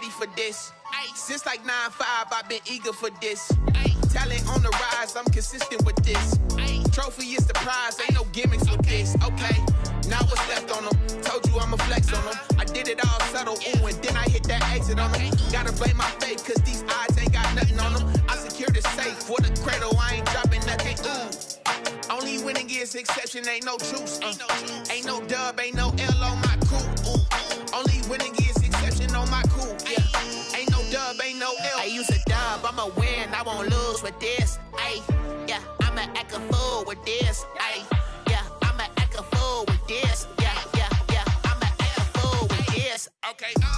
ready for this. Since like 9-5, I've been eager for this. Talent on the rise, I'm consistent with this. Trophy is the prize, ain't no gimmicks with this. Okay, now what's left on them? Told you I'ma flex on them. I did it all subtle, ooh, and then I hit that exit on them. Gotta blame my faith, cause these odds ain't got nothing on them. I secure the safe for the cradle, I ain't dropping nothing, ooh. Only winning is exception, ain't no truce. Ain't no dub, ain't no L on my crew, ooh. Only winning is exception on my crew, yeah. Ain't no dub, ain't no L. I use a dub, I'ma win, I won't lose with this. Ay, yeah, I'ma act a fool with this. Ay, yeah, I'ma act a fool with this. Yeah, yeah, yeah, I'ma act a fool with this. Okay, yeah.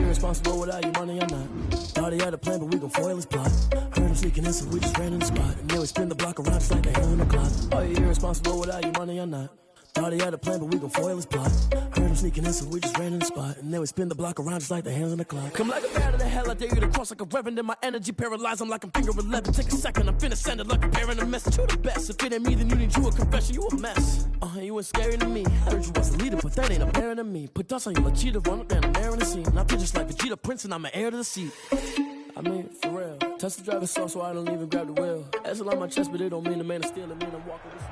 Responsible without your money or not. Thought he had a plan, but we gon' foil his plot. Heard him sneaking in, so we just ran in the spot. And then we spin the block around just like a hell in the clock. Are you irresponsible without your money or not? Thought he had a plan, but we gon' foil his plot. Heard him sneaking in, so we just ran in the spot. And then we spin the block around just like the hands on the clock. Come like a bat of the hell, I dare you to cross like a reverend. And my energy paralyzed, I'm like I'm finger 11. Take a second, I'm finna send it like a parent a message. You the best, if it ain't me, then you need you a confession. You a mess, you ain't scary to me. Heard you was a leader, but that ain't apparent to me. Put dust on your cheetah, run up down the air in the scene. I feel just like Vegeta Prince, and I'm an heir to the seat. I mean, for real. Touch the driver's sauce, so I don't even grab the wheel. That's on my chest, but it don't mean the man is stealing. Mean I'm walking this.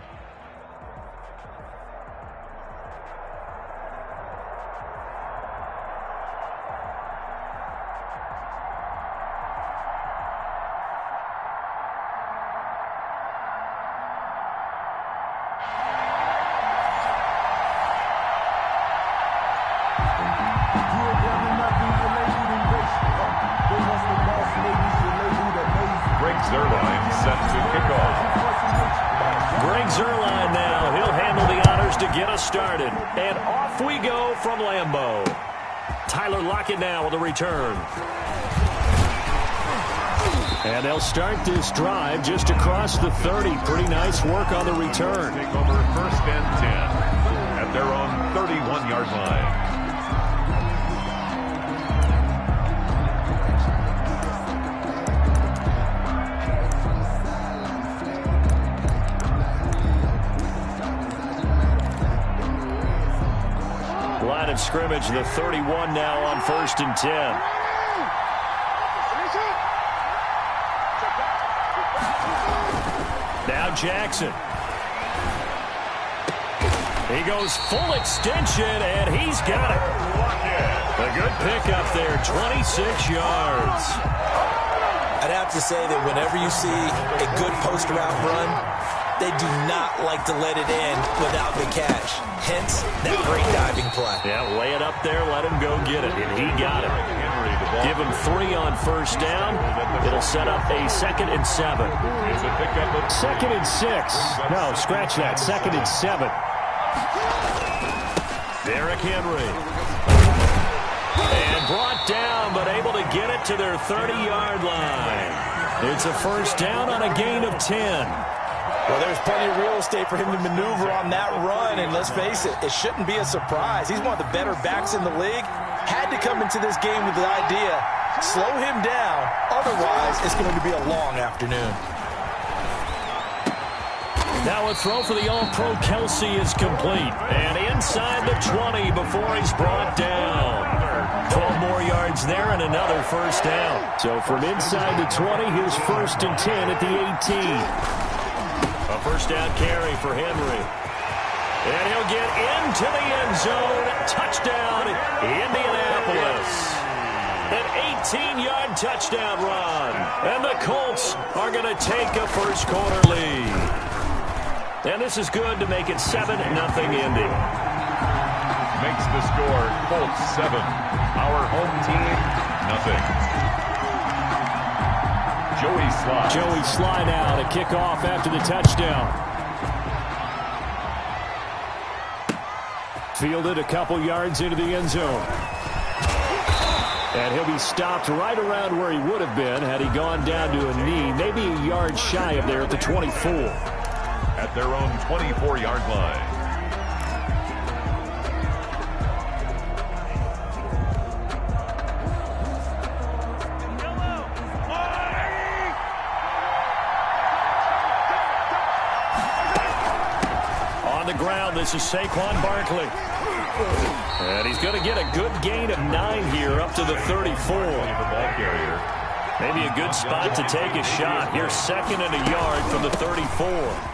Started, and off we go from Lambeau. Tyler Lockett now with a return. And they'll start this drive just across the 30. Pretty nice work on the return. Take over 1st and 10 at their own 31-yard line. Line of scrimmage, the 31 now on 1st and 10. Now Jackson. He goes full extension, and he's got it. A good pickup there, 26 yards. I'd have to say that whenever you see a good post route run, they do not like to let it in without the catch. Hence, that great diving play. Yeah, lay it up there, let him go get it, and he got it. Give him 3 on 1st down. It'll set up a 2nd and 7. 2nd and 6. No, scratch that. 2nd and 7. Derrick Henry. And brought down, but able to get it to their 30-yard line. It's a 1st down on a gain of 10. Well, there's plenty of real estate for him to maneuver on that run, and let's face it, it shouldn't be a surprise. He's one of the better backs in the league. Had to come into this game with the idea, slow him down, otherwise it's going to be a long afternoon. Now a throw for the All-Pro Kelsey is complete, and inside the 20 before he's brought down. 12 more yards there and another 1st down. So from inside the 20, his 1st and 10 at the 18. A 1st down carry for Henry. And he'll get into the end zone. Touchdown, Indianapolis. An 18-yard touchdown run. And the Colts are going to take a first-quarter lead. And this is good to make it 7-0 Indy. Makes the score Colts 7. Our home team, nothing. Joey Sly now to kick off after the touchdown. Fielded a couple yards into the end zone. And he'll be stopped right around where he would have been had he gone down to a knee, maybe a yard shy of there at the 24. At their own 24-yard line. On the ground, this is Saquon Barkley. And he's going to get a good gain of 9 here up to the 34. Maybe a good spot to take a shot. Here's 2nd and a yard from the 34.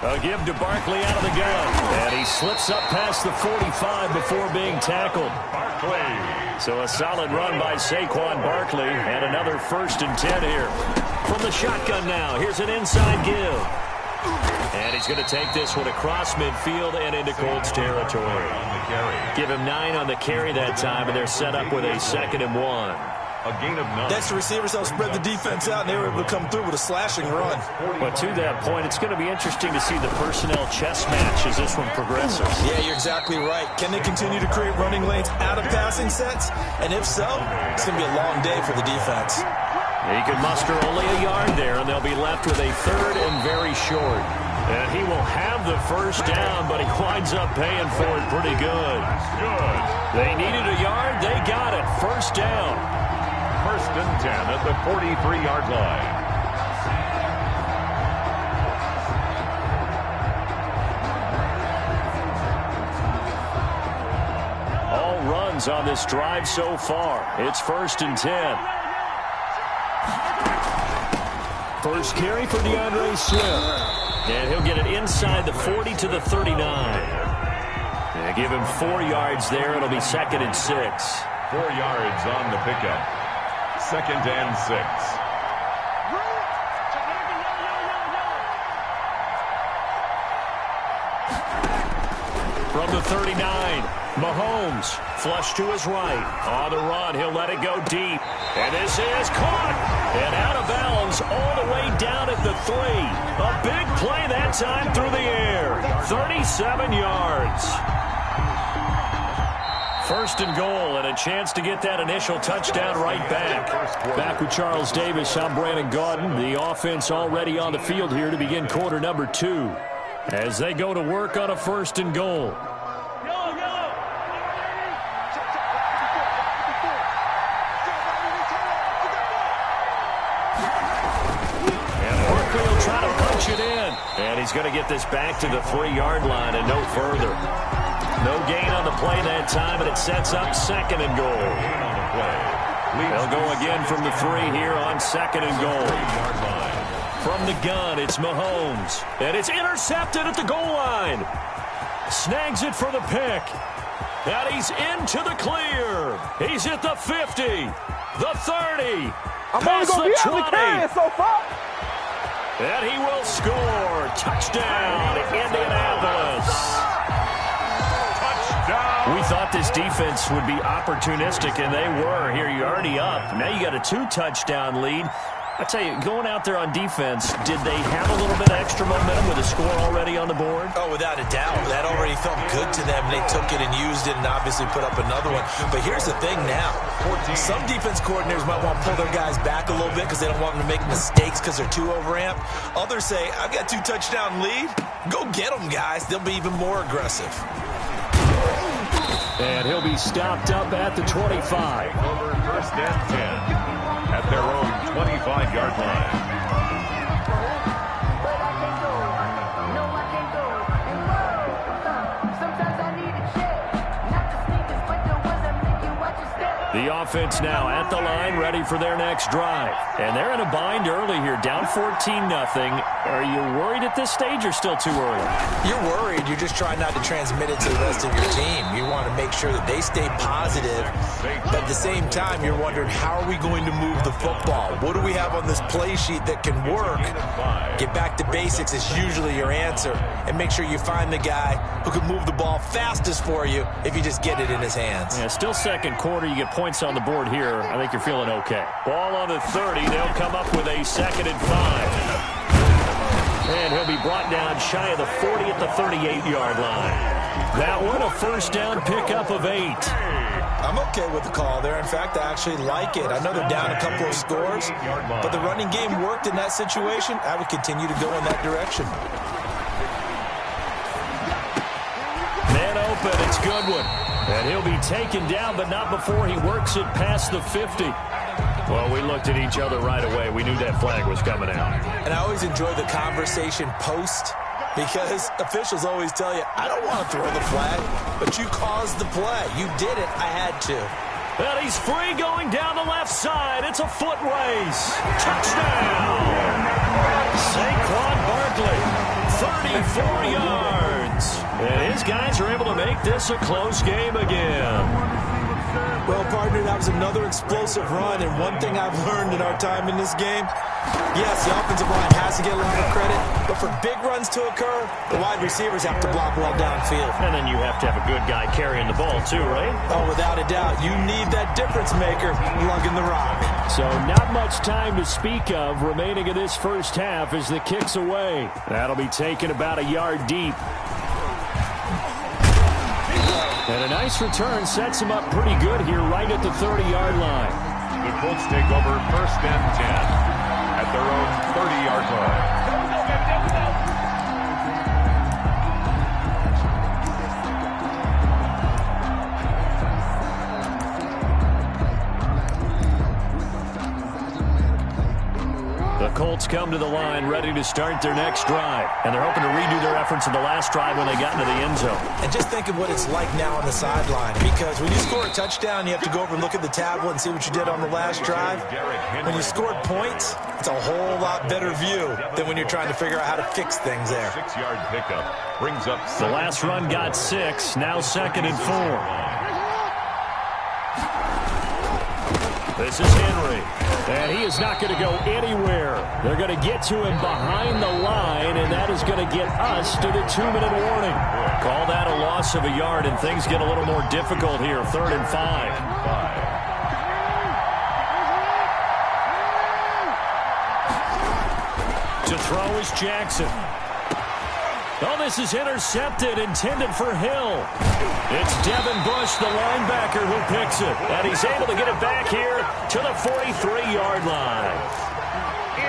A give to Barkley out of the gun. And he slips up past the 45 before being tackled. So a solid run by Saquon Barkley. And another 1st and 10 here. From the shotgun now, here's an inside give. And he's going to take this one across midfield and into Colts territory. Give him 9 on the carry that time, and they're set up with a 2nd and 1. A gain of 9. That's the receivers help spread the defense out, and they were able to come through with a slashing run. But to that point, it's going to be interesting to see the personnel chess match as this one progresses. Yeah, you're exactly right. Can they continue to create running lanes out of passing sets? And if so, it's going to be a long day for the defense. He can muster only a yard there, and they'll be left with a 3rd and very short. And he will have the first down, but he winds up paying for it pretty good. They needed a yard. They got it. First down. 1st and 10 at the 43-yard line. All runs on this drive so far. It's 1st and 10. First carry for DeAndre Swift. And he'll get it inside the 40 to the 39. And give him 4 yards there. It'll be 2nd and 6. 4 yards on the pickup. 2nd and 6. From the 39, Mahomes flush to his right. On the run, he'll let it go deep. And this is caught. And out of bounds all the way down at the 3. A big play that time through the air. 37 yards. 1st and goal, and a chance to get that initial touchdown right back. Back with Charles Davis, I'm Brandon Gaudin. The offense already on the field here to begin quarter number 2. As they go to work on a 1st and goal. It in. And he's going to get this back to the 3-yard line and no further. No gain on the play that time, and it sets up 2nd and goal. They'll go again from the 3 here on 2nd and goal. From the gun, it's Mahomes. And it's intercepted at the goal line. Snags it for the pick. And he's into the clear. He's at the 50, the 30, I'm only going to be able to carry it so far. And he will score. Touchdown, Indianapolis. Touchdown. We thought this defense would be opportunistic, and they were. Here, you're already up. Now you got a 2-touchdown lead. I tell you, going out there on defense, did they have a little bit of extra momentum with a score already on the board? Oh, without a doubt. That already felt good to them. They took it and used it and obviously put up another one. But here's the thing now. Some defense coordinators might want to pull their guys back a little bit because they don't want them to make mistakes because they're too overamped. Others say, I've got 2-touchdown lead. Go get them, guys. They'll be even more aggressive. And he'll be stopped up at the 25. Over 1st and 10. At their own 25-yard line. The The offense now at the line, ready for their next drive. And they're in a bind early here, down 14-0. Are you worried at this stage or still too early? You're worried. You're just trying not to transmit it to the rest of your team. You want to make sure that they stay positive. But at the same time, you're wondering, how are we going to move the football? What do we have on this play sheet that can work? Get back to basics is usually your answer. And make sure you find the guy who can move the ball fastest for you if you just get it in his hands. Yeah, still second quarter. You get points on the board here. I think you're feeling okay. Ball on the 30. They'll come up with a 2nd and 5. And he'll be brought down shy of the 40 at the 38-yard line. That one, a first down pickup of 8. I'm okay with the call there. In fact, I actually like it. I know they're down a couple of scores, but the running game worked in that situation. I would continue to go in that direction. Man open, it's Goodwin. And he'll be taken down, but not before he works it past the 50. Well, we looked at each other right away. We knew that flag was coming out. And I always enjoy the conversation post, because officials always tell you, I don't want to throw the flag, but you caused the play. You did it. I had to. And he's free going down the left side. It's a foot race. Touchdown. Saquon Barkley, 34 yards. And his guys are able to make this a close game again. Well, partner, that was another explosive run, and one thing I've learned in our time in this game, yes, the offensive line has to get a lot of credit, but for big runs to occur, the wide receivers have to block well downfield. And then you have to have a good guy carrying the ball too, right? Oh, without a doubt. You need that difference maker lugging the rock. So not much time to speak of remaining in this first half as the kick's away. That'll be taken about a yard deep. And a nice return sets him up pretty good here right at the 30-yard line. The Colts take over 1st and 10 at their own 30-yard line. The Colts come to the line ready to start their next drive. And they're hoping to redo their efforts in the last drive when they got into the end zone. And just think of what it's like now on the sideline, because when you score a touchdown, you have to go over and look at the tablet and see what you did on the last drive. When you scored points, it's a whole lot better view than when you're trying to figure out how to fix things there. 6-yard pickup brings up the last run got 6, now 2nd and 4. This is Henry. And he is not going to go anywhere. They're going to get to him behind the line, and that is going to get us to the 2-minute warning. Call that a loss of a yard, and things get a little more difficult here. 3rd and 5. To throw is Jackson. Oh, this is intercepted, intended for Hill. It's Devin Bush, the linebacker, who picks it. And he's able to get it back here to the 43-yard line.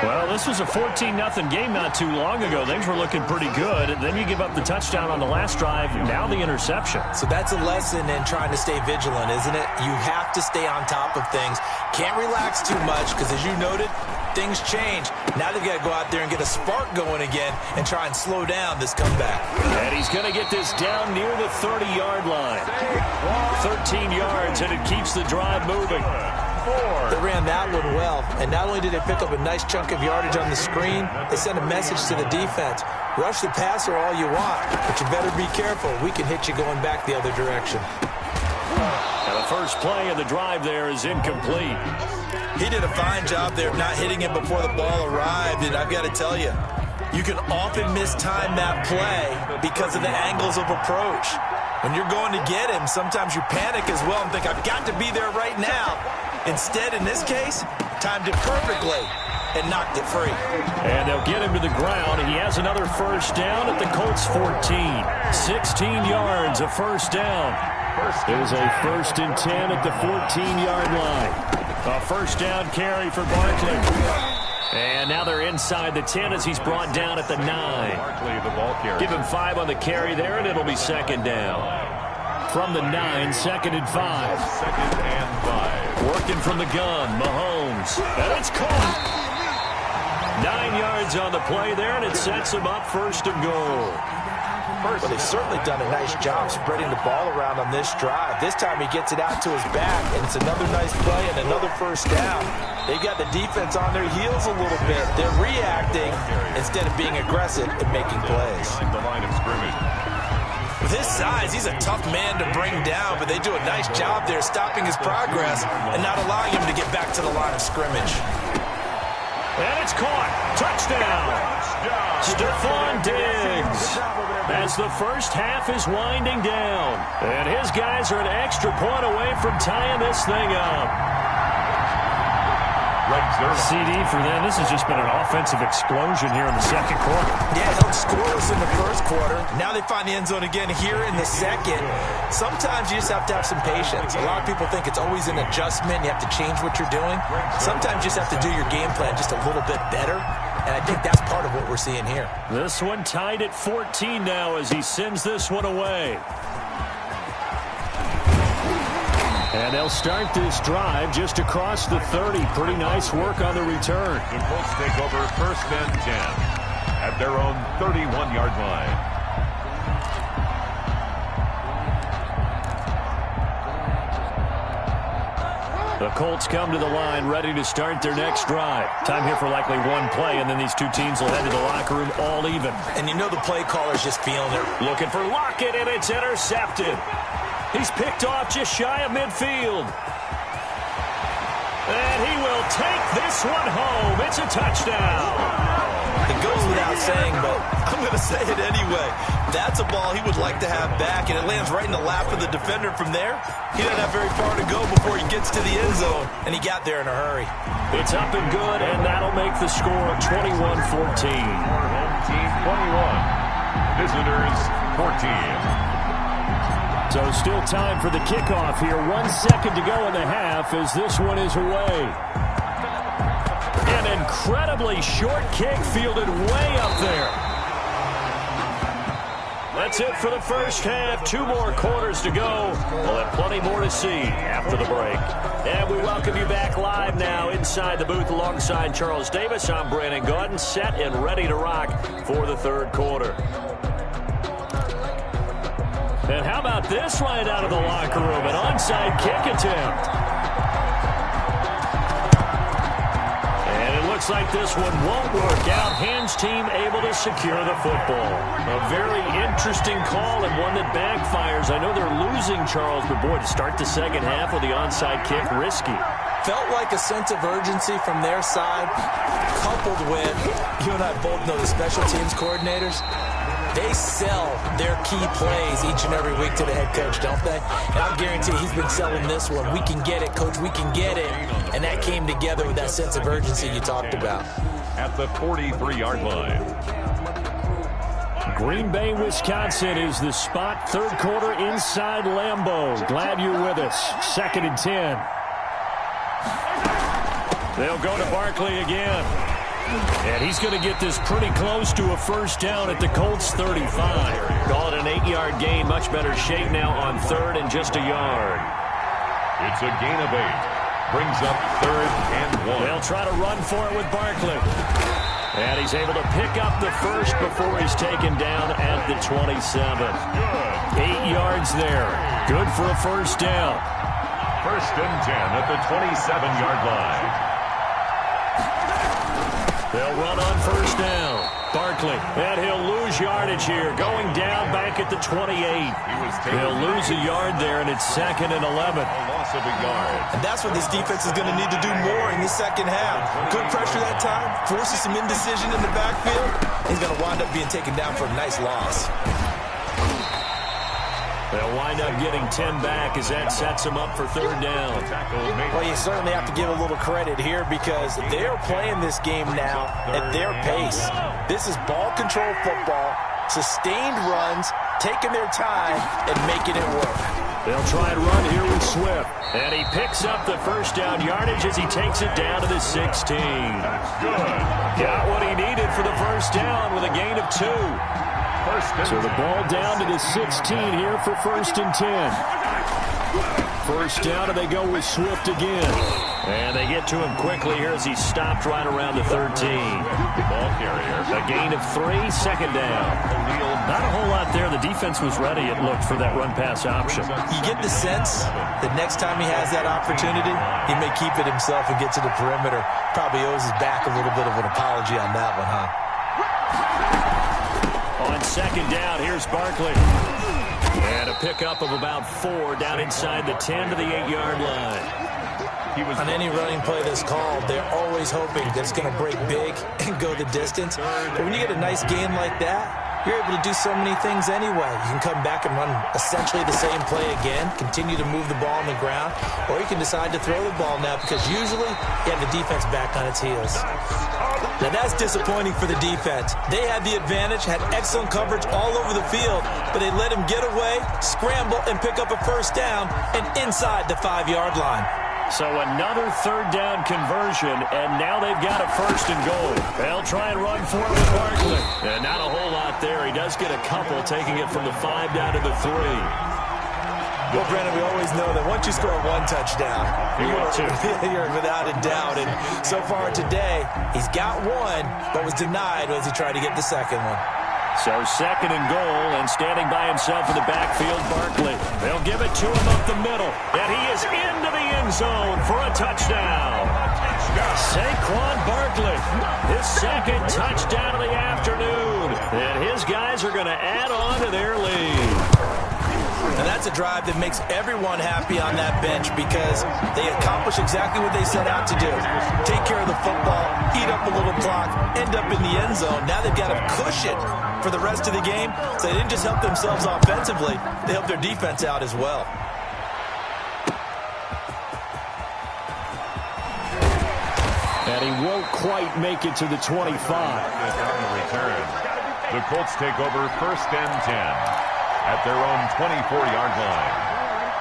Well, this was a 14-0 game not too long ago. Things were looking pretty good. And then you give up the touchdown on the last drive, now the interception. So that's a lesson in trying to stay vigilant, isn't it? You have to stay on top of things. Can't relax too much because, as you noted, things change. Now they've got to go out there and get a spark going again and try and slow down this comeback. And he's going to get this down near the 30-yard line. 13 yards, and it keeps the drive moving. They ran that one well, and not only did they pick up a nice chunk of yardage on the screen, they sent a message to the defense. Rush the passer all you want, but you better be careful. We can hit you going back the other direction. And the first play of the drive there is incomplete. He did a fine job there of not hitting it before the ball arrived, and I've got to tell you, you can often mistime that play because of the angles of approach. When you're going to get him, sometimes you panic as well and think, I've got to be there right now. Instead, in this case, timed it perfectly and knocked it free. And they'll get him to the ground. He has another first down at the Colts 14. 16 yards, a first down. It was a 1st and 10 at the 14-yard line. A first down carry for Barkley. And now they're inside the 10 as he's brought down at the 9. Barkley, the ball carrier. Give him 5 on the carry there, and it'll be 2nd down. From the 9, 2nd and 5. 2nd and 5. Working from the gun, Mahomes. And it's caught. 9 yards on the play there, and it sets him up 1st and goal. Well, they've certainly done a nice job spreading the ball around on this drive. This time he gets it out to his back, and it's another nice play and another first down. They've got the defense on their heels a little bit. They're reacting instead of being aggressive and making plays. The line of scrimmage. With his size, he's a tough man to bring down, but they do a nice job there stopping his progress and not allowing him to get back to the line of scrimmage. And it's caught. Touchdown. Stephon Diggs. As the first half is winding down. And his guys are an extra point away from tying this thing up. CD for them. This has just been an offensive explosion here in the second quarter. Yeah, held scoreless in the first quarter. Now they find the end zone again here in the second. Sometimes you just have to have some patience. A lot of people think it's always an adjustment. You have to change what you're doing. Sometimes you just have to do your game plan just a little bit better. And I think that's part of what we're seeing here. This one tied at 14 now as he sends this one away. And they'll start this drive just across the 30. Pretty nice work on the return. The Colts take over 1st and 10 at their own 31-yard line. The Colts come to the line ready to start their next drive. Time here for likely one play, and then these two teams will head to the locker room all even. And you know the play caller's just feeling it. Looking for Lockett, and it's intercepted. He's picked off just shy of midfield. And he will take this one home. It's a touchdown. It goes without saying, but I'm going to say it anyway. That's a ball he would like to have back, and it lands right in the lap of the defender from there. He doesn't have very far to go before he gets to the end zone, and he got there in a hurry. It's up and good, and that'll make the score 21-14. Home team 21. Visitors 14. So still time for the kickoff here. 1 second to go in the half as this one is away. An incredibly short kick fielded way up there. That's it for the first half. 2 more quarters to go. We'll have plenty more to see after the break. And we welcome you back live now inside the booth alongside Charles Davis. I'm Brandon Gaudin, set and ready to rock for the third quarter. And how about this right out of the locker room? An onside kick attempt. And it looks like this one won't work out. Hands team able to secure the football. A very interesting call and one that backfires. I know they're losing, Charles, but boy, to start the second half with the onside kick, risky. Felt like a sense of urgency from their side, coupled with, you and I both know the special teams coordinators. They sell their key plays each and every week to the head coach, don't they? And I guarantee he's been selling this one. We can get it, coach, we can get it. And that came together with that sense of urgency you talked about. At the 43-yard line. Green Bay, Wisconsin is the spot. Third quarter inside Lambeau. Glad you're with us. 2nd and 10. They'll go to Barkley again. And he's going to get this pretty close to a first down at the Colts 35. Call it an 8-yard gain. Much better shape now on 3rd and just a yard. It's a gain of 8. Brings up 3rd and 1. They'll try to run for it with Barkley. And he's able to pick up the first before he's taken down at the 27. 8 yards there. Good for a first down. 1st and 10 at the 27-yard line. They'll run on first down. Barkley, and he'll lose yardage here. Going down back at the 28. He'll lose a yard there, and it's 2nd and 11. A loss of a yard. And that's what this defense is going to need to do more in the second half. Good pressure that time, forces some indecision in the backfield. He's going to wind up being taken down for a nice loss. They'll wind up getting 10 back as that sets them up for 3rd down. Well, you certainly have to give a little credit here because they're playing this game now at their pace. This is ball control football, sustained runs, taking their time, and making it work. They'll try and run here with Swift. And he picks up the first down yardage as he takes it down to the 16. That's good. Got what he needed for the first down with a gain of 2. So the ball down to the 16 here for 1st and 10. First down, and they go with Swift again. And they get to him quickly here as he stopped right around the 13. Ball carrier. A gain of 3, second down. Not a whole lot there. The defense was ready, it looked, for that run-pass option. You get the sense that next time he has that opportunity, he may keep it himself and get to the perimeter. Probably owes his back a little bit of an apology on that one, huh? On second down, here's Barkley. And a pickup of about 4 down inside the 10 to the 8-yard line. On any running play that's called, they're always hoping that it's going to break big and go the distance. But when you get a nice gain like that, you're able to do so many things anyway. You can come back and run essentially the same play again, continue to move the ball on the ground, or you can decide to throw the ball now because usually you have the defense back on its heels. Now that's disappointing for the defense. They had the advantage, had excellent coverage all over the field, but they let him get away, scramble, and pick up a first down and inside the 5-yard line. So another third down conversion, and now they've got a first and goal. They'll try and run for it with Barkley. And not a whole lot there. He does get a couple, taking it from the 5 down to the 3. Well, Brandon, we always know that once you score 1 touchdown, you're without a doubt. And so far today, he's got 1, but was denied as he tried to get the second one. So second and goal, and standing by himself in the backfield, Barkley. They'll give it to him up the middle, and he is into the end zone for a touchdown. Saquon Barkley, his second touchdown of the afternoon, and his guys are going to add on to their lead. And that's a drive that makes everyone happy on that bench because they accomplish exactly what they set out to do. Take care of the football, eat up a little clock, end up in the end zone. Now they've got a cushion for the rest of the game, so they didn't just help themselves offensively, they helped their defense out as well. And he won't quite make it to the 25. Return. The Colts take over first and 10. At their own 24-yard line.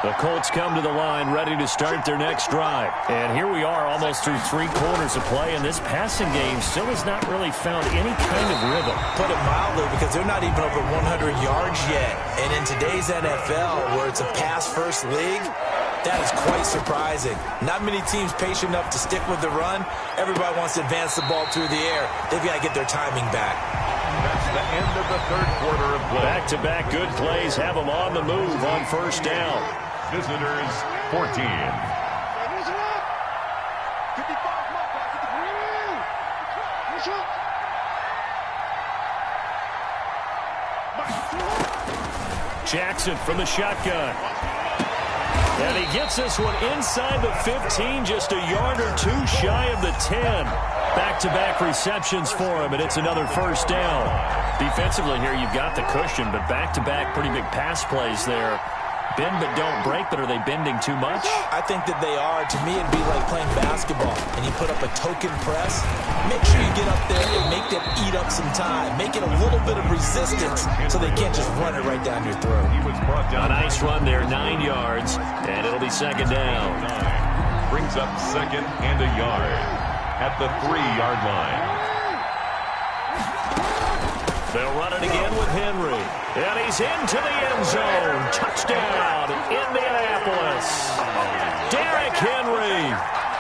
The Colts come to the line ready to start their next drive. And here we are almost through 3 quarters of play, and this passing game still has not really found any kind of rhythm. Put it mildly, because they're not even over 100 yards yet. And in today's NFL, where it's a pass-first league, that is quite surprising. Not many teams patient enough to stick with the run. Everybody wants to advance the ball through the air. They've got to get their timing back. That's the end of the third quarter of play. Back-to-back good plays have them on the move on first down. Visitors 14. Jackson from the shotgun. And he gets this one inside the 15, just a yard or 2 shy of the 10. Back-to-back receptions for him, and it's another first down. Defensively here, you've got the cushion, but back-to-back pretty big pass plays there. Bend but don't break, but are they bending too much? I think that they are. To me, it'd be like playing basketball, and you put up a token press. Make sure you get up there and make them eat up some time. Make it a little bit of resistance so they can't just run it right down your throat. He was brought down. A nice run there, 9 yards, and it'll be second down. Brings up second and a yard at the 3-yard line. They'll run it again with Henry. And he's into the end zone. Touchdown, Indianapolis. Derrick Henry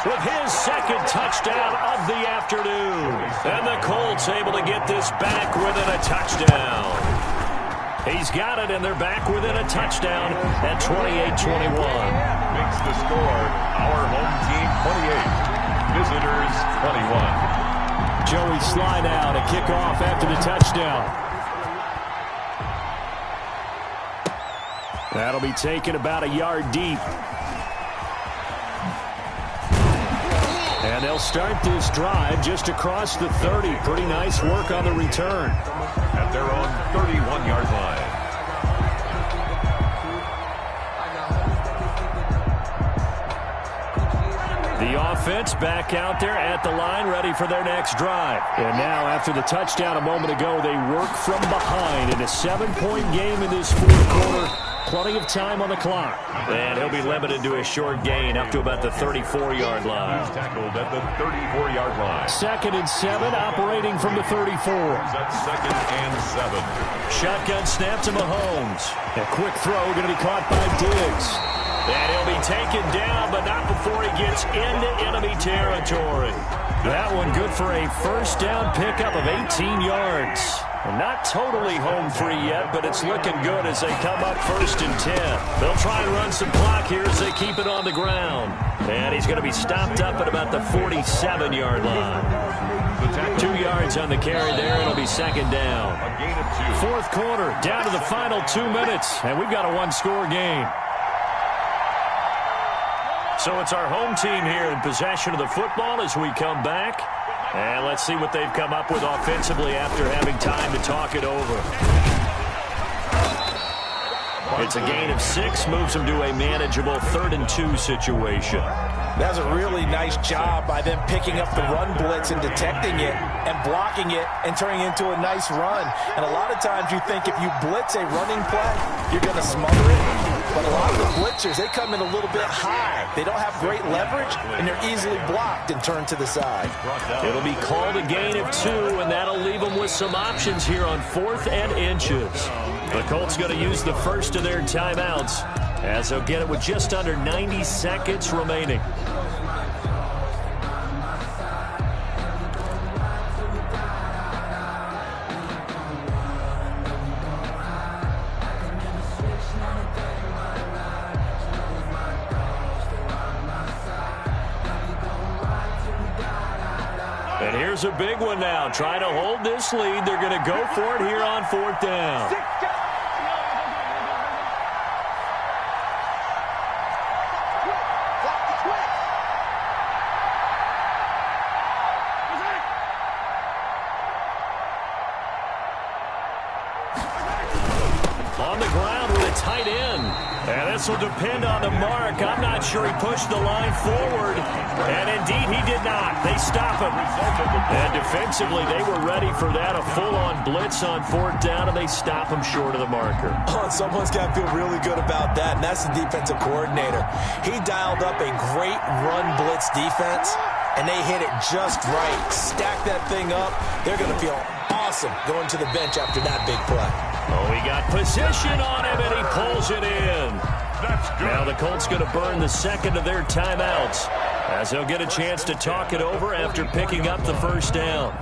with his second touchdown of the afternoon. And the Colts able to get this back within a touchdown. He's got it, and they're back within a touchdown at 28-21. Makes the score our home team 28. Visitors 21. Joey slide out, a kickoff after the touchdown. That'll be taken about a yard deep. And they'll start this drive just across the 30. Pretty nice work on the return. At their own 31-yard line. The offense back out there at the line, ready for their next drive. And now, after the touchdown a moment ago, they work from behind in a 7-point game in this fourth quarter. Plenty of time on the clock. And he'll be limited to a short gain up to about the 34-yard line. He's tackled at the 34-yard line. 2nd and 7, operating from the 34. That's 2nd and 7. Shotgun snap to Mahomes. A quick throw going to be caught by Diggs. And he'll be taken down, but not before he gets into enemy territory. That one good for a first down pickup of 18 yards. Not totally home free yet, but it's looking good as they come up 1st and 10. They'll try and run some clock here as they keep it on the ground. And he's going to be stopped up at about the 47-yard line. 2 yards on the carry there. It'll be 2nd down. 4th quarter, down to the final 2 minutes, and we've got a one-score game. So it's our home team here in possession of the football as we come back. And let's see what they've come up with offensively after having time to talk it over. It's a gain of 6, moves them to a manageable 3rd and 2 situation. That's a really nice job by them picking up the run blitz and detecting it and blocking it and turning it into a nice run. And a lot of times you think if you blitz a running play, you're going to smother it. But a lot of the blitzers, they come in a little bit high. They don't have great leverage, and they're easily blocked and turned to the side. It'll be called a gain of 2, and that'll leave them with some options here on 4th and inches. The Colts going to use the first of their timeouts as they'll get it with just under 90 seconds remaining. And here's a big one now. Trying to hold this lead. They're going to go for it here on 4th down. On the ground with a tight end. And this will depend on the mark. I'm not sure he pushed the line forward. And indeed, he did not. They stop him. And defensively, they were ready for that. A full-on blitz on 4th down, and they stop him short of the marker. Oh, someone's got to feel really good about that, and that's the defensive coordinator. He dialed up a great run blitz defense, and they hit it just right. Stack that thing up. They're going to feel awesome going to the bench after that big play. Oh, he got position on him, and he pulls it in. That's good. Now the Colts going to burn the 2nd of their timeouts as they'll get a chance to talk it over after picking up the first down.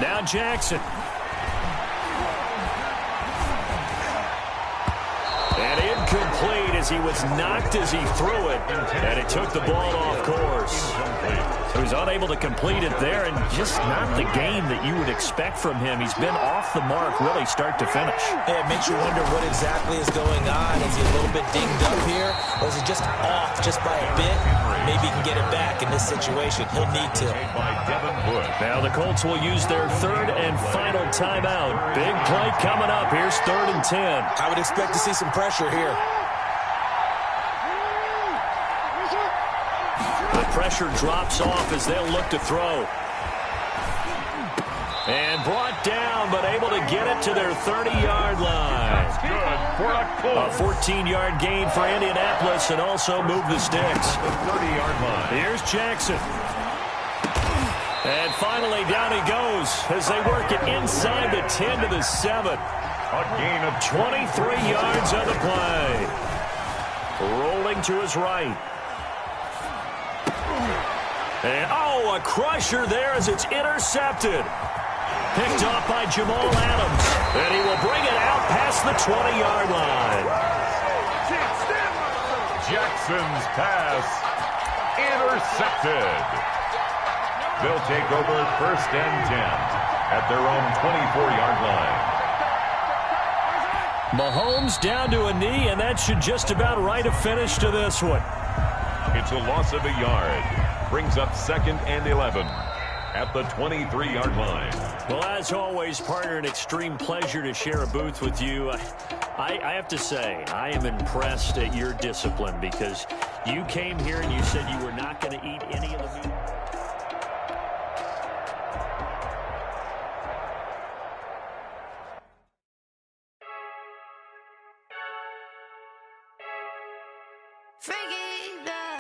Now Jackson. And incomplete as he was knocked as he threw it, and it took the ball off course. He was unable to complete it there, and just not the game that you would expect from him. He's been off the mark really start to finish. Yeah, it makes you wonder what exactly is going on. Is he a little bit dinged up here, or is he just off just by a bit? Maybe he can get it back in this situation. He'll need to. Now the Colts will use their 3rd and final timeout. Big play coming up. Here's 3rd and 10. I would expect to see some pressure here. The pressure drops off as they'll look to throw. And brought down, but able to get it to their 30-yard line. A 14-yard gain for Indianapolis and also move the sticks. 30-yard line. Here's Jackson. And finally, down he goes as they work it inside the 10 to the 7. A gain of 23 yards on the play. Rolling to his right. And, oh, a crusher there as it's intercepted. Picked off by Jamal Adams. And he will bring it out past the 20-yard line. Jackson's pass intercepted. They'll take over 1st and 10 at their own 24-yard line. Mahomes down to a knee, and that should just about write a finish to this one. It's a loss of a yard. Brings up 2nd and 11 at the 23-yard line. Well, as always, partner, an extreme pleasure to share a booth with you. I have to say, I am impressed at your discipline because you came here and you said you were not going to eat any of the meat.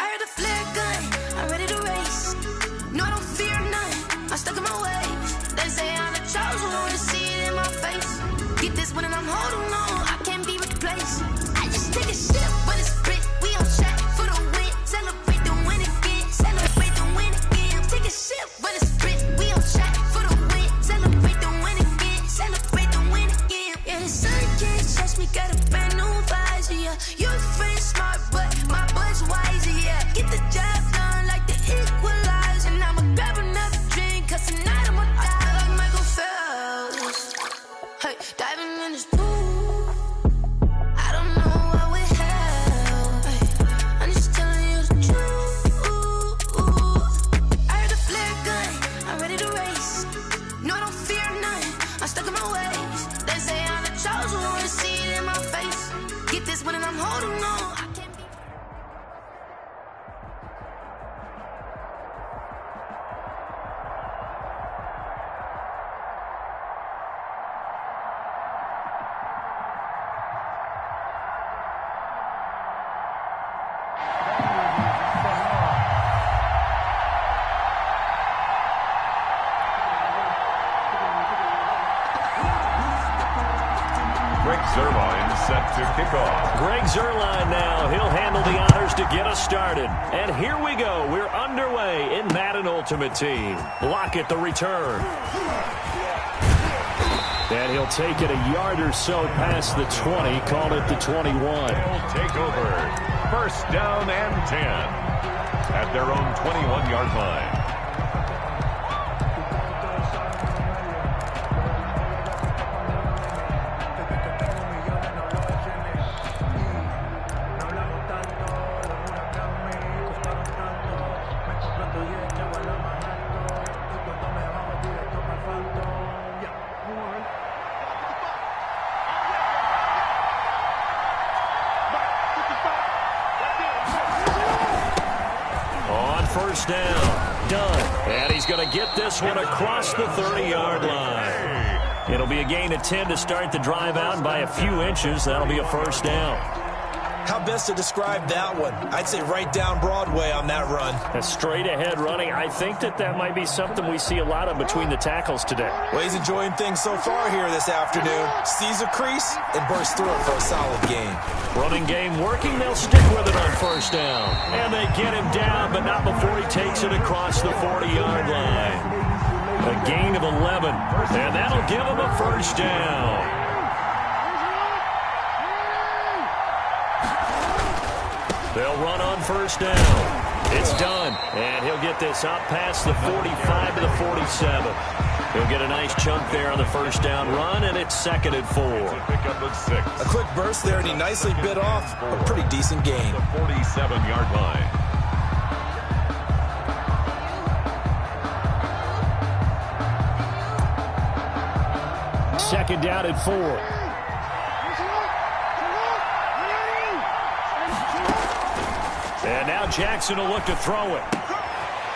I heard a flare gun, I'm ready to race. No, I don't fear none, I'm stuck in my ways. They say I'm the chosen one, to see it in my face. set to kick off. Greg Zuerlein now. He'll handle the honors to get us started. And here we go. We're underway in Madden Ultimate Team. Lockett the return. And he'll take it a yard or so past the 20. Call it the 21. They'll take over. First down and 10 at their own 21-yard line. First down. Done. And he's going to get this one across the 30-yard line. It'll be a gain of 10 to start the drive out. By a few inches, that'll be a first down. How best to describe that one? I'd say right down Broadway on that run. A straight-ahead running. I think that might be something we see a lot of between the tackles today. Well, he's enjoying things so far here this afternoon. Sees a crease and bursts through it for a solid gain. Running game working. They'll stick with it on first down. And they get him down, but not before he takes it across the 40-yard line. A gain of 11. And that'll give him a first down. They'll run on first down. It's done. And he'll get this up past the 45 to the 47. He'll get a nice chunk there on the first down run, and it's 2nd and 4. A quick burst there, and he nicely bit off a pretty decent gain. The 47-yard line. Second down and 4. And now Jackson will look to throw it.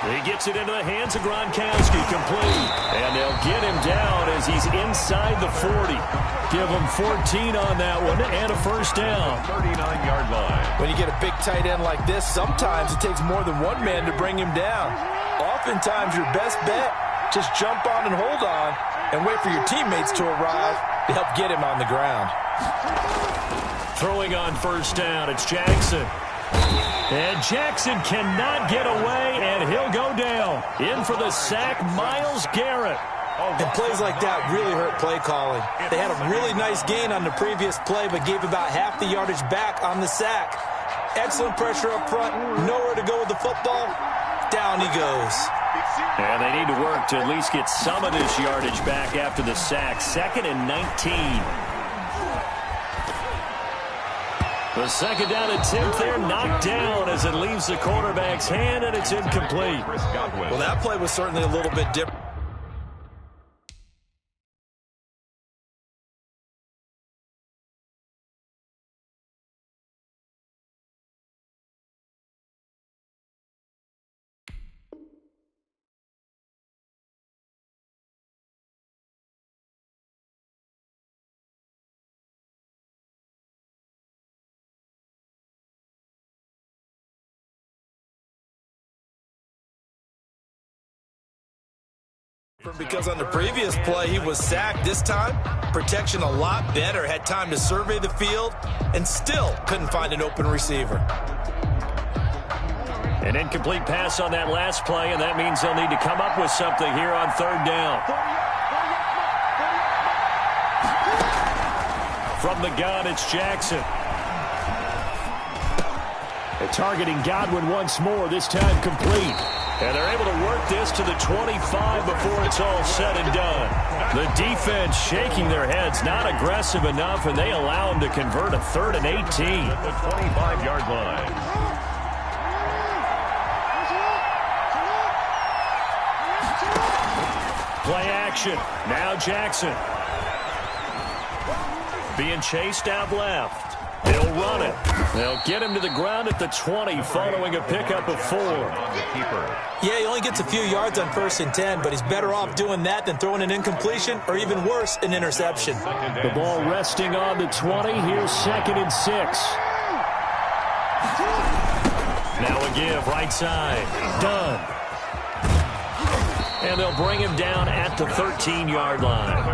He gets it into the hands of Gronkowski, complete. And they'll get him down as he's inside the 40. Give him 14 on that one and a first down. 39-yard line. When you get a big tight end like this, sometimes it takes more than one man to bring him down. Oftentimes your best bet, just jump on and hold on and wait for your teammates to arrive to help get him on the ground. Throwing on first down, it's Jackson. And Jackson cannot get away, and he'll go down. In for the sack, Myles Garrett. And plays like that really hurt play calling. They had a really nice gain on the previous play, but gave about half the yardage back on the sack. Excellent pressure up front, nowhere to go with the football. Down he goes. And they need to work to at least get some of this yardage back after the sack. 2nd and 19. The second down attempt there knocked down as it leaves the quarterback's hand, and it's incomplete. Well, that play was certainly a little bit different. Because on the previous play, he was sacked. This time, protection a lot better. Had time to survey the field and still couldn't find an open receiver. An incomplete pass on that last play, and that means they'll need to come up with something here on third down. From the gun, it's Jackson. They're targeting Godwin once more, this time complete. And they're able to work this to the 25 before it's all said and done. The defense shaking their heads, not aggressive enough, and they allow them to convert a 3rd and 18. At the 25-yard line. Play action. Now Jackson. Being chased out left. They'll run it. They'll get him to the ground at the 20 following a pickup of 4. Yeah, he only gets a few yards on 1st and 10, but he's better off doing that than throwing an incompletion or even worse, an interception. The ball resting on the 20. Here's 2nd and 6. Now a give right side. Done. And they'll bring him down at the 13-yard line.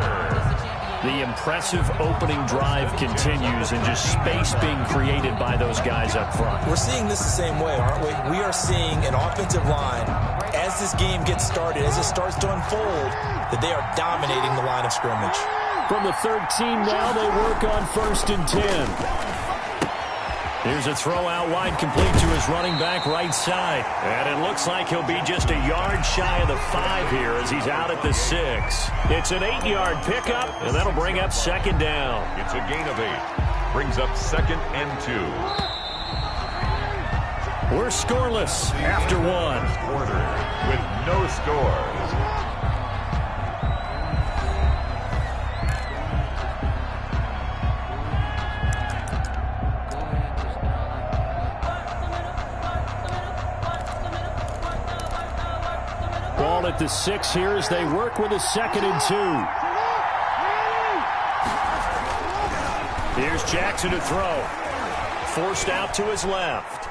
The impressive opening drive continues and just space being created by those guys up front. We're seeing this the same way, aren't we? We are seeing an offensive line, as this game gets started, as it starts to unfold, that they are dominating the line of scrimmage. From the 13 now, they work on 1st and 10. Here's a throw out wide, complete to his running back right side. And it looks like he'll be just a yard shy of the 5 here as he's out at the 6. It's an 8-yard pickup, and that'll bring up 2nd down. It's a gain of 8. Brings up 2nd and 2. We're scoreless after 1. Quarter with no scores. Ball at the 6 here as they work with a 2nd and 2. Here's Jackson to throw. Forced out to his left.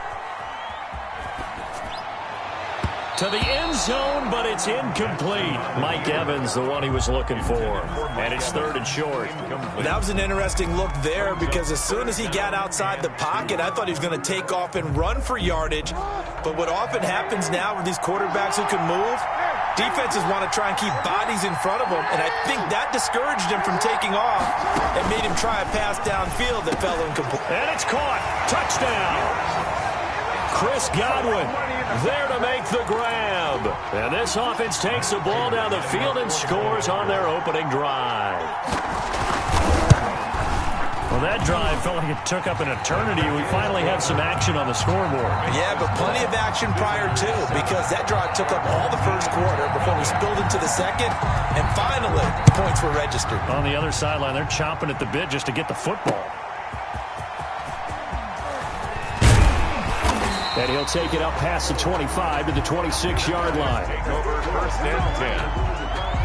To the end zone, but it's incomplete. Mike Evans, the one he was looking for. And it's 3rd and short. That was an interesting look there because as soon as he got outside the pocket, I thought he was going to take off and run for yardage. But what often happens now with these quarterbacks who can move, defenses want to try and keep bodies in front of them. And I think that discouraged him from taking off and made him try a pass downfield that fell incomplete. And it's caught. Touchdown. Chris Godwin there to make the grab. And this offense takes the ball down the field and scores on their opening drive. Well, that drive felt like it took up an eternity. We finally had some action on the scoreboard. Yeah, but plenty of action prior to, because that drive took up all the first quarter before we spilled into the second, and finally, points were registered. On the other sideline, they're chomping at the bit just to get the football. And he'll take it up past the 25 to the 26-yard line. Take over 1st and 10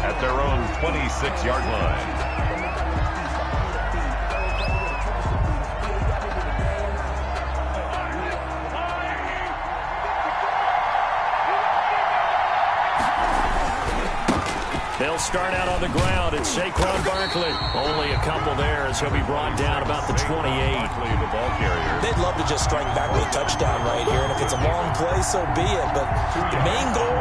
at their own 26-yard line. They'll start out on the ground. It's Saquon Barkley. Only a couple there as he'll be brought down about the 28. The ball carrier. They'd love to just strike back with a touchdown right here, and if it's a long play, so be it. But the main goal,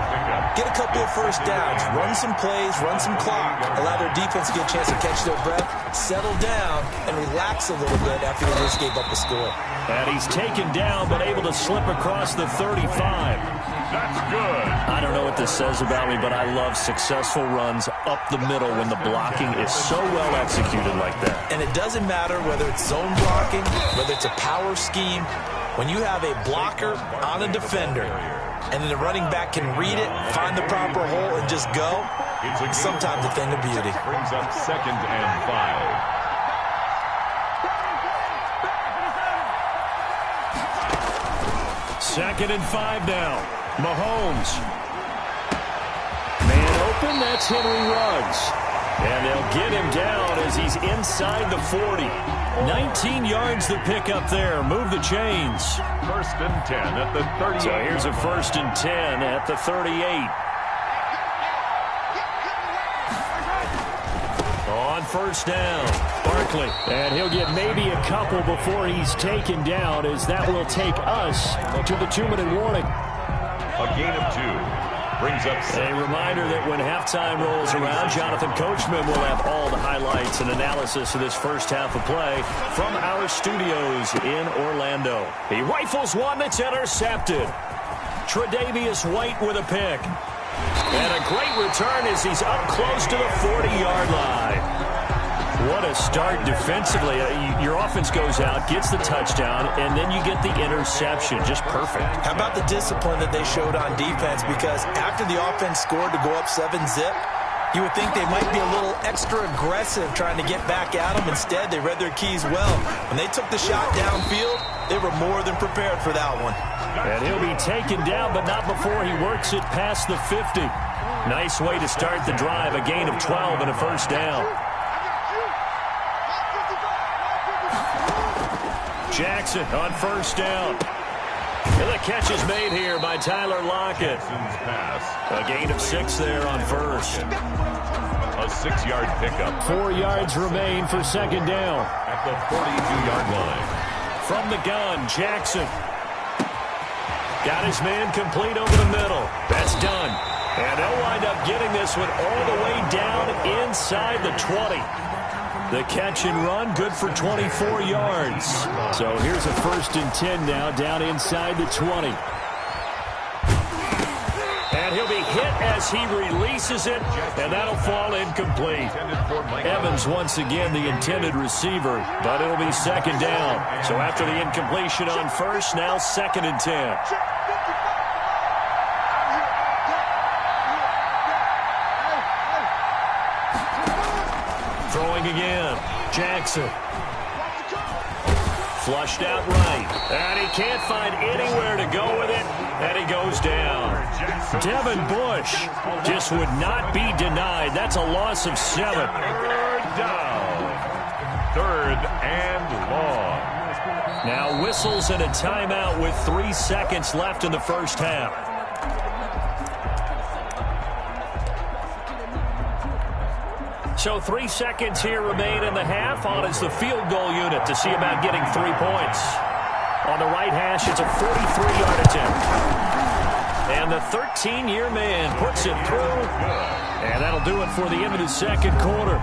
get a couple of first downs, run some plays, run some clock, allow their defense to get a chance to catch their breath, settle down, and relax a little bit after they just gave up the score. And he's taken down, but able to slip across the 35. That's good. I don't know what this says about me, but I love successful runs up the middle when the blocking is so well executed like that. And it doesn't matter whether it's zone blocking, whether it's a power scheme. When you have a blocker on a defender, and then the running back can read it, find the proper hole, and just go, it's sometimes a thing of beauty. Brings up 2nd and 5. 2nd and 5 now. Mahomes. Man open, that's Henry Ruggs. And they'll get him down as he's inside the 40. 19 yards to pick up there. Move the chains. 1st and 10 at the 38. So here's a 1st and 10 at the 38. On 1st down, Barkley. And he'll get maybe a couple before he's taken down, as that will take us to the 2-minute warning. A gain of 2. Brings up 6. A reminder that when halftime rolls around, Jonathan Coachman will have all the highlights and analysis of this first half of play from our studios in Orlando. He rifles one that's intercepted. Tre'Davious White with a pick. And a great return as he's up close to the 40-yard line. What a start defensively. Your offense goes out, gets the touchdown, and then you get the interception. Just perfect. How about the discipline that they showed on defense? Because after the offense scored to go up 7-zip, you would think they might be a little extra aggressive trying to get back at them. Instead, they read their keys well. When they took the shot downfield, they were more than prepared for that one. And he'll be taken down, but not before he works it past the 50. Nice way to start the drive. A gain of 12 and a 1st down. Jackson on 1st down. And the catch is made here by Tyler Lockett. A gain of 6 there on first. A 6-yard pickup. 4 yards remain for second down. At the 42-yard line. From the gun, Jackson. Got his man complete over the middle. That's done. And they'll wind up getting this one all the way down inside the 20. The catch and run, good for 24 yards. So here's a 1st and 10 now, down inside the 20. And he'll be hit as he releases it, and that'll fall incomplete. Evans once again the intended receiver, but it'll be second down. So after the incompletion on first, now 2nd and 10. Throwing again, Jackson. Flushed out right, and he can't find anywhere to go with it, and he goes down. Devin Bush just would not be denied. That's a loss of 7. 3rd down. 3rd and long. Now whistles and a timeout with 3 seconds left in the first half. So 3 seconds here remain in the half. On is the field goal unit to see about getting 3 points. On the right hash, it's a 43-yard attempt. And the 13-year man puts it through. And that'll do it for the end of the second quarter.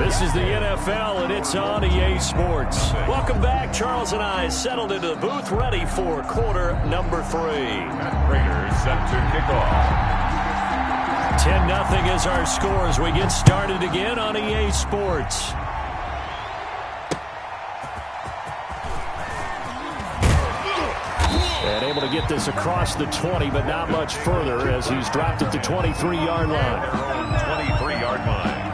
This is the NFL, and it's on EA Sports. Welcome back. Charles and I settled into the booth, ready for quarter number 3. Raiders set to kick off. 10-0 is our score as we get started again on EA Sports. And able to get this across the 20, but not much further as he's dropped it to 23-yard line. 23-yard line.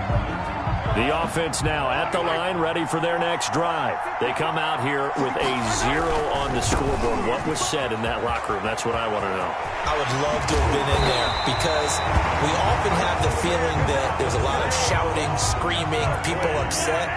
The offense now at the line, ready for their next drive. They come out here with a 0 on the scoreboard. What was said in that locker room? That's what I want to know. I would love to have been in there because we often have the feeling that there's a lot of shouting, screaming, people upset.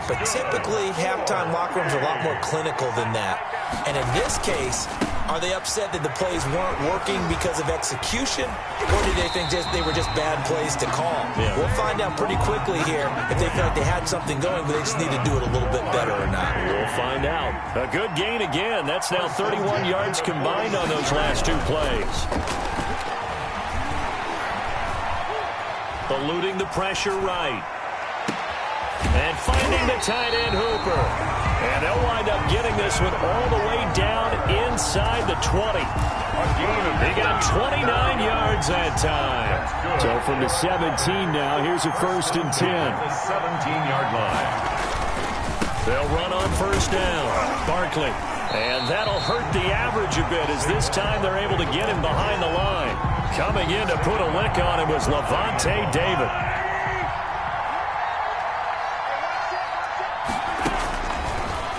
But typically, halftime locker rooms are a lot more clinical than that. And in this case, are they upset that the plays weren't working because of execution? Or do they think they were just bad plays to call? Yeah. We'll find out pretty quickly here if they feel like they had something going, but they just need to do it a little bit better or not. We'll find out. A good gain again. That's now 31 yards combined on those last 2 plays. Eluding the pressure right. And finding the tight end Hooper. And they'll wind up getting this one all the way down inside the 20. He got 29 yards that time. So from the 17 now, here's a 1st and 10. The 17-yard line. They'll run on first down. Barkley. And that'll hurt the average a bit as this time they're able to get him behind the line. Coming in to put a lick on him was Levante David.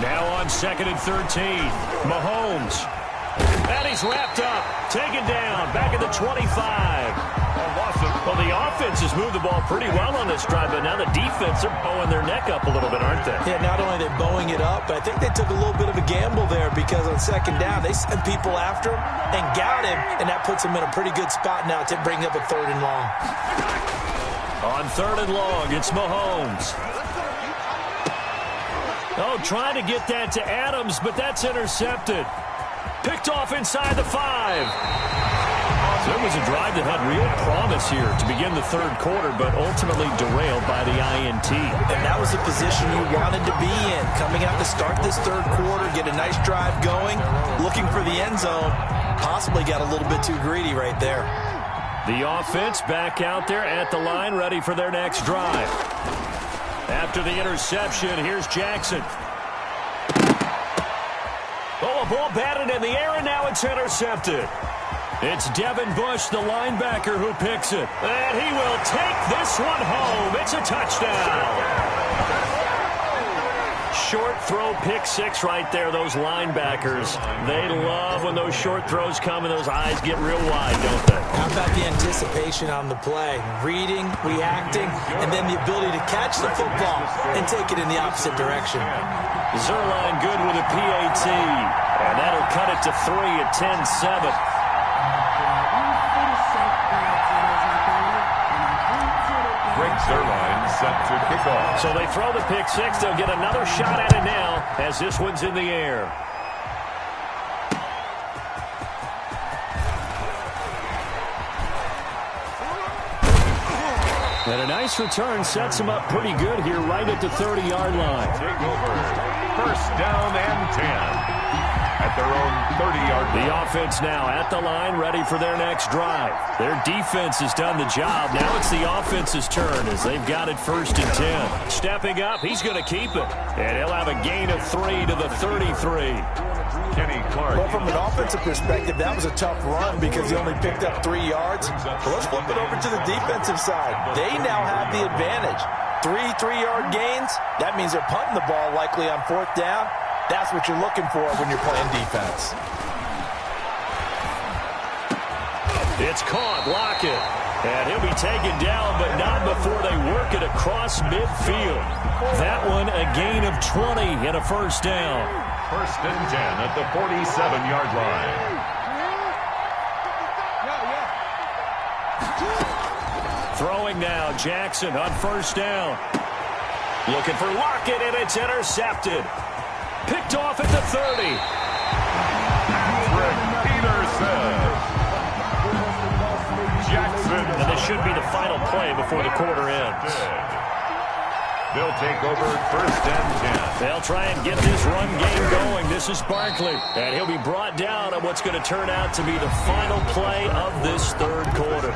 Now on 2nd and 13. Mahomes. And he's wrapped up. Taken down. Back at the 25. Well, the offense has moved the ball pretty well on this drive, but now the defense are bowing their neck up a little bit, aren't they? Yeah, not only are they bowing it up, but I think they took a little bit of a gamble there because on second down, they sent people after him and got him, and that puts him in a pretty good spot now to bring up a 3rd and long. On 3rd and long, it's Mahomes. Oh, trying to get that to Adams, but that's intercepted. Picked off inside the 5. So it was a drive that had real promise here to begin the 3rd quarter, but ultimately derailed by the INT. And that was the position you wanted to be in. Coming out to start this 3rd quarter, get a nice drive going, looking for the end zone. Possibly got a little bit too greedy right there. The offense back out there at the line, ready for their next drive. After the interception, here's Jackson. Oh, a ball batted in the air, and now it's intercepted. It's Devin Bush, the linebacker, who picks it. And he will take this one home. It's a touchdown. Short throw, pick 6 right there. Those linebackers, they love when those short throws come and those eyes get real wide, don't they? How about the anticipation on the play? Reading, reacting, and then the ability to catch the football and take it in the opposite direction. Zerline good with a PAT. And that'll cut it to 3 at 10-7. Greg Zerline set to kick off. So they throw the pick six. They'll get another shot at it now as this one's in the air. And a nice return sets him up pretty good here right at the 30-yard line. Take over. First down and 10. At their own 30-yard line. The offense now at the line, ready for their next drive. Their defense has done the job. Now it's the offense's turn as they've got it 1st and 10. Stepping up, he's going to keep it. And he'll have a gain of 3 to the 33. Kenny Clark. Well, from an offensive perspective, that was a tough run because he only picked up 3 yards. But let's flip it over to the defensive side. They now have the advantage. 3 3-yard gains, that means they're punting the ball likely on 4th down. That's what you're looking for when you're playing defense. It's caught, Lockett. And he'll be taken down, but not before they work it across midfield. That one a gain of 20 and a 1st down. 1st and 10 at the 47-yard line. Throwing now, Jackson on 1st down. Looking for Lockett, and it's intercepted. Picked off at the 30. Patrick Peterson. Jackson. And this should be the final play before the quarter ends. They'll take over 1st and 10. They'll try and get this run game going. This is Barkley. And he'll be brought down on what's going to turn out to be the final play of this 3rd quarter.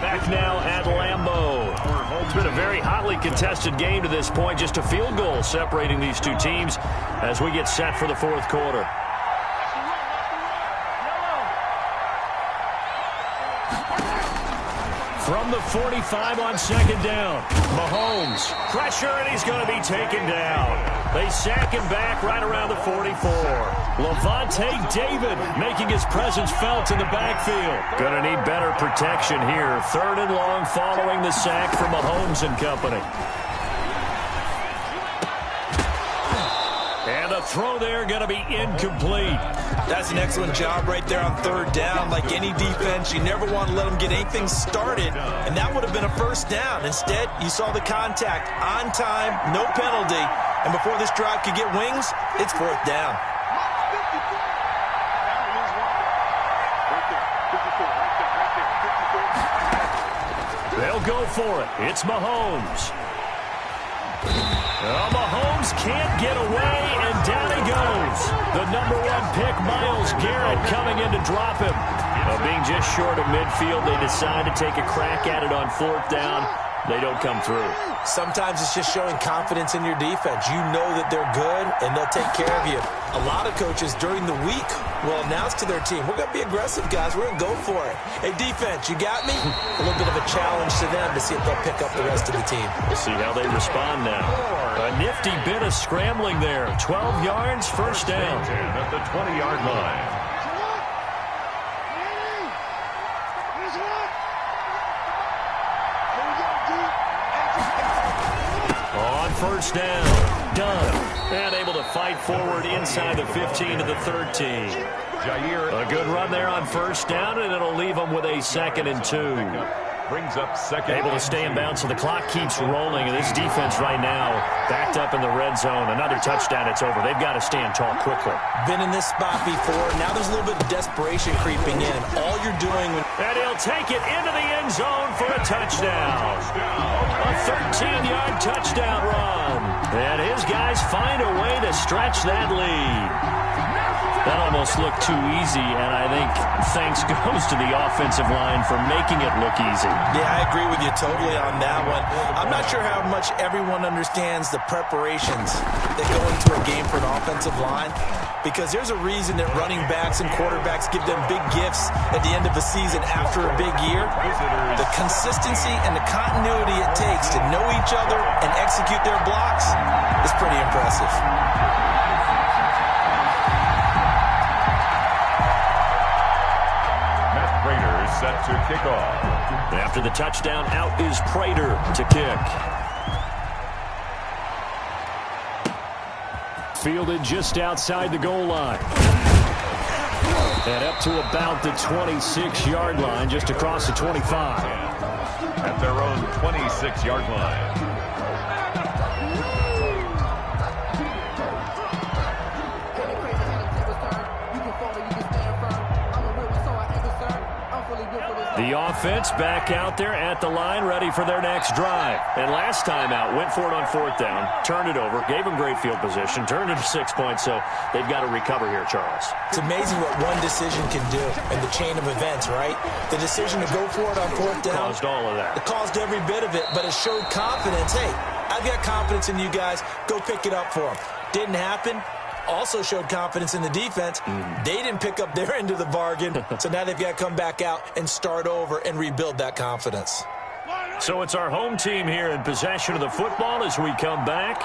Back now at Lambeau. It's been a very hotly contested game to this point. Just a field goal separating these two teams as we get set for the 4th quarter. From the 45 on 2nd down. Mahomes. Pressure, and he's going to be taken down. They sack him back right around the 44. Levante David making his presence felt in the backfield. Going to need better protection here. 3rd and long following the sack from Mahomes and company. And the throw there going to be incomplete. That's an excellent job right there on 3rd down. Like any defense, you never want to let them get anything started, and that would have been a 1st down. Instead, you saw the contact on time, no penalty, and before this drive could get wings, it's 4th down. They'll go for it. It's Mahomes. Oh, Mahomes can't get away, and down he goes. The #1 pick, Myles Garrett, coming in to drop him. Being just short of midfield, they decide to take a crack at it on 4th down. They don't come through. Sometimes it's just showing confidence in your defense. You know that they're good, and they'll take care of you. A lot of coaches during the week will announce to their team, we're going to be aggressive, guys. We're going to go for it. Hey, defense, you got me? A little bit of a challenge to them to see if they'll pick up the rest of the team. We'll see how they respond now. A nifty bit of scrambling there. 12 yards, 1st down. At the 20-yard line. On 1st down, done. And able to fight forward inside the 15 to the 13. A good run there on 1st down, and it'll leave them with a 2nd and 2. Brings up 2nd. Able to stay in bounds, so the clock keeps rolling. And this defense right now backed up in the red zone. Another touchdown, it's over. They've got to stand tall quickly. Been in this spot before. Now there's a little bit of desperation creeping in. All you're doing when... And he'll take it into the end zone for a touchdown. A 13-yard touchdown run. And his guys find a way to stretch that lead. That almost looked too easy, and I think thanks goes to the offensive line for making it look easy. Yeah, I agree with you totally on that one. I'm not sure how much everyone understands the preparations that go into a game for an offensive line, because there's a reason that running backs and quarterbacks give them big gifts at the end of the season after a big year. The consistency and the continuity it takes to know each other and execute their blocks is pretty impressive. Set to kick off. After the touchdown, out is Prater to kick. Fielded just outside the goal line. And up to about the 26-yard line, just across the 25. At their own 26-yard line. The offense back out there at the line, ready for their next drive. And last time out, went for it on 4th down, turned it over, gave them great field position, turned it to 6 points, so they've got to recover here, Charles. It's amazing what one decision can do in the chain of events, right? The decision to go for it on 4th down. Caused all of that. It caused every bit of it, but it showed confidence. Hey, I've got confidence in you guys. Go pick it up for them. Didn't happen. Also showed confidence in the defense. They didn't pick up their end of the bargain, so now they've got to come back out and start over and rebuild that confidence. So it's our home team here in possession of the football as we come back.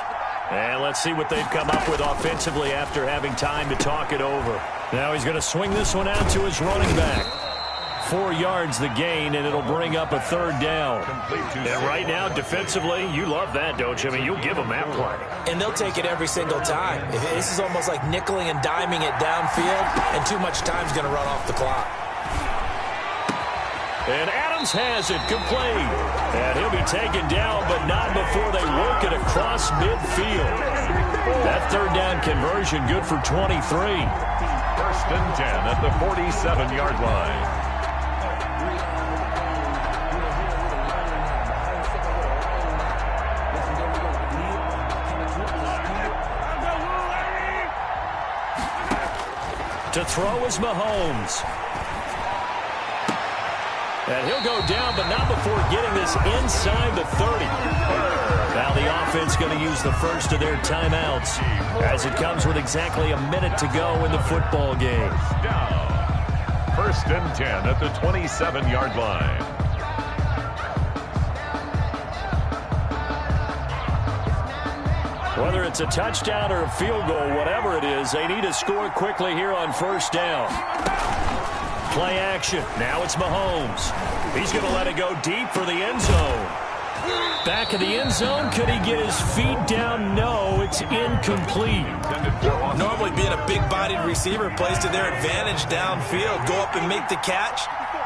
And let's see what they've come up with offensively after having time to talk it over. Now he's going to swing this one out to his running back. 4 yards the gain, and it'll bring up a 3rd down. And right now, defensively, you love that, don't you? I mean, you'll give them that play. And they'll take it every single time. This is almost like nickeling and diming it downfield, and too much time's going to run off the clock. And Adams has it complete. And he'll be taken down, but not before they work it across midfield. That 3rd down conversion good for 23. 1st and 10 at the 47-yard line. To throw is Mahomes. And he'll go down, but not before getting this inside the 30. Now the offense going to use the first of their timeouts as it comes with exactly a minute to go in the football game. Down. 1st and 10 at the 27-yard line. Whether it's a touchdown or a field goal, whatever it is, they need to score quickly here on 1st down. Play action. Now it's Mahomes. He's going to let it go deep for the end zone. Back of the end zone. Could he get his feet down? No, it's incomplete. Normally being a big-bodied receiver plays to their advantage downfield. Go up and make the catch,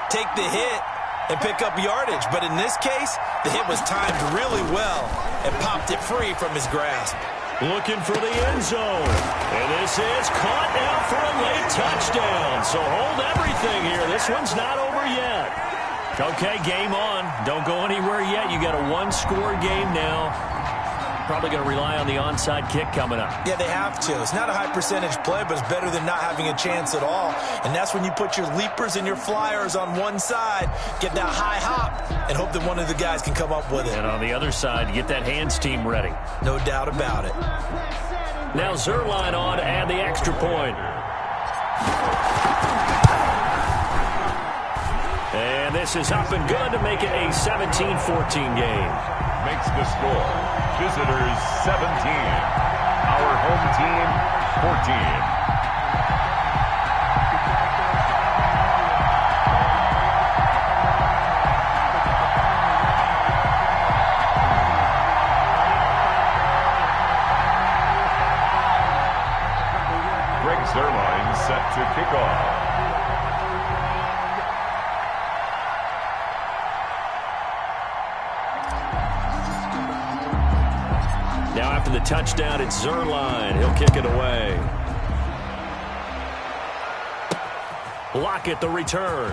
take the hit, and pick up yardage. But in this case, the hit was timed really well and popped it free from his grasp. Looking for the end zone. And this is caught now for a late touchdown. So hold everything here. This one's not over yet. Okay, game on. Don't go anywhere yet. You got a 1-score game now. Probably going to rely on the onside kick coming up. Yeah, they have to. It's not a high percentage play, but it's better than not having a chance at all. And that's when you put your leapers and your flyers on one side, get that high hop, and hope that one of the guys can come up with it. And on the other side, get that hands team ready. No doubt about it. Now Zerline on to add the extra point. And this is up and good to make it a 17-14 game. Makes the score. Visitors 17. Our home team 14. Zerline set to kick off. Now after the touchdown, it's Zerline. He'll kick it away. Lockett the return.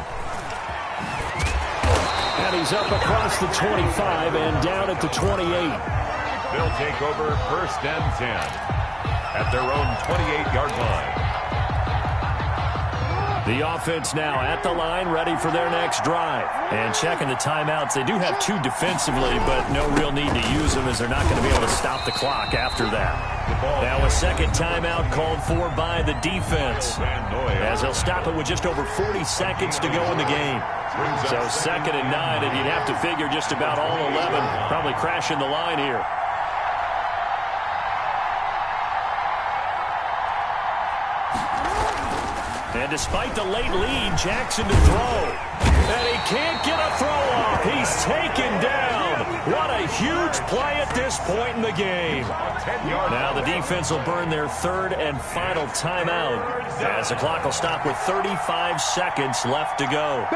And he's up across the 25 and down at the 28. They'll take over 1st and 10. At their own 28-yard line. The offense now at the line, ready for their next drive. And checking the timeouts. They do have 2 defensively, but no real need to use them as they're not going to be able to stop the clock after that. Now a second timeout called for by the defense, as they'll stop it with just over 40 seconds to go in the game. So 2nd and 9, and you'd have to figure just about all 11 probably crashing the line here. And despite the late lead, Jackson to throw. And he can't get a throw off. He's taken down. What a huge play at this point in the game. Now the defense will burn their third and final timeout as the clock will stop with 35 seconds left to go.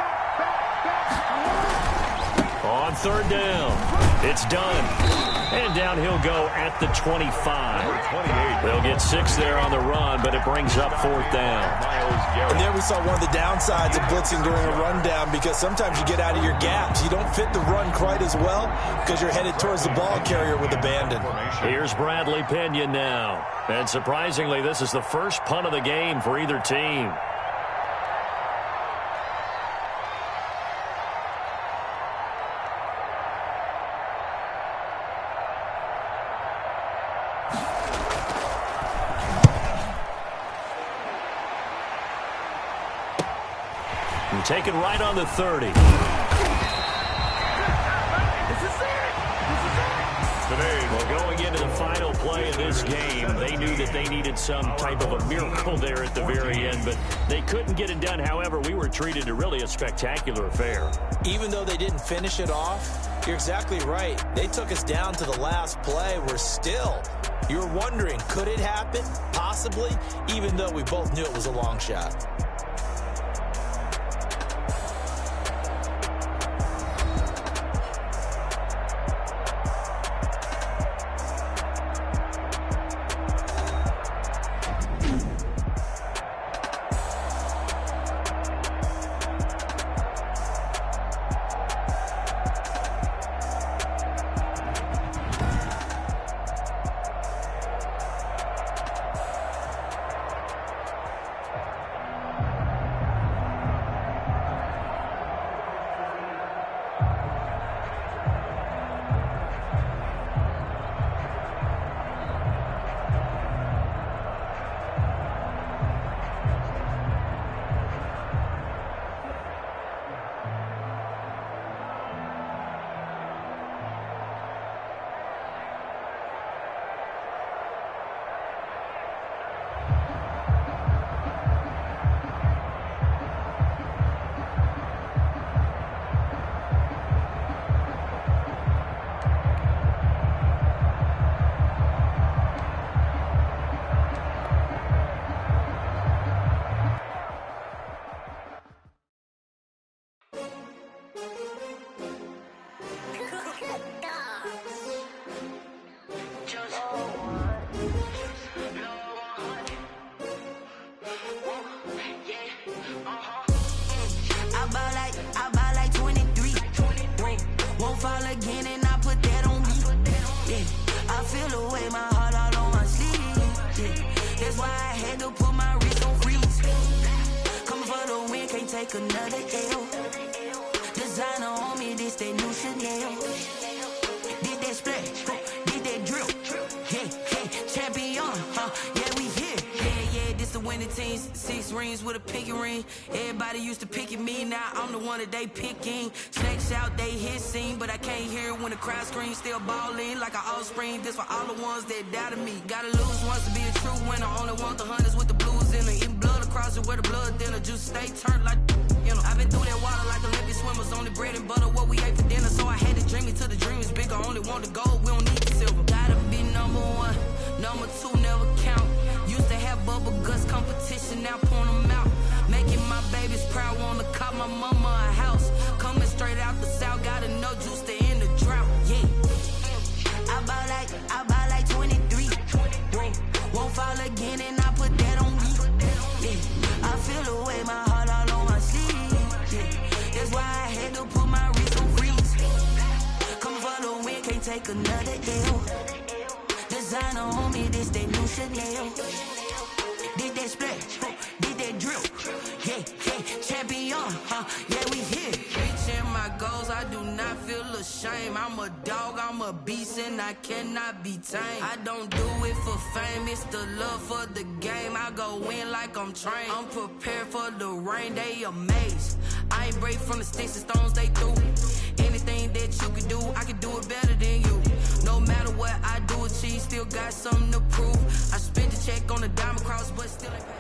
On third down, it's done. And down he'll go at the 25. They'll get 6 there on the run, but it brings up fourth down. And there we saw one of the downsides of blitzing during a rundown, because sometimes you get out of your gaps. You don't fit the run quite as well because you're headed towards the ball carrier with abandon. Here's Bradley Pinion now. And surprisingly, this is the first punt of the game for either team. Taken right on the 30. Today, well, going into the final play of this game, they knew that they needed some type of a miracle there at the very end, but they couldn't get it done. However, we were treated to really a spectacular affair. Even though they didn't finish it off, you're exactly right. They took us down to the last play. We're still, you're wondering, could it happen? Possibly, even though we both knew it was a long shot. They picking snakes out, they hissing, but I can't hear when the crowd screams. Still balling like an offspring. This for all the ones that doubted me. Gotta lose once to be a true winner. Only want the hunters with the blues in it. Eating blood across it where the blood dinner. Juice stay turned like, you know. I've been through that water like Olympic swimmers. Only bread and butter what we ate for dinner. So I had to dream it till the dream is bigger. Only want the gold, we don't need the silver. Gotta be number one, number two never count. Used to have bubble guts competition, now point them out. Making my babies proud, wanna cop my mama a house. Coming straight out the south, gotta know juice to end the drought. Yeah, I buy like 23. Won't fall again, and I put that on me. Yeah, I feel the way, my heart all on my sleeve. Yeah, that's why I had to put my wrist on freeze. Coming for the win, can't take another L. Designer on me, this that new Chanel. Did that splash, did that drill. Yeah, champion, yeah, we here. Reaching my goals, I do not feel ashamed. I'm a dog, I'm a beast, and I cannot be tamed. I don't do it for fame, it's the love for the game. I go in like I'm trained. I'm prepared for the rain, they amazed. I ain't break from the sticks and stones they threw. Anything that you can do, I can do it better than you. No matter what I do, achieve, still got something to prove. I spent the check on the diamond cross, but still ain't paid.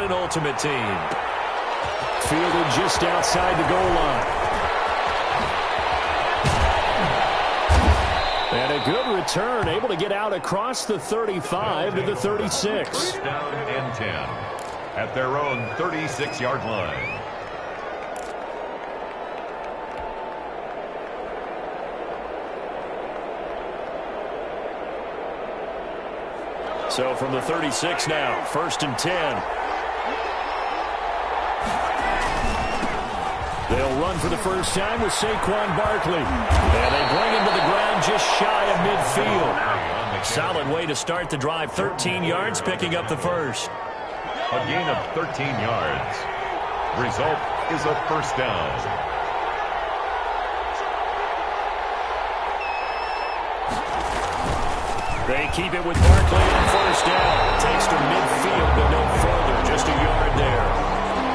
an ultimate team. Fielded just outside the goal line. And a good return, able to get out across the 35 to the 36. First down and 10 at their own 36-yard line. So from the 36 now, 1st and 10. They'll run for the first time with Saquon Barkley. And they bring him to the ground just shy of midfield. Solid way to start the drive. 13 yards, picking up the first. A gain of 13 yards. Result is a first down. They keep it with Barkley on first down. Takes to midfield, but no further. Just a yard there.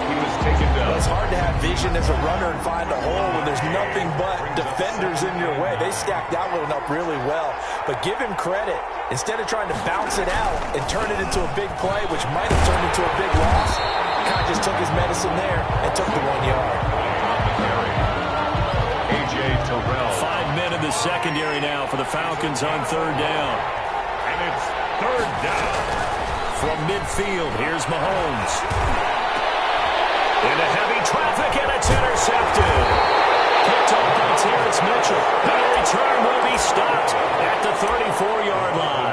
He was taken down. It's hard to have vision as a runner and find a hole when there's nothing but defenders in your way. They stacked that one up really well. But give him credit. Instead of trying to bounce it out and turn it into a big play, which might have turned into a big loss, he kind of just took his medicine there and took the 1 yard. A.J. Terrell. 5 men in the secondary now for the Falcons on third down. And it's third down. From midfield, here's Mahomes. Into heavy traffic, and it's intercepted. Picked off by Terrence Mitchell. The return will be stopped at the 34-yard line.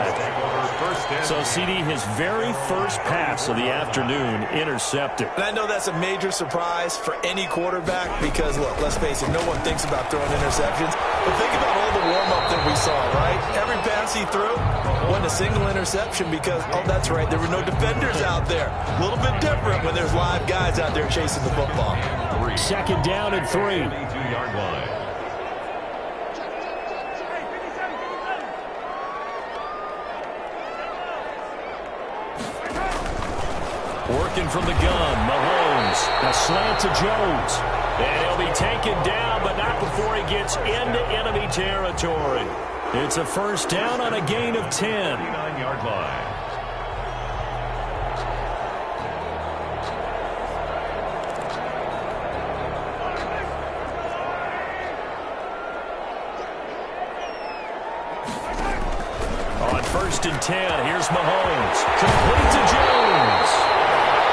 So, CD, his very first pass of the afternoon intercepted. And I know that's a major surprise for any quarterback because, look, let's face it, no one thinks about throwing interceptions. But think about all the warm-up that we saw, right? Every pass he threw wasn't a single interception because, oh, that's right, there were no defenders out there. A little bit different when there's live guys out there chasing the football. 2nd down and 3. 32-yard line. Working from the gun, Mahomes. A slant to Jones. And he'll be taken down, but not before he gets into enemy territory. It's a first down on a gain of 10. 39-yard line. On 1st and 10, here's Mahomes. Complete to Jones.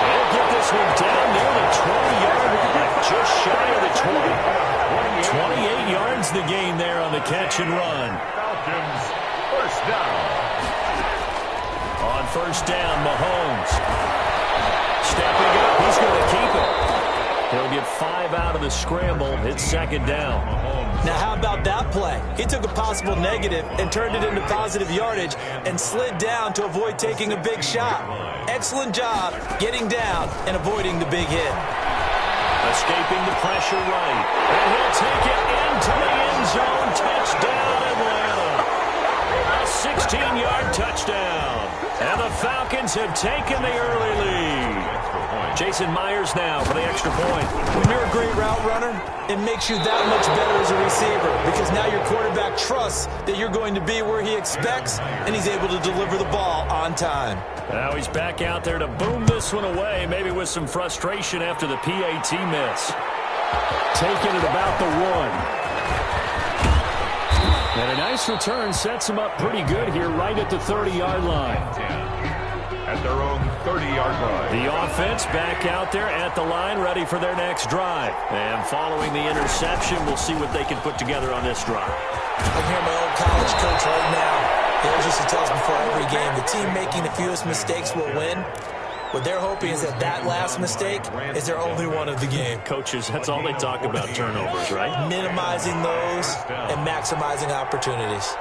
They'll get this one down near the 20-yard line, just shy of the 20. 28 yards the gain there on the catch and run. Falcons, first down. On 1st down, Mahomes. Stepping up, he's going to keep it. He'll get 5 out of the scramble. It's 2nd down. Now, how about that play? He took a possible negative and turned it into positive yardage and slid down to avoid taking a big shot. Excellent job getting down and avoiding the big hit. Escaping the pressure right. And he'll take it into the end zone. Touchdown, Atlanta. A 16-yard touchdown. And the Falcons have taken the early lead. Jason Myers now for the extra point. When you're a great route runner, it makes you that much better as a receiver because now your quarterback trusts that you're going to be where he expects, and he's able to deliver the ball on time. Now he's back out there to boom this one away, maybe with some frustration after the PAT miss. Taking it about the 1. And a nice return sets him up pretty good here right at the 30-yard line. At their own 30-yard line. The offense back out there at the line, ready for their next drive. And following the interception, we'll see what they can put together on this drive. I hear my old college coach right now. He always used to tell us before every game, the team making the fewest mistakes will win. What they're hoping is that that last mistake is their only one of the game. Coaches, that's all they talk about, turnovers, right? Minimizing those and maximizing opportunities.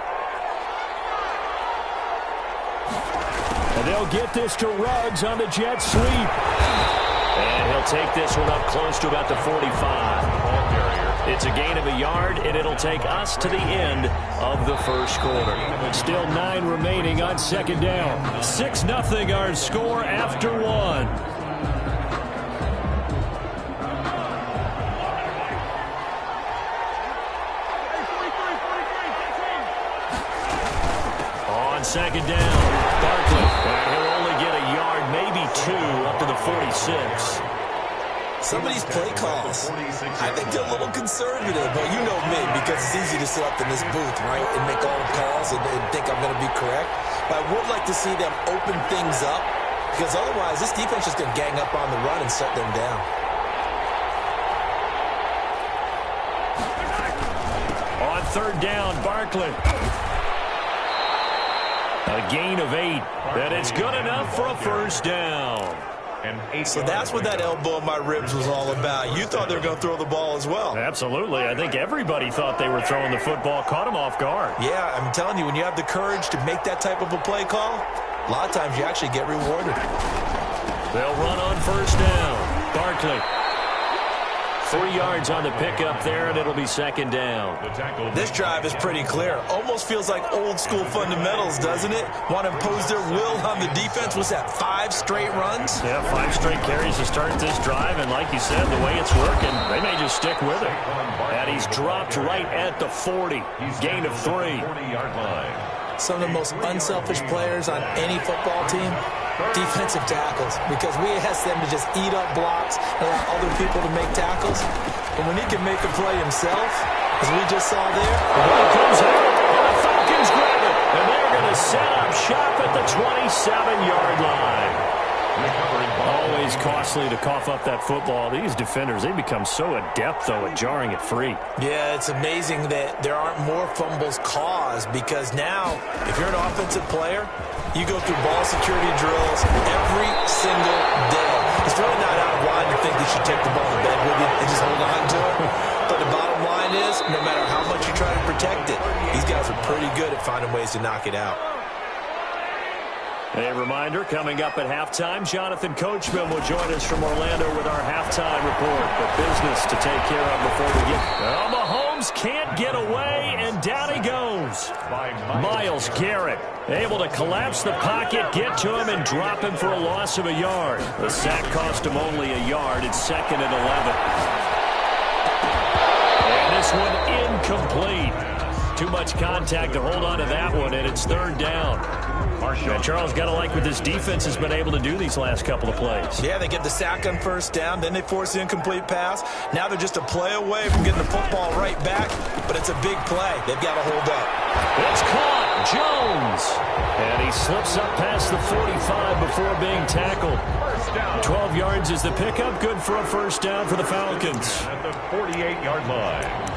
And they'll get this to Ruggs on the jet sweep. And he'll take this one up close to about the 45. It's a gain of a yard, and it'll take us to the end of the first quarter. Still 9 remaining on 2nd down. 6-0 our score after 1. On 2nd down, Barkley. And he'll only get a yard, maybe 2 2 up to the 46. Some of these play calls, I think they're a little conservative, but you know me, because it's easy to sit up in this booth, right, and make all the calls and think I'm going to be correct. But I would like to see them open things up, because otherwise this defense is going to gang up on the run and shut them down. On third down, Barkley. A gain of 8, and it's good enough for a first down. So that's what that elbow in my ribs was all about. You thought they were going to throw the ball as well. Absolutely. I think everybody thought they were throwing the football, caught him off guard. Yeah, I'm telling you, when you have the courage to make that type of a play call, a lot of times you actually get rewarded. They'll run on first down. Barkley. 3 yards on the pickup there, and it'll be second down. This drive is pretty clear. Almost feels like old school fundamentals, doesn't it? Want to impose their will on the defense. Was that 5 straight runs? Yeah, 5 straight carries to start this drive, and like you said, the way it's working, they may just stick with it. And he's dropped right at the 40. Gain of 3. Some of the most unselfish players on any football team, defensive tackles, because we ask them to just eat up blocks and allow other people to make tackles. But when he can make a play himself, as we just saw there, the ball comes out, and the Falcons grab it, and they're going to set up shop at the 27-yard line. Always costly to cough up that football. These defenders, they become so adept, though, at jarring it free. Yeah, it's amazing that there aren't more fumbles caused, because now, if you're an offensive player, you go through ball security drills every single day. It's really not out of line to think you should take the ball to bed with you and just hold on to it. But the bottom line is, no matter how much you try to protect it, these guys are pretty good at finding ways to knock it out. A reminder, coming up at halftime, Jonathan Coachman will join us from Orlando with our halftime report. But business to take care of before we get... Oh, Mahomes can't get away, and down he goes. Myles Garrett able to collapse the pocket, get to him, and drop him for a loss of a yard. The sack cost him only a yard. It's 2nd and 11. And this one incomplete. Too much contact to hold on to that one, and it's 3rd down. And Charles, got to like what this defense has been able to do these last couple of plays. Yeah, they get the sack on first down, then they force the incomplete pass. Now they're just a play away from getting the football right back, but it's a big play. They've got to hold up. It's caught. Jones. And he slips up past the 45 before being tackled. 12 yards is the pickup. Good for a first down for the Falcons. At the 48-yard line.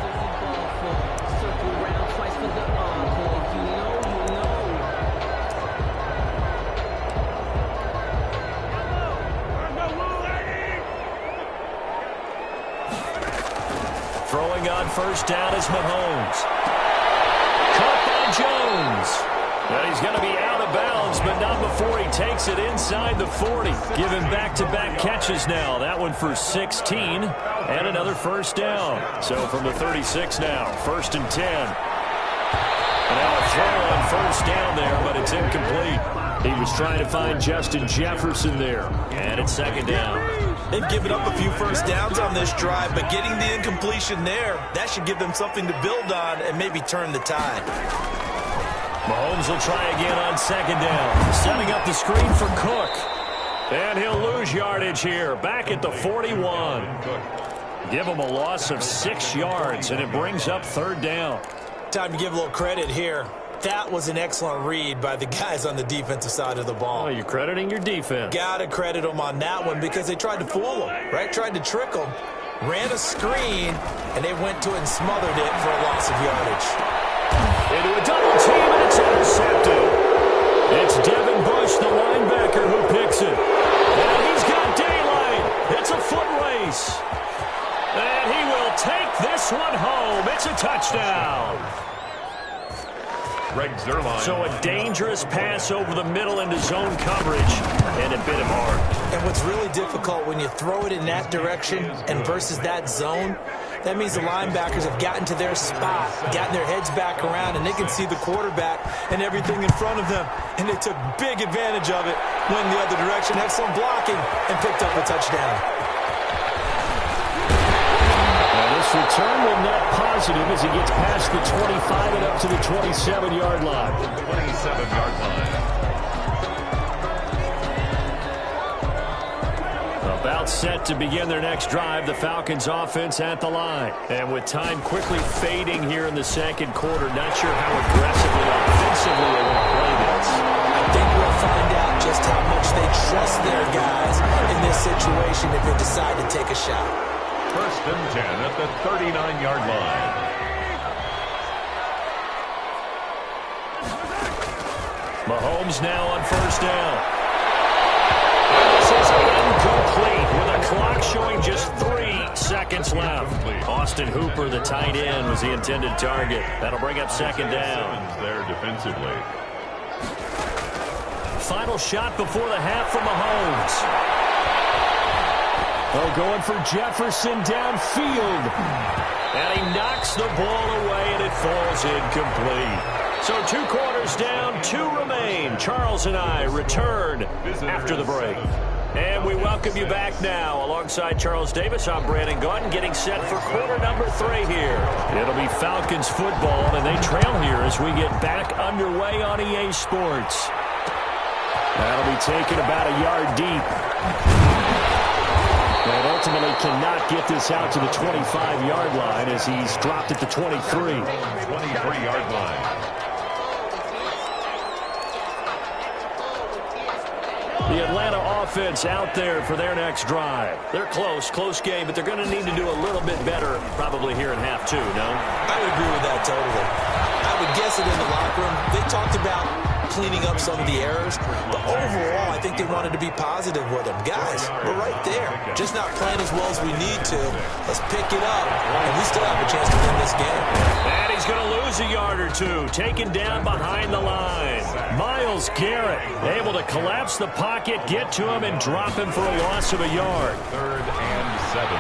Throwing on first down is Mahomes. Caught by Jones. And he's going to be out of bounds, but not before he takes it inside the 40. Giving back-to-back catches now. That one for 16 and another first down. So from the 36 now, 1st and 10. And now a throw on first down there, but it's incomplete. He was trying to find Justin Jefferson there. And it's 2nd down. They've given up a few first downs on this drive, but getting the incompletion there, that should give them something to build on and maybe turn the tide. Mahomes will try again on 2nd down. Setting up the screen for Cook. And he'll lose yardage here. Back at the 41. Give him a loss of 6 yards, and it brings up 3rd down. Time to give a little credit here. That was an excellent read by the guys on the defensive side of the ball. Oh, you're crediting your defense. Gotta credit them on that one because they tried to fool them, right? Tried to trick them. Ran a screen, and they went to it and smothered it for a loss of yardage. Into a double team, and it's intercepted. It's Devin Bush, the linebacker, who picks it. And he's got daylight. It's a foot race. And he will take this one home. It's a touchdown. So a dangerous pass over the middle into zone coverage, and it bit him hard. And what's really difficult when you throw it in that direction and versus that zone, that means the linebackers have gotten to their spot, gotten their heads back around, and they can see the quarterback and everything in front of them. And they took big advantage of it, went the other direction, had some blocking, and picked up a touchdown. This return will net positive as he gets past the 25 and up to the 27-yard line. 27-yard line. About set to begin their next drive, the Falcons offense at the line. And with time quickly fading here in the second quarter, not sure how aggressively, offensively they want to play this. I think we'll find out just how much they trust their guys in this situation if they decide to take a shot. 1st and 10 at the 39-yard line. Mahomes now on 1st down. This is incomplete with a clock showing just 3 seconds left. Austin Hooper, the tight end, was the intended target. That'll bring up 2nd down. There defensively. Final shot before the half from Mahomes. Oh, going for Jefferson downfield. And he knocks the ball away, and it falls incomplete. So 2 quarters down, 2 remain. Charles and I return after the break. And we welcome you back now. Alongside Charles Davis, I'm Brandon Gaudin, getting set for quarter number 3 here. It'll be Falcons football, and they trail here as we get back underway on EA Sports. That'll be taken about a yard deep. And ultimately cannot get this out to the 25-yard line as he's dropped at the 23. 23-yard line. The Atlanta offense out there for their next drive. They're close game, but they're going to need to do a little bit better probably here in half 2, no? I would agree with that totally. I would guess it in the locker room. They talked about cleaning up some of the errors, but overall, I think they wanted to be positive with them. Guys, we're right there. Just not playing as well as we need to. Let's pick it up, and we still have a chance to win this game. And he's going to lose a yard or 2, taken down behind the line. Myles Garrett able to collapse the pocket, get to him, and drop him for a loss of a yard. 3rd and 7.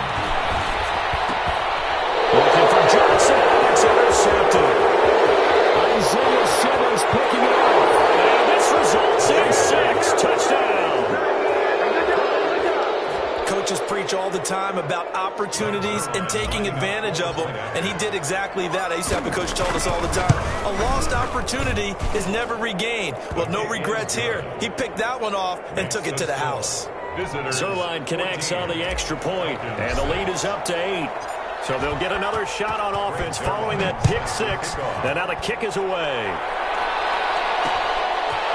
Looking for Johnson. It's intercepted. Isaiah Simmons picking it up. And this results in 6. Touchdown. Coaches preach all the time about opportunities and taking advantage of them, and he did exactly that. I used to have a coach tell us all the time, a lost opportunity is never regained. Well, no regrets here. He picked that one off and took it to the house. Zerline connects on the extra point, and the lead is up to 8. So they'll get another shot on offense following that pick 6. And now the kick is away.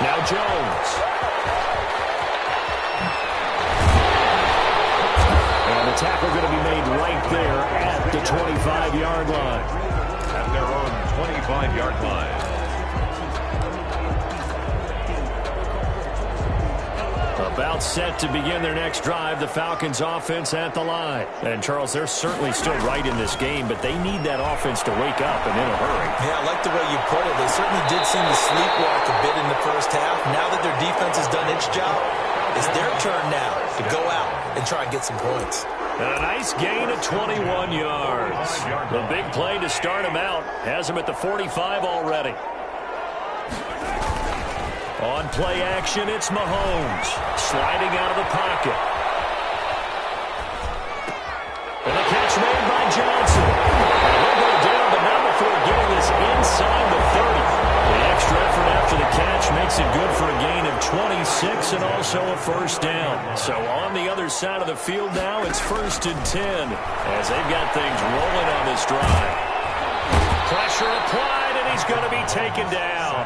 Now Jones. And the tackle going to be made right there at the 25-yard line. At their own 25-yard line. About set to begin their next drive, the Falcons offense at the line. And, Charles, they're certainly still right in this game, but they need that offense to wake up and in a hurry. Yeah, I like the way you put it. They certainly did seem to sleepwalk a bit in the first half. Now that their defense has done its job, it's their turn now to go out and try and get some points. And a nice gain of 21 yards. The big play to start him out has him at the 45 already. On play action, it's Mahomes sliding out of the pocket. And the catch made by Johnson. And he'll go down, but not before getting this inside the 30. The extra effort after the catch makes it good for a gain of 26 and also a 1st down. So on the other side of the field now, it's 1st and 10 as they've got things rolling on this drive. Pressure applied, and he's going to be taken down.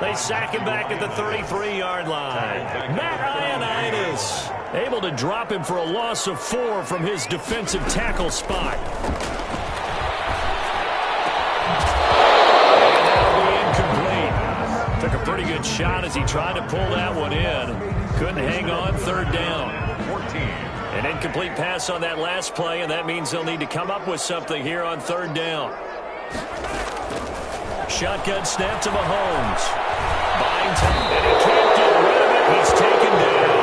They sack him back at the 33-yard line. Matt Ioannidis able to drop him for a loss of 4 from his defensive tackle spot. And that'll be incomplete. Took a pretty good shot as he tried to pull that one in. Couldn't hang on. 3rd down. 14. An incomplete pass on that last play, and that means they'll need to come up with something here on 3rd down. Shotgun snap to Mahomes. Buying time, and he can't get rid of it. He's taken down.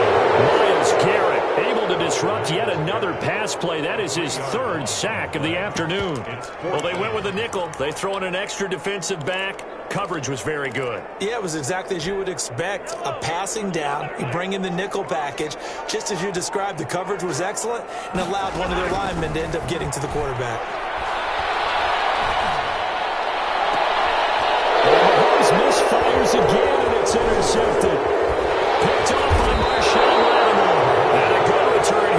Myles Garrett able to disrupt yet another pass play. That is his 3rd sack of the afternoon. Well, they went with a nickel. They throw in an extra defensive back. Coverage was very good. Yeah, it was exactly as you would expect. A passing down. You bring in the nickel package. Just as you described, the coverage was excellent and allowed one of their linemen to end up getting to the quarterback. Misfires again, and it's intercepted. Picked off by Marshawn Lattimore. And a good return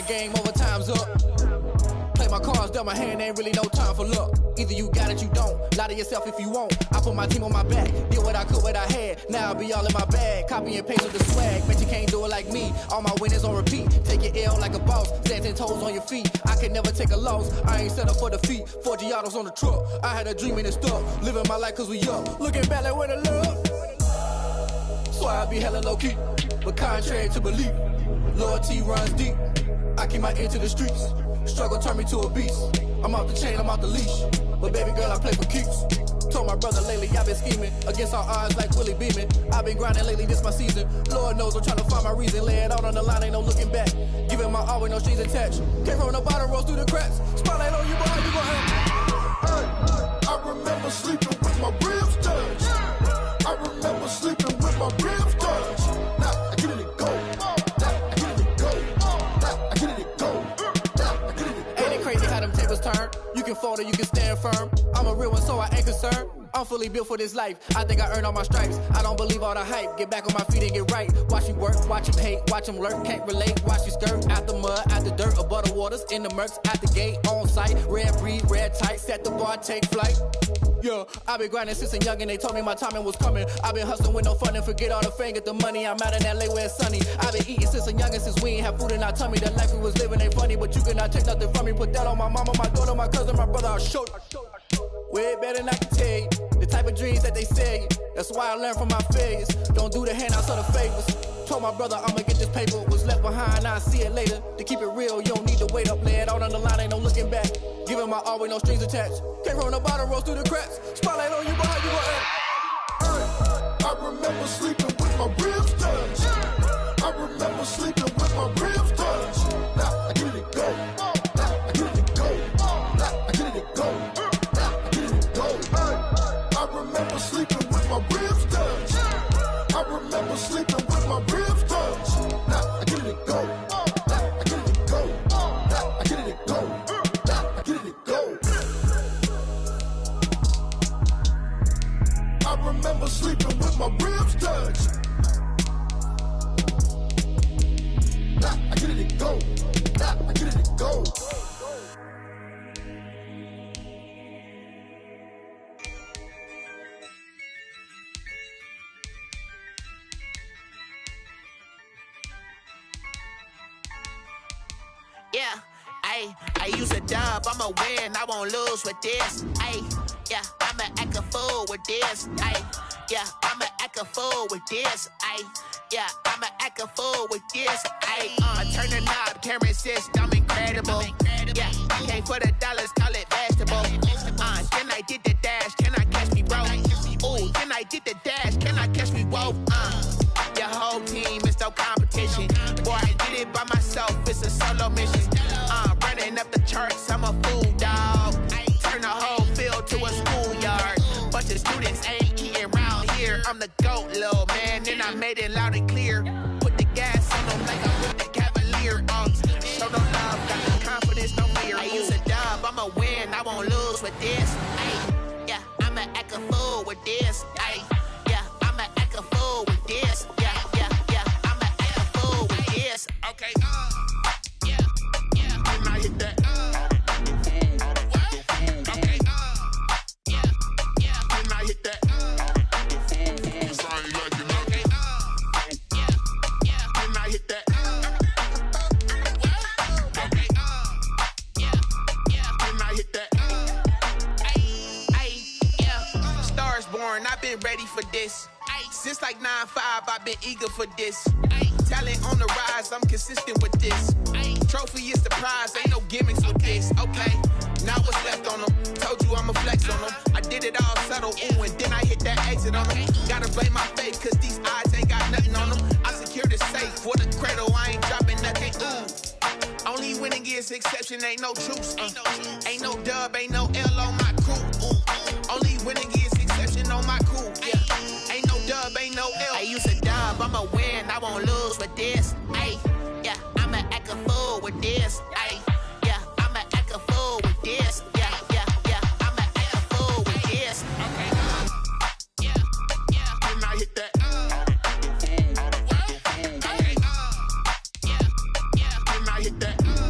mind game, overtime's up. Play my cards, dealt my hand, ain't really no time for luck. Either you got it, you don't. Lie to yourself if you won't. I put my team on my back, did what I could, what I had. Now I'll be all in my bag, copy and paste with the swag. Bet you can't do it like me. All my winners on repeat. Take your L like a boss, stand 10 toes on your feet. I can never take a loss. I ain't set up for defeat. 4 Giottos on the truck. I had a dream and it stuck. Living my life cause we up. Looking back like where the love. So I be hella low key, but contrary to belief, loyalty runs deep. I keep my ear to the streets. Struggle turned me to a beast. I'm off the chain, I'm off the leash. But baby girl, I play for keeps. Told my brother lately, I've been scheming against all odds like Willie Beeman. I've been grinding lately, this my season. Lord knows I'm trying to find my reason. Lay it out on the line, ain't no looking back. Giving my all with no strings attached. Came from the bottom, rose through the cracks. Spotlight on you, boy, you gon' have. I remember sleeping with my ribs touched. I remember sleeping with my ribs touched. Now I get it and go. Now I get it and go. Now I get it and go. Now I get it and go. Ain't it crazy how them tables turn? You can fold or you can stand firm. I'm a real one, so I ain't concerned. I'm fully built for this life. I think I earned all my stripes. I don't believe all the hype. Get back on my feet and get right. Watch you work, watch him hate, watch him lurk. Can't relate, watch you skirt. Out the mud, out the dirt, above the waters, in the murks, at the gate, on site. Red breed, red tight, set the bar, take flight. Yeah, I've been grinding since a young and they told me my timing was coming. I've been hustling with no fun and forget all the fame, get the money. I'm out in LA where it's sunny. I've been eating since a young and since we ain't have food in our tummy. The life we was living ain't funny, but you cannot take nothing from me. Put that on my mama, my daughter, my cousin, my brother, I'll show you. Way better than I can tell you. The type of dreams that they sell you. That's why I learned from my failures. Don't do the handouts or the favors. Told my brother I'ma get this paper. Was left behind, I'll see it later. To keep it real, you don't need to wait up. Lay it out on the line, ain't no looking back. Giving my all with no strings attached. Came from the bottom, rose through the cracks. Spotlight on you, boy, you gon' act. I remember sleeping with my ribs touched. I remember sleeping with my ribs touched. Now I get it and go. Now I get it and go. Now I get it and go. Now I get it and go. I remember sleeping with my ribs touched. I remember sleeping with my ribs touched. Now I get it and go. Now I get it and go. Now I get it and go. Now I get it and go. I remember sleeping with my ribs touched. Now I get it and go. Now I get it and go. Yeah, I use a dub, I'ma win, I won't lose with this. Yeah, I'ma act a fool with this. Yeah, I'ma act a fool with this. Yeah, I'ma act a fool with this. Turn the knob, camera assist, I'm incredible. Yeah, came for the dollars, call it vegetable. Then I did the dash, can I catch me, bro? Ooh, then I did the dash, can I catch me, whoa? Your whole team is no competition. Boy, I did it by myself, it's a solo mission. Running up the charts, I'm a fool, dog. Turn the whole field to a schoolyard. Bunch of students ain't eating round here. I'm the GOAT, little man, and I made it loud and clear. Put the gas on them like I'm with the Cavalier. Show no love, got the confidence, no fear. I use a dub, I'ma win, I won't lose with this. Yeah, I'ma act a fool with this. Yeah, I'ma act a fool with this. Yeah, I'ma act a fool with this. Okay, yeah, and I hit that. Okay, yeah, and I hit that. Cause I ain't like it. Okay, yeah, and I hit that. Okay, yeah, and I hit that. Yeah, Stars born, I've been ready for this. Since like 9-5, I've been eager for this. Talent on the rise, I'm consistent with this. Trophy is the prize, ain't no gimmicks with this. Okay, now what's left on them? Told you I'ma flex on them. I did it all subtle, ooh, and then I hit that exit on them. Gotta blame my faith, cause these odds ain't got nothing on them. I secure the safe for the cradle, I ain't dropping nothing, ooh. Only winning is exception, ain't no truce. Ain't no dub, ain't no L on my crew. Only winning is exception on my crew, yeah. Ain't no dub, ain't no L. I use a dub, I'ma win, I won't lose with this. Yeah, I'ma act a fool with this. Yeah, I'ma act a fool with this. Yeah, I'ma act a fool with this. Okay, yeah, and I hit that. Okay, yeah, and I hit that.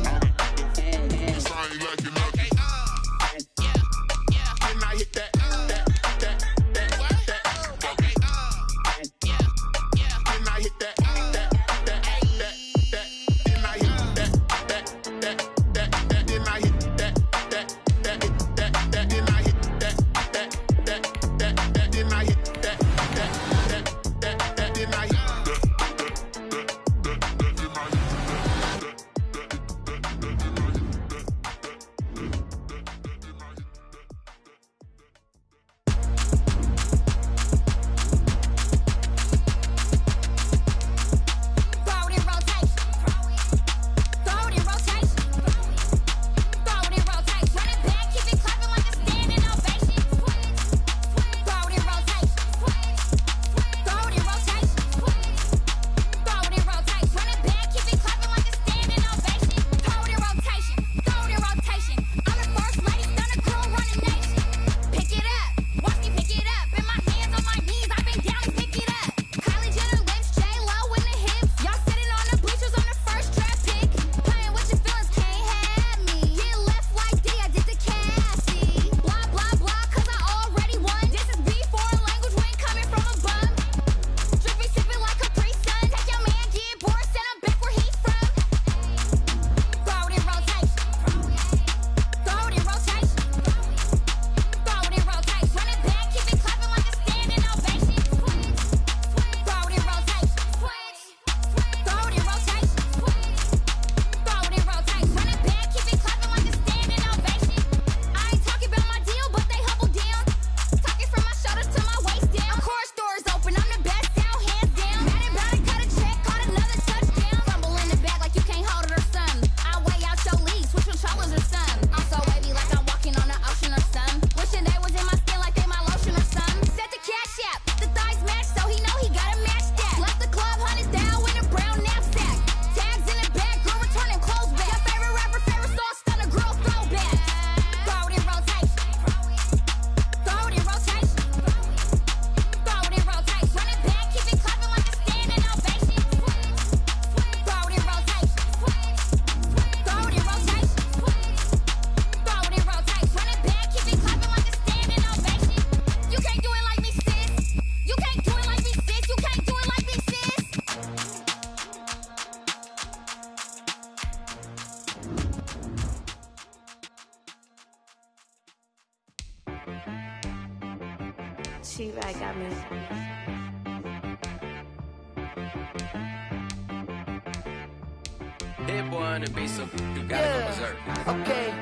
Hit boy on the beat, so you gotta go berserk. Okay.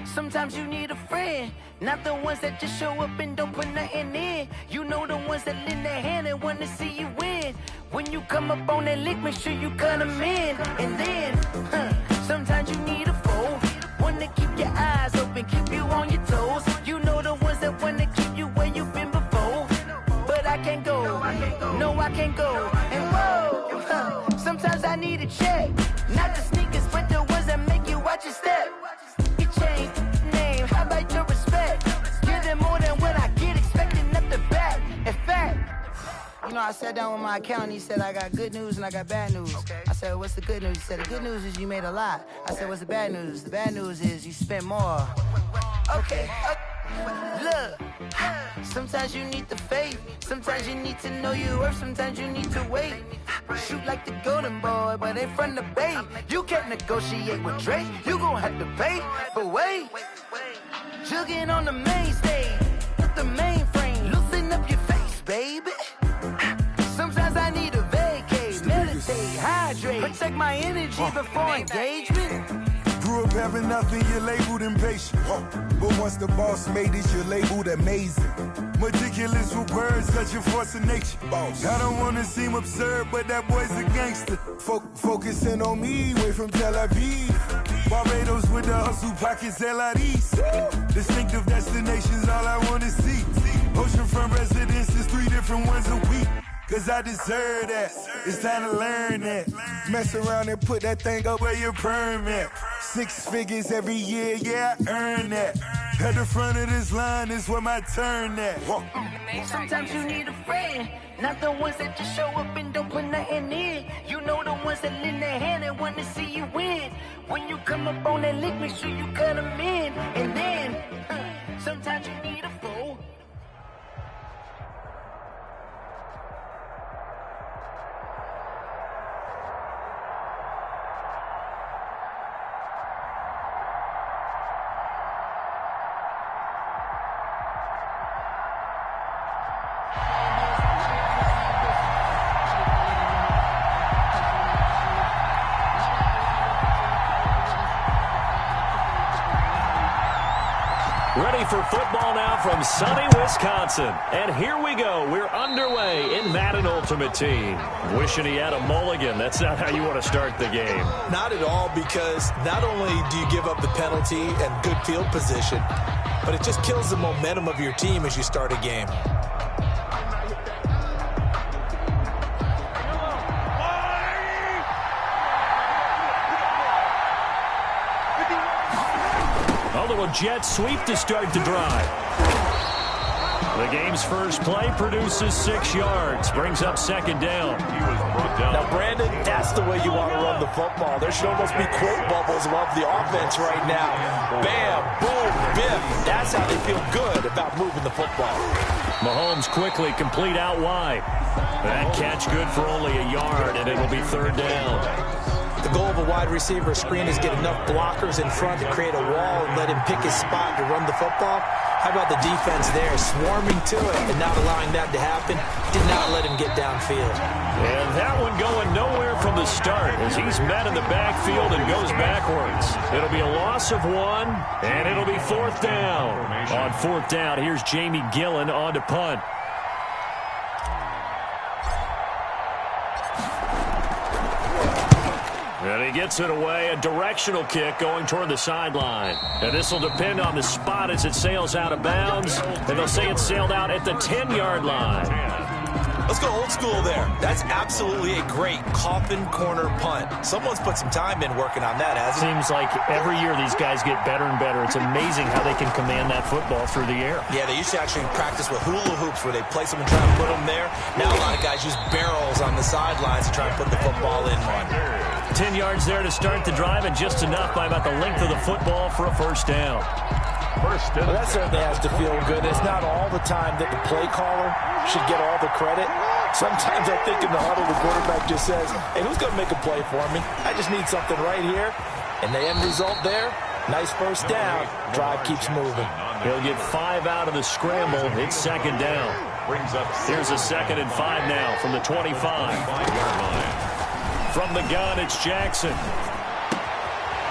Sometimes you need a friend, not the ones that just show up and don't put nothing in. You know the ones that lend their hand and want to see you win. When you come up on that lick, make sure you cut them in. And then, sometimes you need a foe, one to keep your eyes open, keep you on your toes. You know the ones that want to keep you where you've been before. But I can't go, no I can't go. And whoa, sometimes I need a check, not the sneakers, but the ones that make you watch your step. Change name, how about your respect? Give them more than what I get, expecting up the back. In fact, you know, I sat down with my accountant, he said I got good news and I got bad news. I said, what's the good news? He said, the good news is you made a lot. I said, what's the bad news? The bad news is you spent more. Okay, look, sometimes you need the faith, sometimes you need to know your worth, sometimes you need to wait. Shoot like the golden boy, but ain't from the bay. You can't negotiate with Drake, you gon' have to pay. But wait, jugging on the main stage, with the mainframe, loosen up your face, baby. Sometimes I need a vacate, meditate, hydrate, protect my energy before engagement. Grew up having nothing, you're labeled impatient. But once the boss made it, you're labeled amazing. Meticulous with words, such a force of nature. I don't wanna seem absurd, but that boy's a gangster. Focusing on me, way from Tel Aviv. Barbados with the hustle pockets, LIDs. Distinctive destinations, all I wanna see. Oceanfront residences, 3 different ones a week. Cause I deserve that, it's time to learn that. Mess around and put that thing up where your permit. 6 figures every year, yeah, I earn that. At the front of this line is where my turn at. Sometimes you need a friend, not the ones that just show up and don't put nothing in. You know the ones that lend their hand and want to see you win. When you come up on that lick, make sure you cut them in. And then, sometimes you need a foe. Ready for football now from sunny Wisconsin. And here we go. We're underway in Madden Ultimate Team. Wishing he had a mulligan. That's not how you want to start the game. Not at all, because not only do you give up the penalty and good field position, but it just kills the momentum of your team as you start a game. A little jet sweep to start the drive. The game's first play produces 6 yards. Brings up second down. He was brought down. Now, Brandon, that's the way you want to run the football. There should almost be quote bubbles above the offense right now. Bam, boom, biff. That's how they feel good about moving the football. Mahomes quickly complete out wide. That catch good for only a yard, and it'll be third down. The goal of a wide receiver screen is get enough blockers in front to create a wall and let him pick his spot to run the football. How about the defense there, swarming to it and not allowing that to happen? Did not let him get downfield. And that one going nowhere from the start as he's met in the backfield and goes backwards. It'll be a loss of 1, and it'll be fourth down. On fourth down, here's Jamie Gillen on to punt. And he gets it away, a directional kick going toward the sideline. And this will depend on the spot as it sails out of bounds. And they'll say it sailed out at the 10-yard line. Let's go old school there. That's absolutely a great coffin corner punt. Someone's put some time in working on that, hasn't it? Seems like every year these guys get better and better. It's amazing how they can command that football through the air. Yeah, they used to actually practice with hula hoops where they place them and try to put them there. Now a lot of guys use barrels on the sidelines to try and put the football in one. 10 yards there to start the drive, and just enough by about the length of the football for a first down. Well, that certainly has to feel good. It's not all the time that the play caller should get all the credit. Sometimes I think in the huddle, the quarterback just says, hey, who's going to make a play for me? I just need something right here. And the end result there, nice first down. Drive keeps moving. He'll get 5 out of the scramble. It's second down. Here's a 2nd and 5 now from the 25. From the gun, it's Jackson.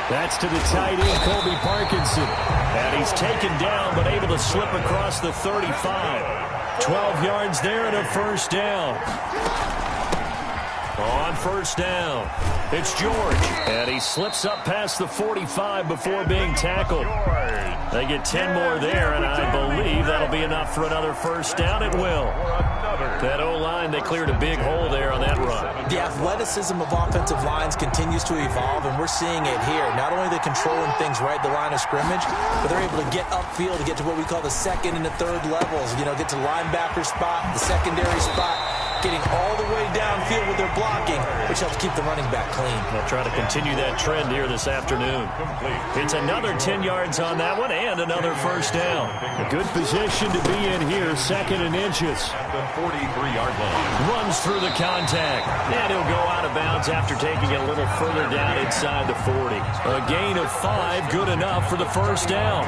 That's to the tight end, Colby Parkinson. And he's taken down, but able to slip across the 35. 12 yards there and a first down. On first down, it's George. And he slips up past the 45 before being tackled. They get 10 more there, and I believe that'll be enough for another first down. It will. That O-line, they cleared a big hole there on that run. The athleticism of offensive lines continues to evolve, and we're seeing it here. Not only are they controlling things right at the line of scrimmage, but they're able to get upfield to get to what we call the second and the third levels. You know, get to linebacker spot, the secondary spot, getting all the way downfield with their blocking, which helps keep the running back clean. They'll try to continue that trend here this afternoon. It's another 10 yards on that one and another first down. A good position to be in here, second and inches. At the 43-yard line. Runs through the contact, and he'll go out of bounds after taking it a little further down inside the 40. A gain of 5, good enough for the first down.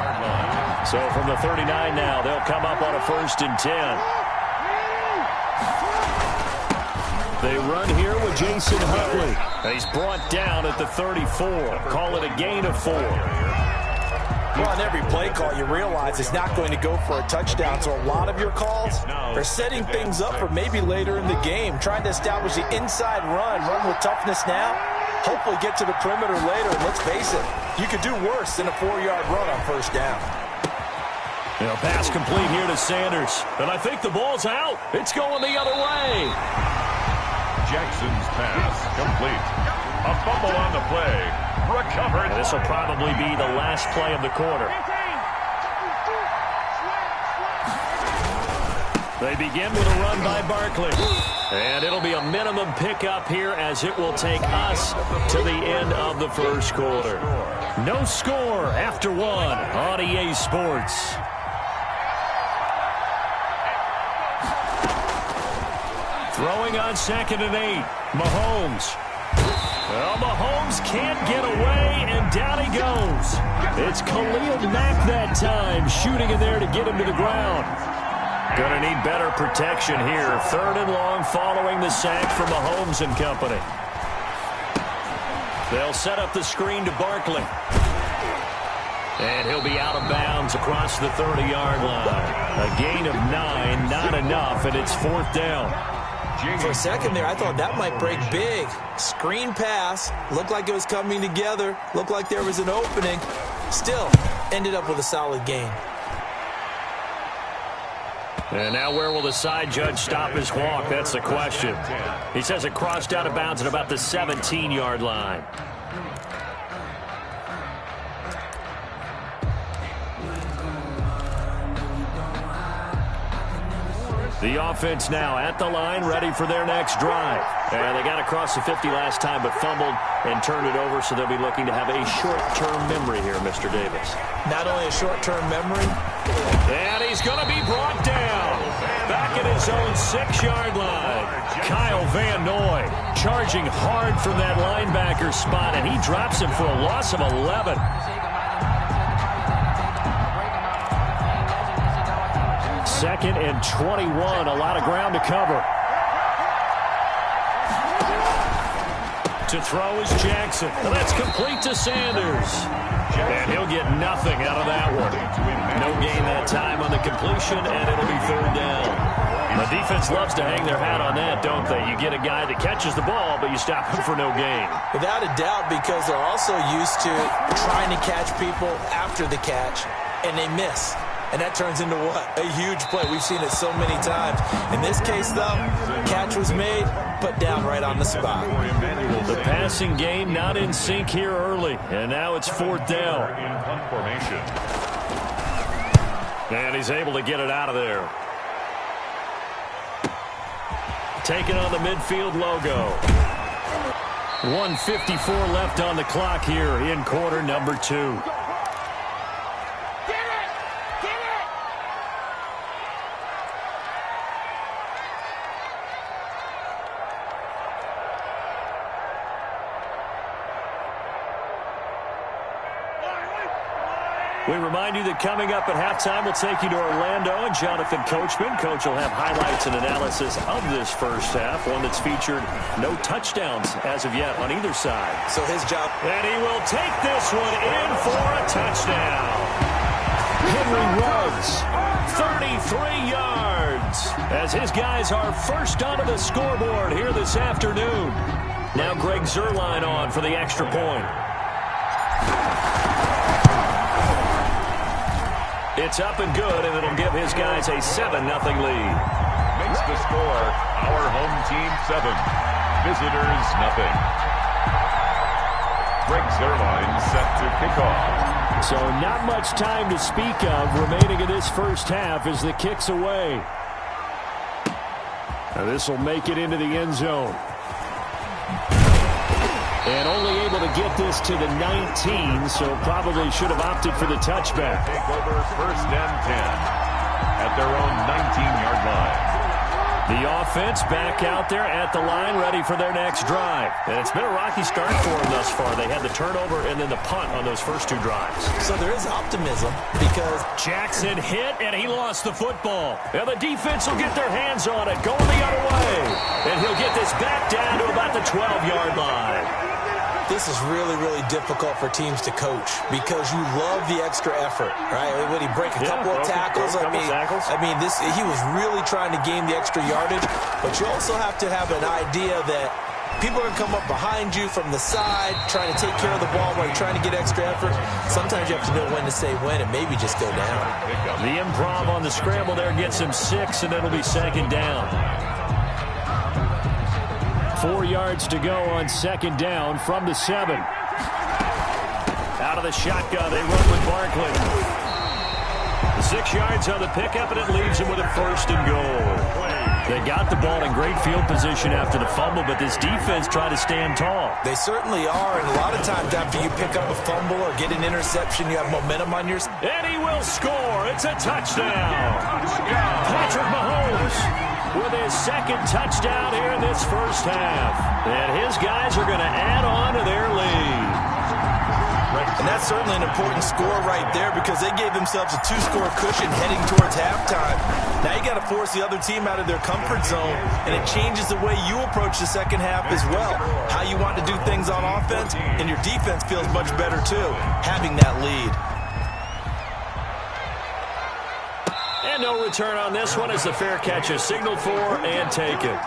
So from the 39 now, they'll come up on a 1st and 10. They run here with Jason Huntley. He's brought down at the 34. Call it a gain of 4. Well, on every play call, you realize it's not going to go for a touchdown. So a lot of your calls are setting things up for maybe later in the game, trying to establish the inside run with toughness now, hopefully get to the perimeter later. And let's face it, you could do worse than a 4-yard run on first down. Pass complete here to Sanders. And I think the ball's out. It's going the other way. Jackson's pass complete. A fumble on the play. Recovered. This will probably be the last play of the quarter. They begin with a run by Barkley. And it'll be a minimum pickup here as it will take us to the end of the first quarter. No score after 1 on EA Sports. Throwing on 2nd and 8. Mahomes. Well, Mahomes can't get away, and down he goes. It's Khalil Mack that time, shooting in there to get him to the ground. Going to need better protection here. 3rd and long following the sack from Mahomes and company. They'll set up the screen to Barkley. And he'll be out of bounds across the 30-yard line. A gain of 9, not enough, and it's 4th down. For a second there, I thought that might break big. Screen pass. Looked like it was coming together. Looked like there was an opening. Still, ended up with a solid gain. And now where will the side judge stop his walk? That's the question. He says it crossed out of bounds at about the 17-yard line. The offense now at the line, ready for their next drive. And they got across the 50 last time, but fumbled and turned it over, so they'll be looking to have a short-term memory here, Mr. Davis. Not only a short-term memory. And he's going to be brought down. Back at his own 6-yard line. Kyle Van Noy charging hard from that linebacker spot, and he drops him for a loss of 11. Second and 21, a lot of ground to cover. To throw is Jackson. And that's complete to Sanders. And he'll get nothing out of that one. No gain that time on the completion, and it'll be 3rd down. The defense loves to hang their hat on that, don't they? You get a guy that catches the ball, but you stop him for no gain. Without a doubt, because they're also used to trying to catch people after the catch, and they miss. And that turns into what? A huge play. We've seen it so many times. In this case, though, catch was made, put down right on the spot. The passing game not in sync here early. And now it's 4th down. And he's able to get it out of there. Taking on the midfield logo. 1:54 left on the clock here in quarter number 2. We remind you that coming up at halftime, we'll take you to Orlando and Jonathan Coachman. Coach will have highlights and analysis of this first half, one that's featured no touchdowns as of yet on either side. So his job. And he will take this one in for a touchdown. Henry runs 33 yards as his guys are first onto the scoreboard here this afternoon. Now Greg Zuerlein on for the extra point. It's up and good, and it'll give his guys a 7-0 lead. Makes the score our home team 7, visitors nothing. Greg Zuerlein set to kick off. So not much time to speak of remaining in this first half as the kick's away. Now this will make it into the end zone. And only able to get this to the 19, so probably should have opted for the touchback. Take over 1st and 10 at their own 19-yard line. The offense back out there at the line, ready for their next drive. And it's been a rocky start for them thus far. They had the turnover and then the punt on those first 2 drives. So there is optimism because Jackson hit, and he lost the football. And the defense will get their hands on it, going the other way. And he'll get this back down to about the 12-yard line. This is really, really difficult for teams to coach because you love the extra effort, right? When he break a couple of tackles, he was really trying to gain the extra yardage, but you also have to have an idea that people are going to come up behind you from the side, trying to take care of the ball while you're trying to get extra effort. Sometimes you have to know when to say when and maybe just go down. The improv on the scramble there gets him 6, and it'll be 2nd down. 4 yards to go on 2nd down from the 7. Out of the shotgun, they run with Barkley. 6 yards on the pickup, and it leaves him with a 1st and goal. They got the ball in great field position after the fumble, but this defense tried to stand tall. They certainly are, and a lot of times after you pick up a fumble or get an interception, you have momentum on your side. And he will score. It's a touchdown. Patrick Mahomes with his 2nd touchdown here in this first half. And his guys are going to add on to their lead. And that's certainly an important score right there because they gave themselves a 2-score cushion heading towards halftime. Now you got to force the other team out of their comfort zone, and it changes the way you approach the second half as well. How you want to do things on offense, and your defense feels much better too, having that lead. And no return on this one as the fair catch is signaled for and taken.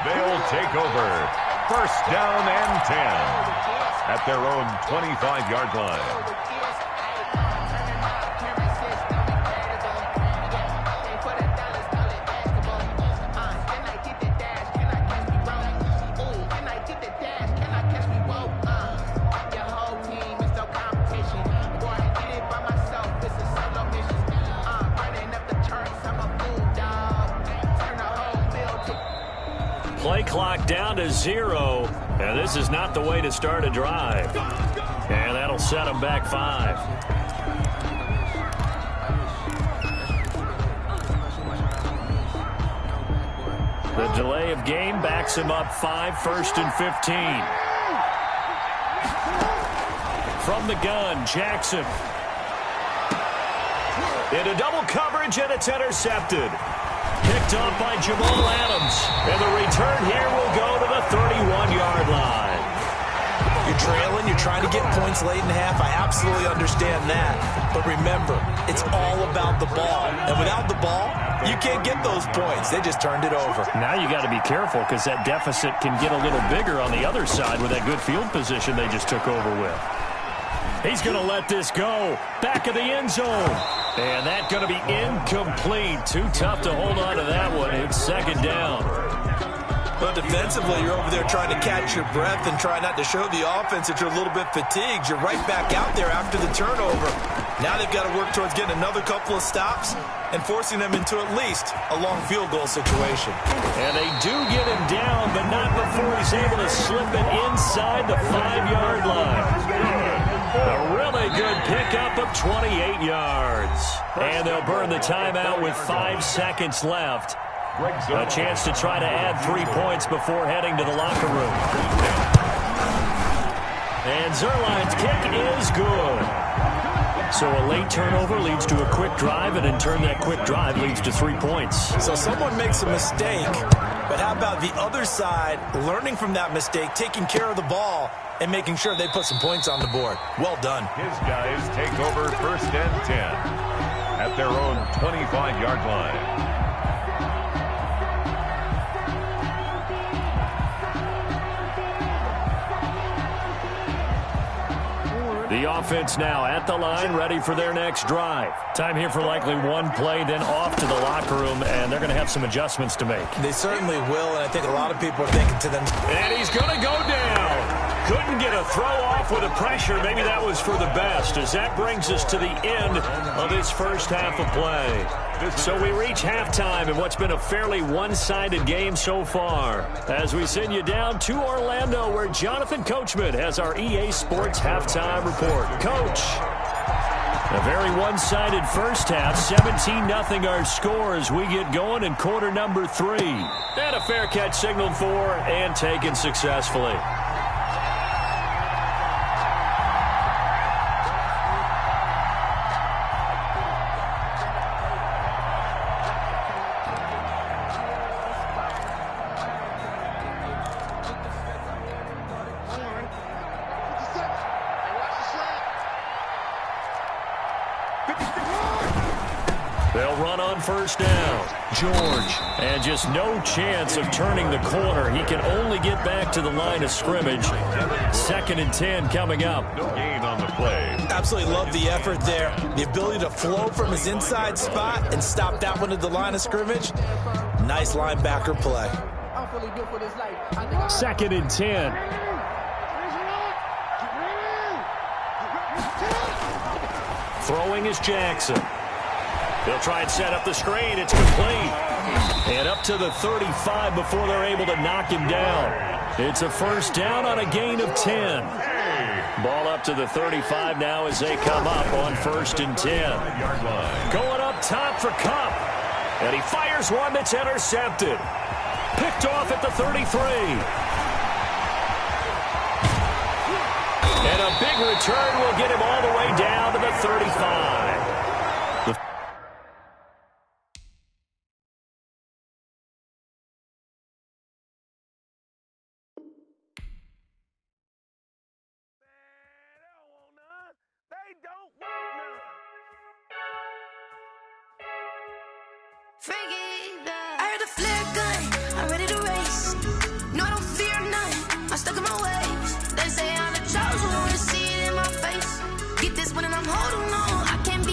They'll take over 1st down and 10 at their own 25-yard line. Play clock down to 0, and this is not the way to start a drive. And that'll set them back 5. The delay of game backs him up 5, 1st and 15. From the gun, Jackson. Into double coverage, and it's intercepted. Picked up by Jamal Adams. And the return here will go to the 31-yard line. You're trailing, you're trying to get points late in half. I absolutely understand that. But remember, it's all about the ball. And without the ball, you can't get those points. They just turned it over. Now you got to be careful because that deficit can get a little bigger on the other side with that good field position they just took over with. He's going to let this go. Back of the end zone. And that's going to be incomplete. Too tough to hold on to that one. It's 2nd down. But defensively, you're over there trying to catch your breath and try not to show the offense that you're a little bit fatigued. You're right back out there after the turnover. Now they've got to work towards getting another couple of stops and forcing them into at least a long field goal situation. And they do get him down, but not before he's able to slip it inside the 5-yard line. A really good pickup of 28 yards. And they'll burn the timeout with 5 seconds left. A chance to try to add 3 points before heading to the locker room. And Zuerlein's kick is good. So a late turnover leads to a quick drive, and in turn that quick drive leads to 3 points. So someone makes a mistake, but how about the other side learning from that mistake, taking care of the ball, and making sure they put some points on the board? Well done. His guys take over 1st and 10 at their own 25-yard line. The offense now at the line, ready for their next drive. Time here for likely one play, then off to the locker room, and they're going to have some adjustments to make. They certainly will, and I think a lot of people are thinking to them. And he's going to go down. Couldn't get a throw off with the pressure. Maybe that was for the best, as that brings us to the end of this first half of play. So we reach halftime in what's been a fairly one-sided game so far, as we send you down to Orlando, where Jonathan Coachman has our EA Sports halftime report. Coach, a very one-sided first half, 17-0 our score as we get going in quarter number 3. And a fair catch signaled for and taken successfully. They'll run on first down. George, and just no chance of turning the corner. He can only get back to the line of scrimmage. 2nd and 10 coming up. No gain on the play. Absolutely love the effort there. The ability to flow from his inside spot and stop that one at the line of scrimmage. Nice linebacker play. 2nd and 10. Throwing is Jackson. They'll try and set up the screen. It's complete. And up to the 35 before they're able to knock him down. It's a first down on a gain of 10. Ball up to the 35 now as they come up on 1st and 10. Going up top for Kupp. And he fires one that's intercepted. Picked off at the 33. And a big return will get him all the way down to the 35. I heard a flare gun, I'm ready to race. No, I don't fear none, I'm stuck in my ways. They say I'm the chosen one, see it in my face. Get this one and I'm holding on, I can't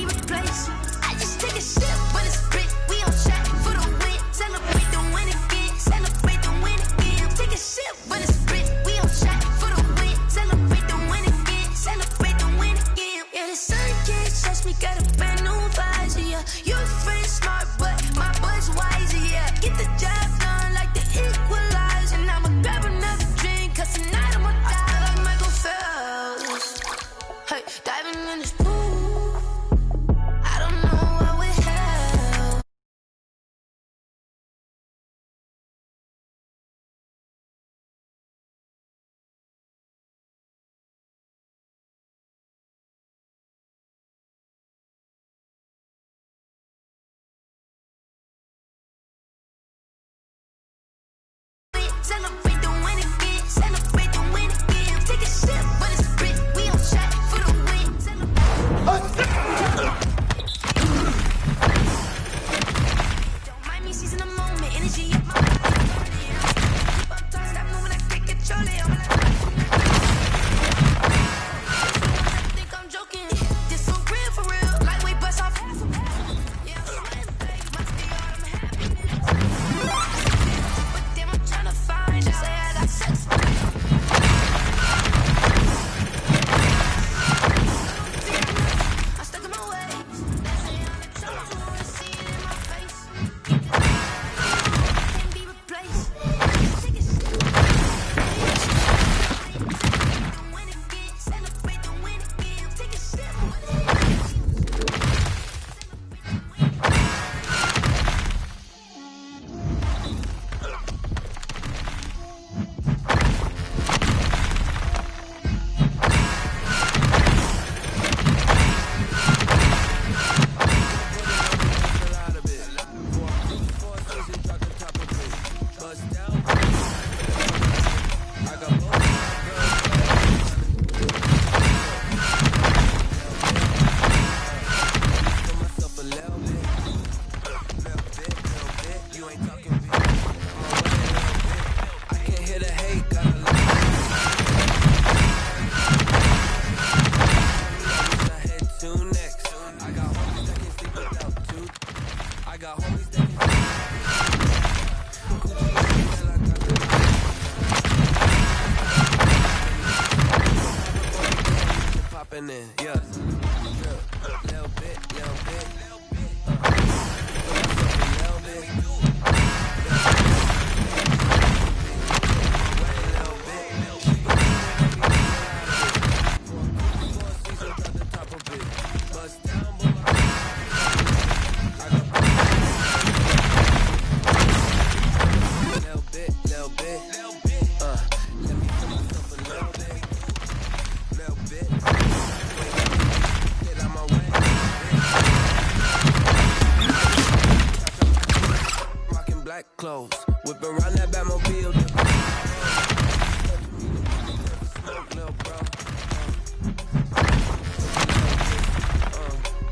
Clothes, whip around that Batmobile.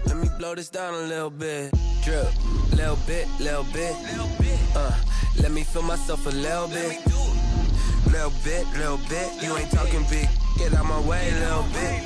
Let me blow this down a little bit. Drip, little bit, little bit. Let me feel myself a little bit. Little bit, little bit. You ain't talking big. Get out my way, little bit.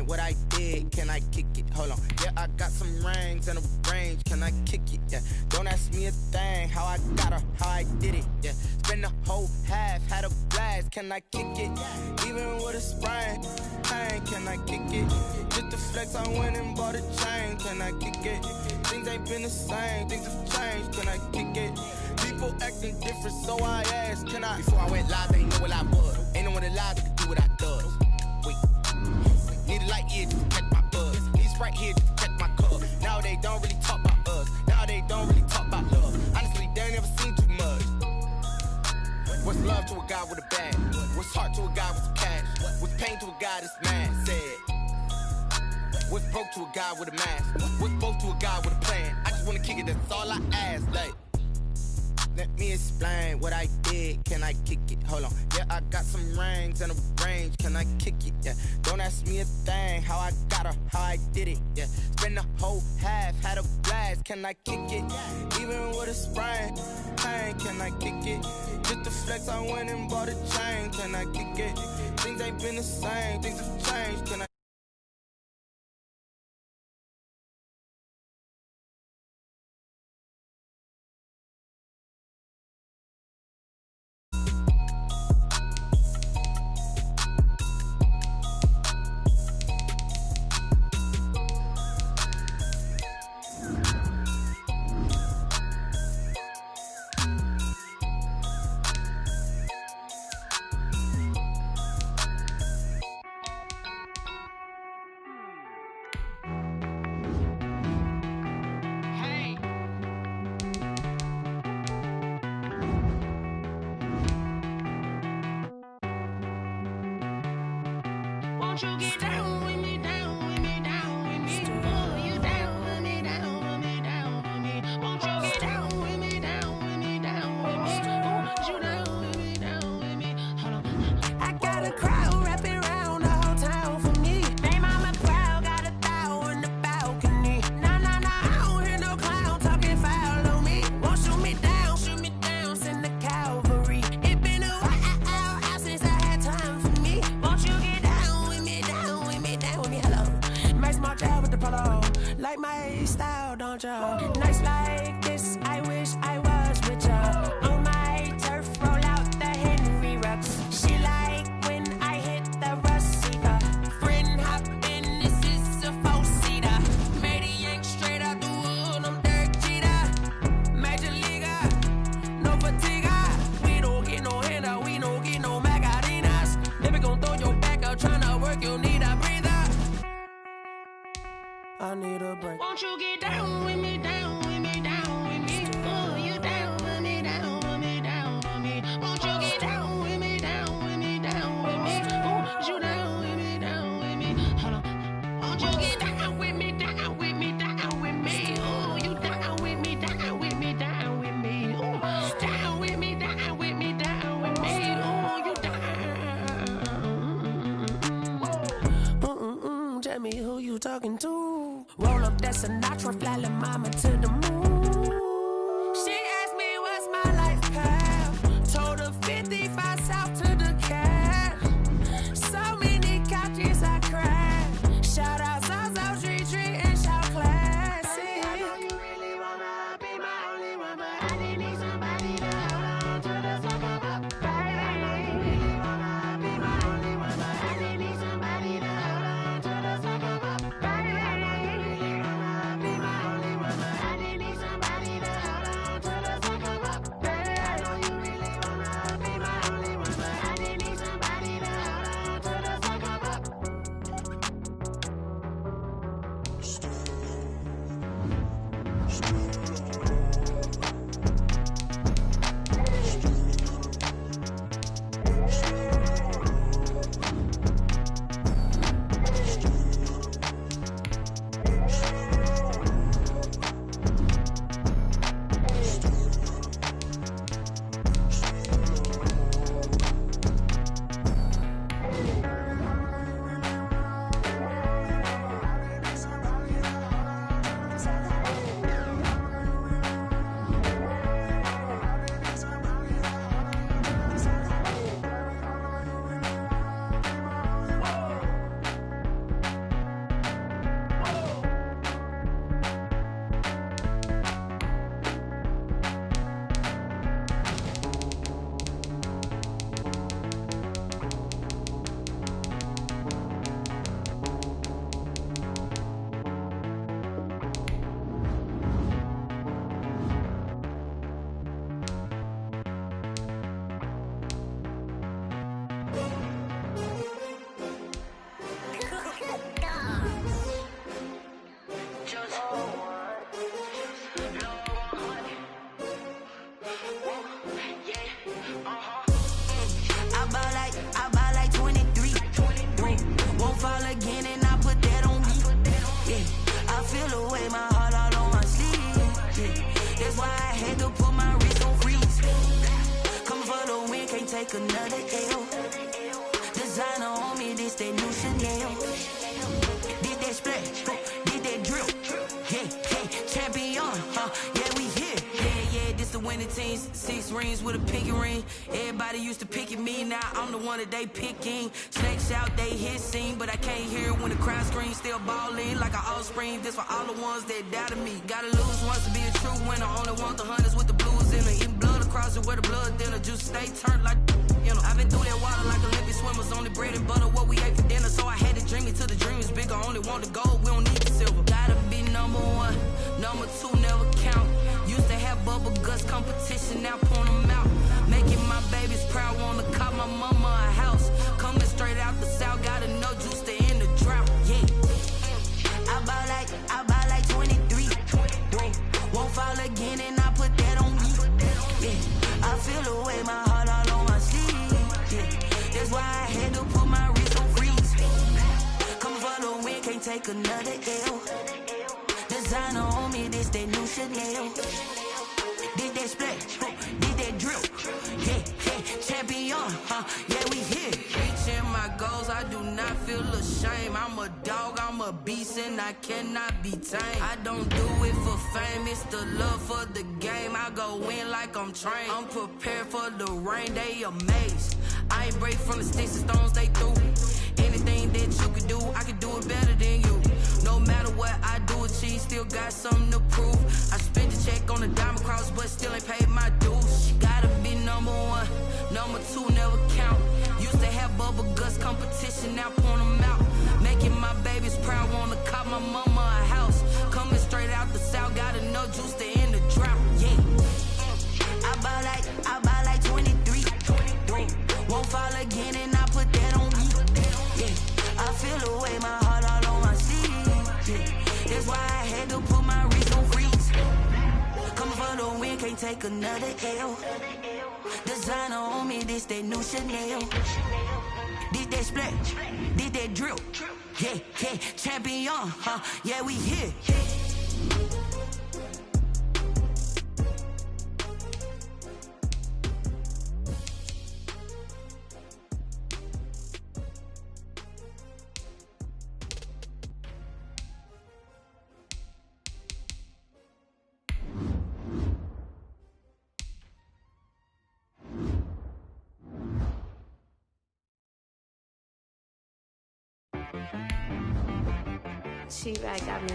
What I did, can I kick it? Hold on, yeah, I got some rings and a range, can I kick it? Yeah, don't ask me a thing, how I got her, how I did it. Yeah, spend the whole half, had a blast, can I kick it? Even with a sprain, pain, can I kick it? Just to flex, I went and bought a chain, can I kick it? Things ain't been the same, things have changed, can I kick it? People acting different, so I asked, can I? Before I went live, they know what I was. Ain't no one alive that could do what I does. Wait. Need a light here to catch my buzz. Need Sprite here to catch my cup. Now they don't really talk about us. Now they don't really talk about love. Honestly, they ain't never seen too much. What's love to a guy with a bag? What's heart to a guy with some cash? What's pain to a guy that's mad? Said. What's broke to a guy with a mask? What's both to a guy with a plan? I just wanna kick it, that's all I ask. Like, let me explain what I did, can I kick it? Hold on, yeah, I got some rings and a range, can I kick it? Yeah, don't ask me a thing, how I got her, how I did it. Yeah, spend the whole half, had a blast, can I kick it? Even with a sprain, pain, can I kick it? Just to flex, I went and bought a chain, can I kick it? Things ain't been the same, things have changed, can I? Won't you get down with me, down with me, down with me? Oh, you down with me, down with me, down with me. Won't you get down with me, down with me, down with me? Oh, you down with me, down with me? Hold on. I got a crowd wrapping around the whole town for me. Name on my crowd, got a thou in the balcony. Nah, nah, nah, I don't hear no clown talking foul on me. Won't you want ya. Nights like this, I wish I was with ya. On my turf, roll out the Henry Rux. She like when I hit the receiver. Friend hop in, this is a four-seater. Made a yank straight out the wood, I'm Derek Jeter. Major leaguer, no fatigue. We don't get no handout, we don't get no Macarinas. Never gon' throw your back out, tryna work, you need a breather. I need a break. Won't you get down with me, down with me, down with me? Oh, you down with me, down with me, down with me. Won't you get down with me, down with me, down with me? Oh, you down with me, down with me. Hold on. Won't you get down with me, down with me, down with me? Oh, you down with me, down with me, down with me. Oh, down with me, down with me, down with me. Oh, you down. Tell me who you talking to. Roll up that Sinatra, fly la mama to the moon. She asked me what's my life path. Told her 55 south to the cat. So many couches I cried. Shout out South Street and shout classy. I know you really wanna be my only one, but I didn't need somebody to hold on to the sucker up. I know you really wanna be my only one, but I didn't need somebody to hold on to the sucker up. Take another L. Designer on me, this that new Chanel. Did that splash, did that drill. Yeah, champion, yeah, we here. Yeah, this the winning teams. 6 rings with a pinky ring. Everybody used to pick at me, now I'm the one that they picking. Snakes out, they hissing, but I can't hear when the crowd screams. Still ballin' like an offspring. This for all the ones that doubted me. Gotta lose once to be a true winner. Only want the hunters with the blues in it. Eating blood across it where the blood thinner. Juice stay turned like, you know. I've been through that water like Olympic swimmers. Only bread and butter, what we ate for dinner. So I had to dream it till the dream is bigger. Only want the gold, we don't need the silver. Gotta be number 1, number 2 never count. Used to have bubble guts competition, now point them out. Making my babies proud, wanna call my mama a house. Coming straight out the south, gotta know juice to end the drought. Yeah, I buy like 23. Won't fall again, and I put that on me. Yeah, I feel the way, my heart all on my sleeve. Yeah, that's why I had to put my wrist on freeze. Come for the win, can't take another L. Designer on me, this that new Chanel. Did that splash, did that drill. Yeah, champion, yeah, we here. Reaching my goals, I do not feel ashamed. I'm a dog, I'm a beast, and I cannot be tamed. I don't do it for fame, it's the love for the game. I go in like I'm trained. I'm prepared for the rain, they amazed. I ain't break from the sticks and stones they threw. Anything that you could do, I could do it better than you. No matter what I do, cheese, still got something to prove. I spent the check on the diamond cross, but still ain't paid my dues. She gotta be number one, number two never count. Used to have bubble guts competition, now point them out. Making my babies proud, wanna cop my mama a house. Coming straight out the south, got enough juice to end the drought. Yeah. I buy like 23. Won't fall again, and I put that on me. Yeah. I feel the way, my heart all on my sleeve. Yeah. That's why I had to put my wrist on freeze. Coming for the win, can't take another L. Designer on me, this that new Chanel. This that splash, this that drill. Yeah, yeah, champion, huh? Yeah, we here. She right, got me.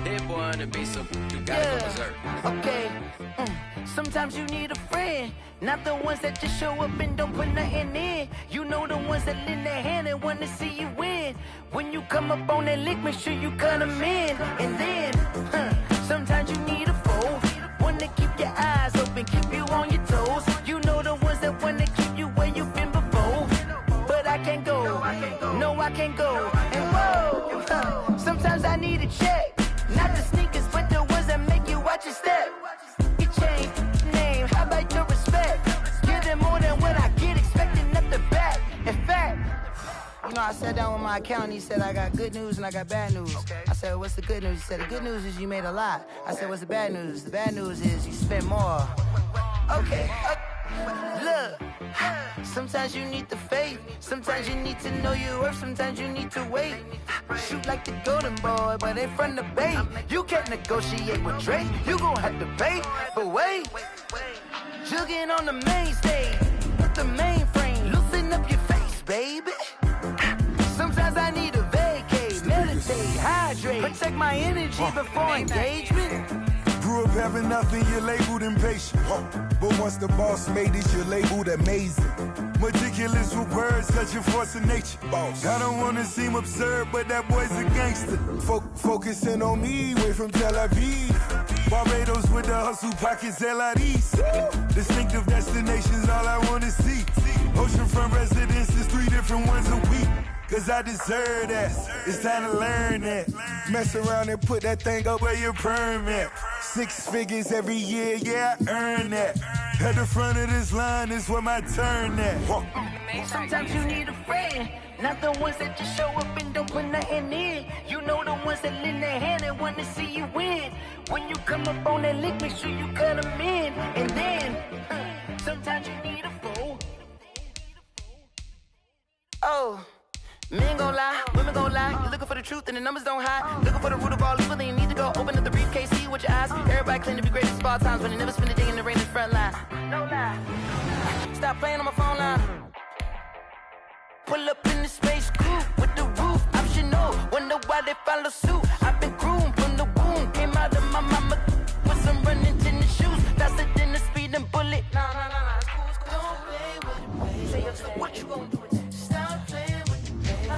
That boy on the beat, so you gotta go berserk. Okay. Sometimes you need a friend, not the ones that just show up and don't put nothing in. You know the ones that lend their hand and wanna see you win. When you come up on that lick, make sure you cut them in. And then, sometimes you need a foe, one to keep your eyes open, keep you on your toes. You know the ones that wanna keep you where you've been before. But I can't go, no I can't go. And whoa, sometimes I need a check, not the sneakers, but the ones that make you watch your step. You change name, how about your respect? Give them more than what I get, expecting nothing back. In fact, you know, I sat down with my accountant, he said I got good news and I got bad news. I said, what's the good news? He said, the good news is you made a lot. I said, what's the bad news? The bad news is you spent more. Okay, look, sometimes you need the faith, sometimes you need to know your worth, sometimes you need to wait. Shoot like the golden boy, but in front of Bay. You can't negotiate with Drake, you gon' have to pay. But wait, jugging on the main stage, with the mainframe, loosen up your face, baby. Sometimes I need a vacate, meditate, hydrate, protect my energy before engagement. Grew up having nothing, you're labeled impatient. But once the boss made it, you're labeled amazing. Meticulous with words, such a force of nature. I don't wanna seem absurd, but that boy's a gangster. Focusing on me, way from Tel Aviv. Barbados with the hustle pockets, LIDs. Distinctive destinations, all I wanna see. Oceanfront residences, 3 different ones a week. Cause I deserve that, it's time to learn that. Mess around and put that thing up where your permit. 6 figures every year, yeah, I earn that. At the front of this line is where my turn at. Sometimes you need a friend, not the ones that just show up and don't put nothing in. You know the ones that lend their hand and wanna see you win. When you come up on that lick, make sure you cut them in. And then, sometimes you need a foe. Oh. Men gon' lie, women gon' lie. You're looking for the truth and the numbers don't hide. Looking for the root of all evil, then you need to go open up the briefcase, see with your eyes. Everybody claim to be greatest of all times, but they never spend a day in the rain in the front line. No lie. Stop playing on my phone line. Pull up in the space coupe with the roof optional. Wonder why they follow suit. I've been groomed from the womb. Came out of my mama with some running tennis shoes. Faster than the speeding bullet. No. Don't play with it, baby. What you gon' do? Stop playing. No.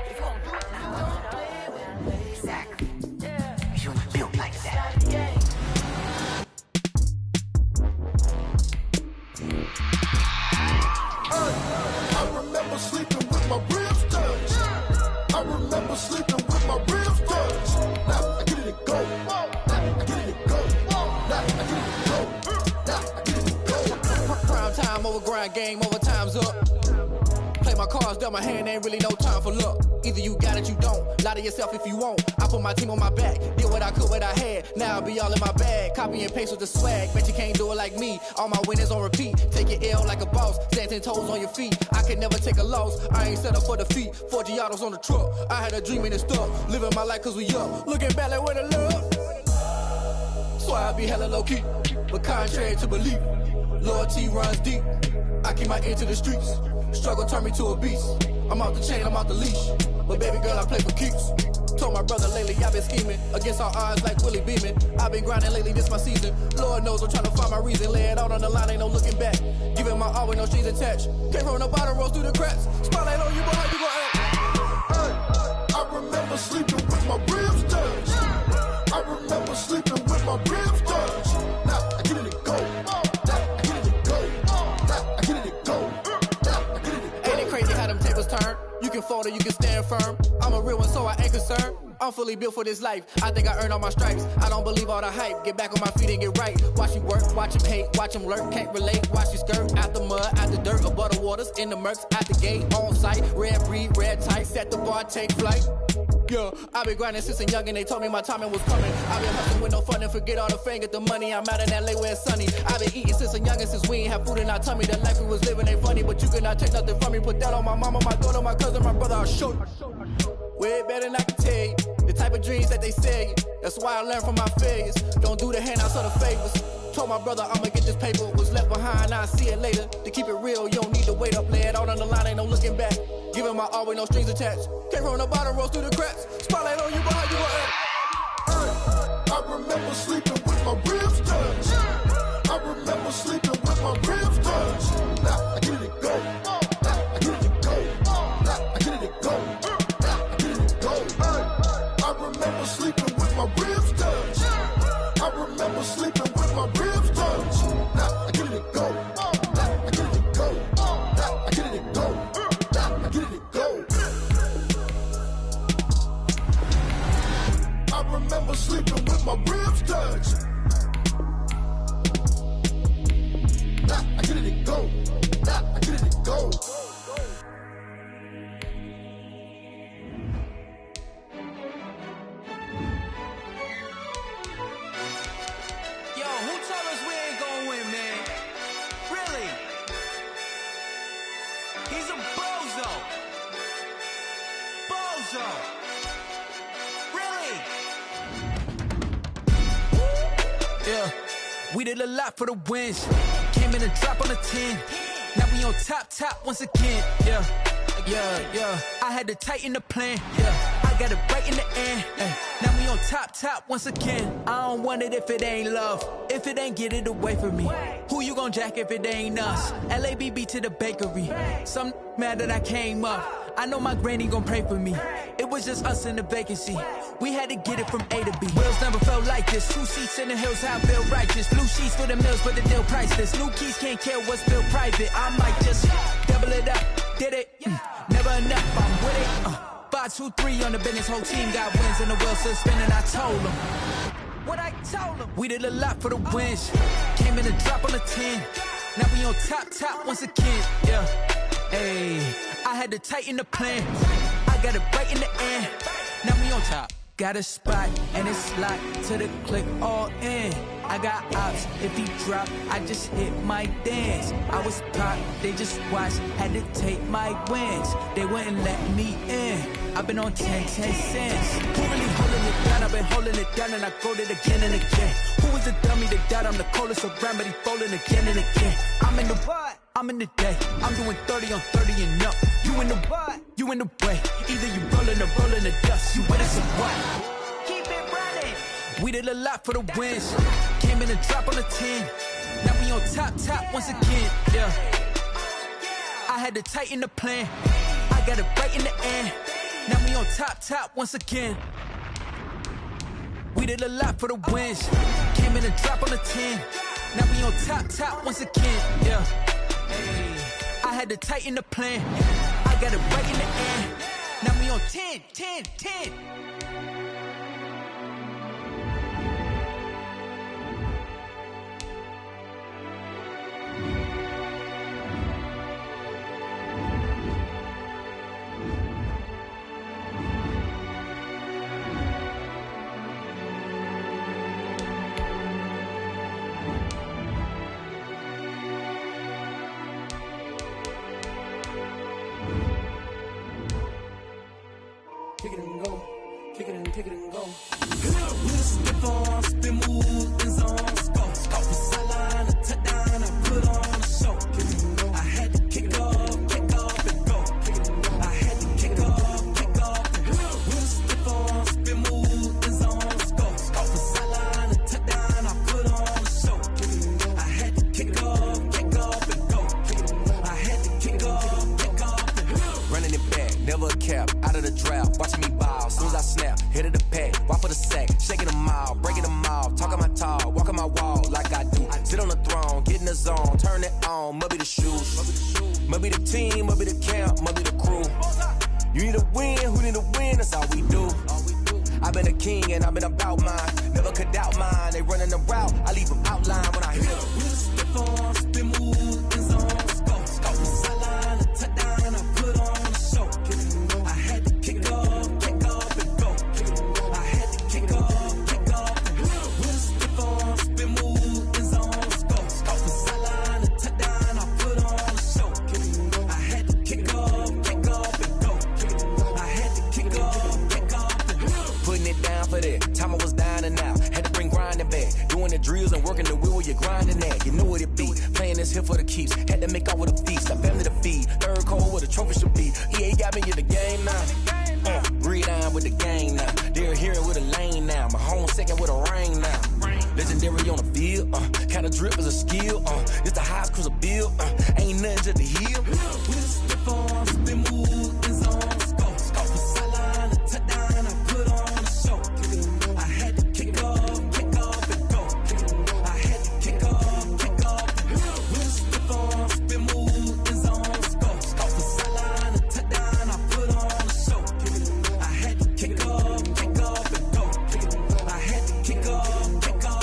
If you gon' do it, don't play with it. Exactly. Yeah. You built like that. I remember sleeping with my ribs touched. I remember sleeping with my ribs touched. Now I get it to go. Now I get it to go. Now I get it to go. Now I get it to go. Prime time over grind game, over time's up. Play my cards, dealt my hand, ain't really no time for luck. Either you got it, you don't. Lie to yourself if you won't. I put my team on my back, did what I could, what I had. Now I'll be all in my bag. Copy and paste with the swag. Bet you can't do it like me. All my winners on repeat. Take your L like a boss. Stand 10 toes on your feet. I can never take a loss. I ain't set up for defeat. 4 Giottos on the truck. I had a dream and it's stuck. Living my life cause we up. Looking back like where the love. So I be hella low key. But contrary to belief, loyalty runs deep. I keep my ear to the streets. Struggle turned me to a beast. I'm off the chain, I'm off the leash. But baby girl, I play for keeps. Told my brother lately, I've been scheming against all odds like Willie Beeman. I've been grinding lately, this my season. Lord knows I'm trying to find my reason. Lay it out on the line, ain't no looking back. Giving my all with no strings attached. Came from the bottom, rose through the cracks. Spotlight on you, boy, how you gon' act? I remember sleeping with my ribs touched. I remember sleeping with my ribs touched. Now I get it and go. Now I get it and go. Now I get it and go. Now I get it and go. Ain't it crazy how them tables turn? You can fold or you can stand firm. I'm a real one, so I ain't concerned. I'm fully built for this life. I think I earned all my stripes. I don't believe all the hype. Get back on my feet and get right. Watch you work, watch him hate, watch him lurk. Can't relate, watch you skirt. Out the mud, out the dirt, above the waters, in the murks, at the gate, on site. Red breed, red tight, set the bar, take flight. Yeah, I've been grinding since a youngin', they told me my timing was coming. I've been hustling with no fun and forget all the fame, get the money. I'm out in LA where it's sunny. I've been eating since a youngin', since we ain't have food in our tummy. The life we was living ain't funny, but you cannot take nothing from me. Put that on my mama, my daughter, my cousin, my brother, I'll show you. Way better than I can tell you. The type of dreams that they sell you. That's why I learned from my failures. Don't do the handouts or the favors. Told my brother I'ma get this paper. Was left behind, I'll see it later. To keep it real, you don't need to wait up. Lay it out on the line, ain't no looking back. Giving my all with no strings attached. Came from the bottom, rose through the cracks. Spotlight on you, boy, how you gon' act? I remember sleeping with my ribs touched. I remember sleeping with my ribs touched. Now I get it and go. Now I get it and go. Now I get it and go. Now I get it and go. I remember sleeping with my ribs touched. I remember sleeping with my ribs touched. Now I get it and go. Now I get it and go. Now I get it and go. Now I get it and go. I remember sleeping with my ribs touched. Now I get it and go. Now I get it and go. Yo, who told us we ain't gonna win, man? Really? He's a bozo. Bozo. Really? Yeah, we did a lot for the wins. Came in a drop on a 10. Now we on top once again. Yeah. I had to tighten the plan. Yeah, I got it right in the end. Now we on top once again. I don't want it if it ain't love. If it ain't, get it away from me. Who you gon' jack if it ain't us? LABB to the bakery. Some mad that I came up. I know my granny gon' pray for me. It was just us in the vacancy. We had to get it from A to B. Wheels never felt like this. 2 seats in the hills, how I feel righteous. Blue sheets for the mills, but the deal priceless. New keys can't care what's built private. I might just double it up. Did it? Never enough, I'm with it. 5, 2, 3 on the business. Whole team got wins and the wheels still spinning. I told them what I told them. We did a lot for the wins. Came in a drop on a 10. Now we on top once again. Yeah. Hey, I had to tighten the plan. I got it right in the end. Now we on top. Got a spot and it's locked to the click all in. I got ops, if he drop, I just hit my dance. I was pop, they just watched, had to take my wins. They wouldn't let me in. I've been on 10 cents. Who really holding it down? I've been holding it down and I go it again and again. Who was the dummy that doubt I'm the coldest around, but he folding again and again. I'm in the what? I'm in the day. I'm doing 30 on 30 and up. You in the what? You in the way. Either you rolling or rolling the dust. You with us or what? Keep it running. We did a lot for the wins. Came in a drop on a 10. Now we on top once again. Yeah. I had to tighten the plan. I got it right in the end. Now we on top once again. We did a lot for the wins. Came in a drop on a 10. Now we on top once again. Yeah. Hey, I had to tighten the plan. I got it right in the end. Now we on 10. Kick it and go. Kick it and go. Step on, spin, move, and zone, score. Off the sideline, a touchdown, I put on a show. I had to kick off, drought, watching me ball. Soon as I snap, hit of the pack, walk for the sack, shaking them all, breaking them off, talking my talk, walking my wall like I do. Sit on the throne, get in the zone, turn it on, must be the shoes, must be the team, must be the camp, must be the crew. You need a win, who need a win, that's all we do. I've been a king and I've been about mine, never could doubt mine. They running the route, I leave them outline when I hit them. Step on, spin, move, in zone, scope. Sideline, a touchdown, I put on a show. I had to kick off and go. I had to kick off and go. Step on, spin, move, in zone, scope. Sideline, a touchdown, I put on a show. I had to kick off and go. I had to kick off and go. Putting it down for that, time I was down and out. Had to bring grinding back, doing the drills and working the wheel where you're grinding at. You know what it be, playing this here for the keeps. Had to make out with a feast, got family to feed. Third cold where the trophy should be. EA got me in the game now. Breathe on with the game now. They're here with a lane now. My home second with a ring now. Legendary on the field, kinda drip is a skill. It's the highest cruiser bill, ain't nothing to the hill. Step on, spin, move, in zone, scope. Sideline, a touchdown, I put on a show. I had to kick off and go. I had to kick off and go. Step on, spin, move, in zone, scope. Sideline, a touchdown, I put on a show. I had to kick off and go. I had to kick off and go.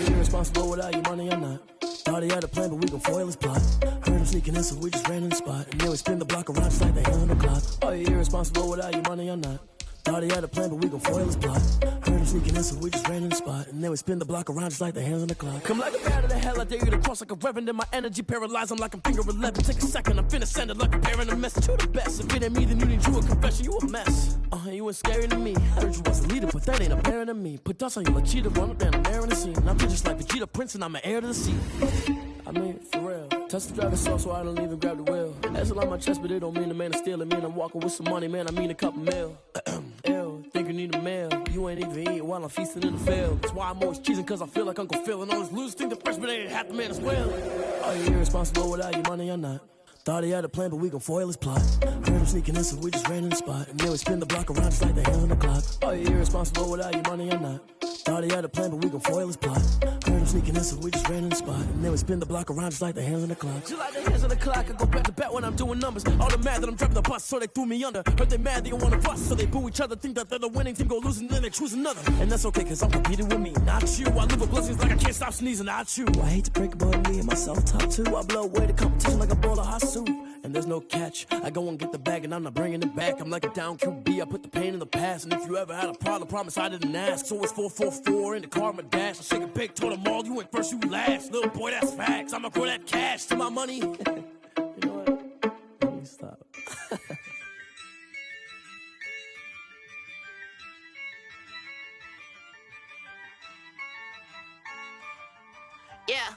Irresponsible without your money or not. Thought he had a plan, but we gon' foil his plot. Heard him sneaking in, so we just ran in the spot. And then we spin the block around just like the hand on the clock. Are you irresponsible without your money or not? Thought he had a plan, but we gon' foil his plot. Heard him sneaking in, so we just ran in the spot. And then we spin the block around just like the hands on the clock. Come like a bat to the hell, I dare you to cross like a reverend. And my energy paralyzed, I'm like I'm finger 11. Take a second, I'm finna send it like a parent a message. You the best, if it ain't me, then you need you a confession. You a mess, you ain't scary to me. I heard you was a leader, but that ain't apparent to me. Put dust on you like cheetah, run up down the air in the scene. I'm just like Vegeta Prince, and I'm an heir to the seat. I mean, for real. Touch the driver's soft, so I don't even grab the wheel. That's on my chest, but it don't mean the man is stealing. Mean I'm walking with some money, man, I mean a couple mil. Ew, think you need a meal. You ain't even eating while I'm feasting in the field. That's why I'm always cheesing, cause I feel like Uncle Phil. And all this losers think the freshman ain't half the man as well. Are you irresponsible without your money or not? Thought he had a plan, but we gon' foil his plot. Heard him sneaking in, so we just ran in the spot. And then we spin the block around just like the hands on the clock. Are you irresponsible without your money or not? Thought he had a plan, but we gon' foil his plot. Heard him sneaking in, so we just ran in the spot. And then we spin the block around just like the hands on the clock. Just like the hands on the clock, I go back to back when I'm doing numbers. All the mad that I'm driving the bus, so they threw me under. Heard they mad, they don't wanna bust, so they boo each other. Think that they're the winning team, go losing, then they choose another. And that's okay, cause I'm competing with me, not you. I live with blessings like I can't stop sneezing, not you. I hate to break it, but me and myself top two. I blow away the competition like a bowl of hot soup. And there's no catch. I go and get the bag and I'm not bringing it back. I'm like a down QB, I put the pain in the past. And if you ever had a problem, promise I didn't ask. So it's 444 in the car, my dash. I shake a big, told them all, you went first, you last. Little boy, that's facts. I'ma grow that cash to my money. You know what? Let me stop. Yeah.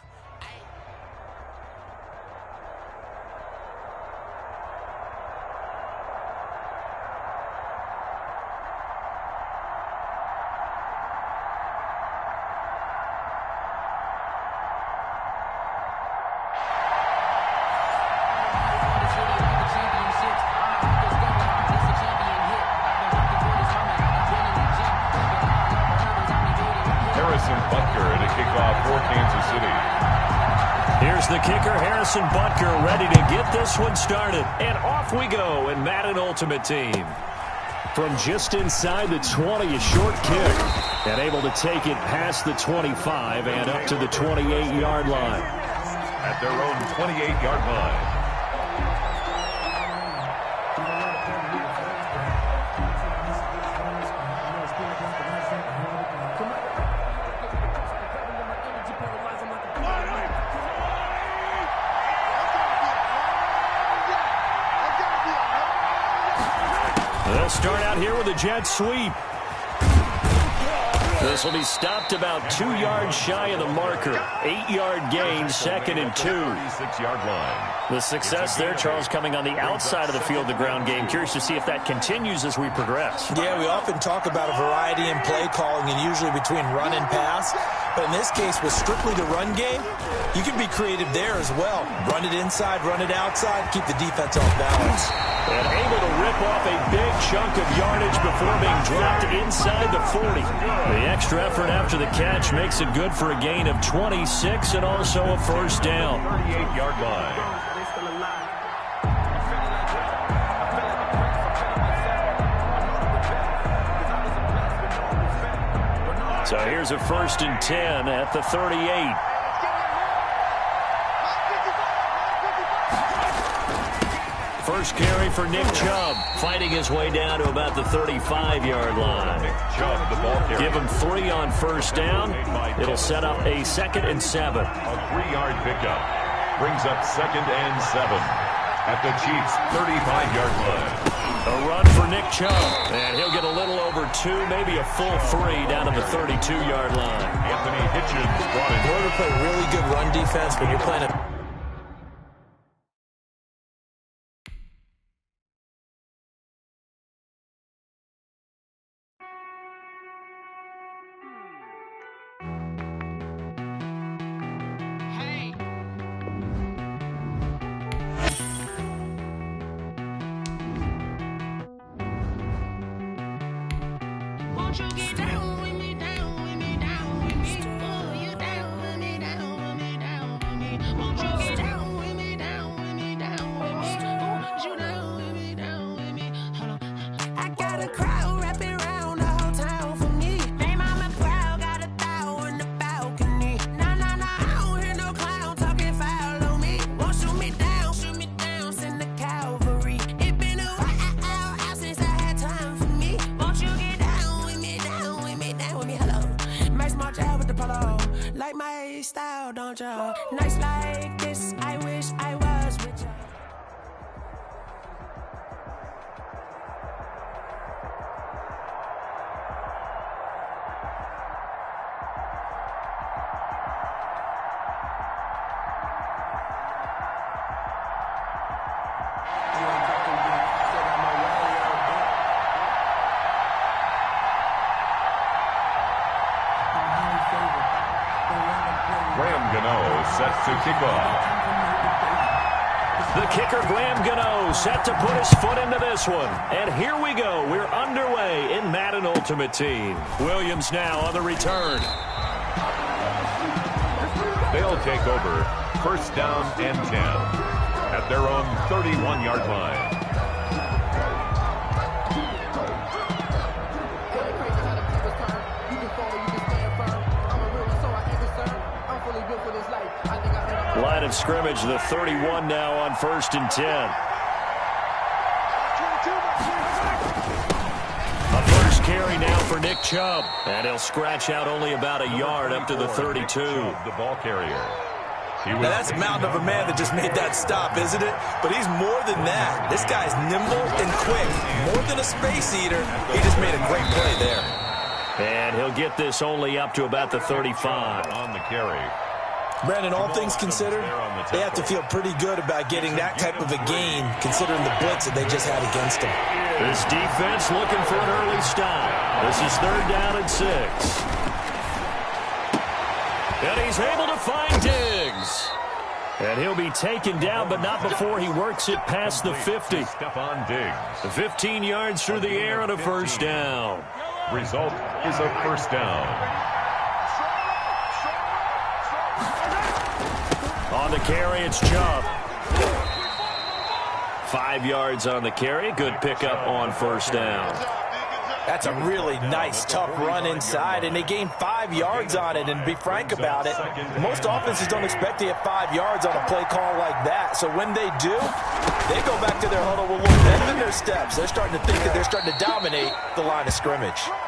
Here's the kicker, Harrison Butker, ready to get this one started. And off we go in Madden Ultimate Team. From just inside the 20, a short kick. And able to take it past the 25 and up to the 28-yard line. At their own 28-yard line. They'll start out here with a jet sweep. This will be stopped about 2 yards shy of the marker. 8-yard gain, 2nd and 2. 36-yard line. The success there, Charles, coming on the outside of the field, the ground game. Curious to see if that continues as we progress. Yeah, we often talk about a variety in play calling and usually between run and pass. But in this case, with strictly the run game, you can be creative there as well. Run it inside, run it outside, keep the defense off balance. And able to rip off a big chunk of yardage before being dropped inside the 40. The extra effort after the catch makes it good for a gain of 26 and also a first down. 38-yard line. So here's a 1st and 10 at the 38. First carry for Nick Chubb, fighting his way down to about the 35-yard line. Nick Chubb, the ball carrier. Give him 3 on first down. It'll set up a 2nd and 7. A 3-yard pickup brings up 2nd and 7 at the Chiefs' 35-yard line. A run for Nick Chubb, and he'll get a little over 2, maybe a full 3 down to the 32-yard line. Anthony Hitchens brought in. In order to play really good run defense when you're playing a Won't you get down with me, down with me, down with me? Oh, you down with me, down with me, down with me. Won't you get down with me, down with me, down with me? Oh, you down with me, down with me? Hold on. I got a crowd wrapping around the whole town for me. They mama proud, got a thou on the balcony. Nah, nah, nah, I don't hear no clown talking foul on me. Won't shoot me down, send the cavalry. It been a while since I had time for me. Won't you get down with me, down with me, down with me? Hello. Nice march out with the polo. Like my style, don't you? Nice like this, I wish I was with you. Graham Gano set to kick off. The kicker, Graham Gano, set to put his foot into this one. And here we go. We're underway in Madden Ultimate Team. Williams now on the return. They'll take over 1st down and 10 at their own 31-yard line. Line of scrimmage, the 31 now on 1st and 10. A first carry now for Nick Chubb. And he'll scratch out only about a yard up to the 32. The ball carrier. Now that's a mountain of a man that just made that stop, isn't it? But he's more than that. This guy's nimble and quick. More than a space eater. He just made a great play there. And he'll get this only up to about the 35. On the carry. Brandon, all things considered, they have to feel pretty good about getting that type of a gain, considering the blitz that they just had against them. This defense looking for an early stop. This is 3rd down and 6. And he's able to find Diggs. And he'll be taken down, but not before he works it past the 50. Stephon Diggs. 15 yards through the air and a first down. Result is a first down. On the carry, it's Chubb. 5 yards on the carry. Good pickup on first down. That's a really nice, tough run inside, and they gained 5 yards on it. And to be frank about it, most offenses don't expect to get 5 yards on a play call like that. So when they do, they go back to their huddle with a little bend in their steps. They're starting to think that they're starting to dominate the line of scrimmage.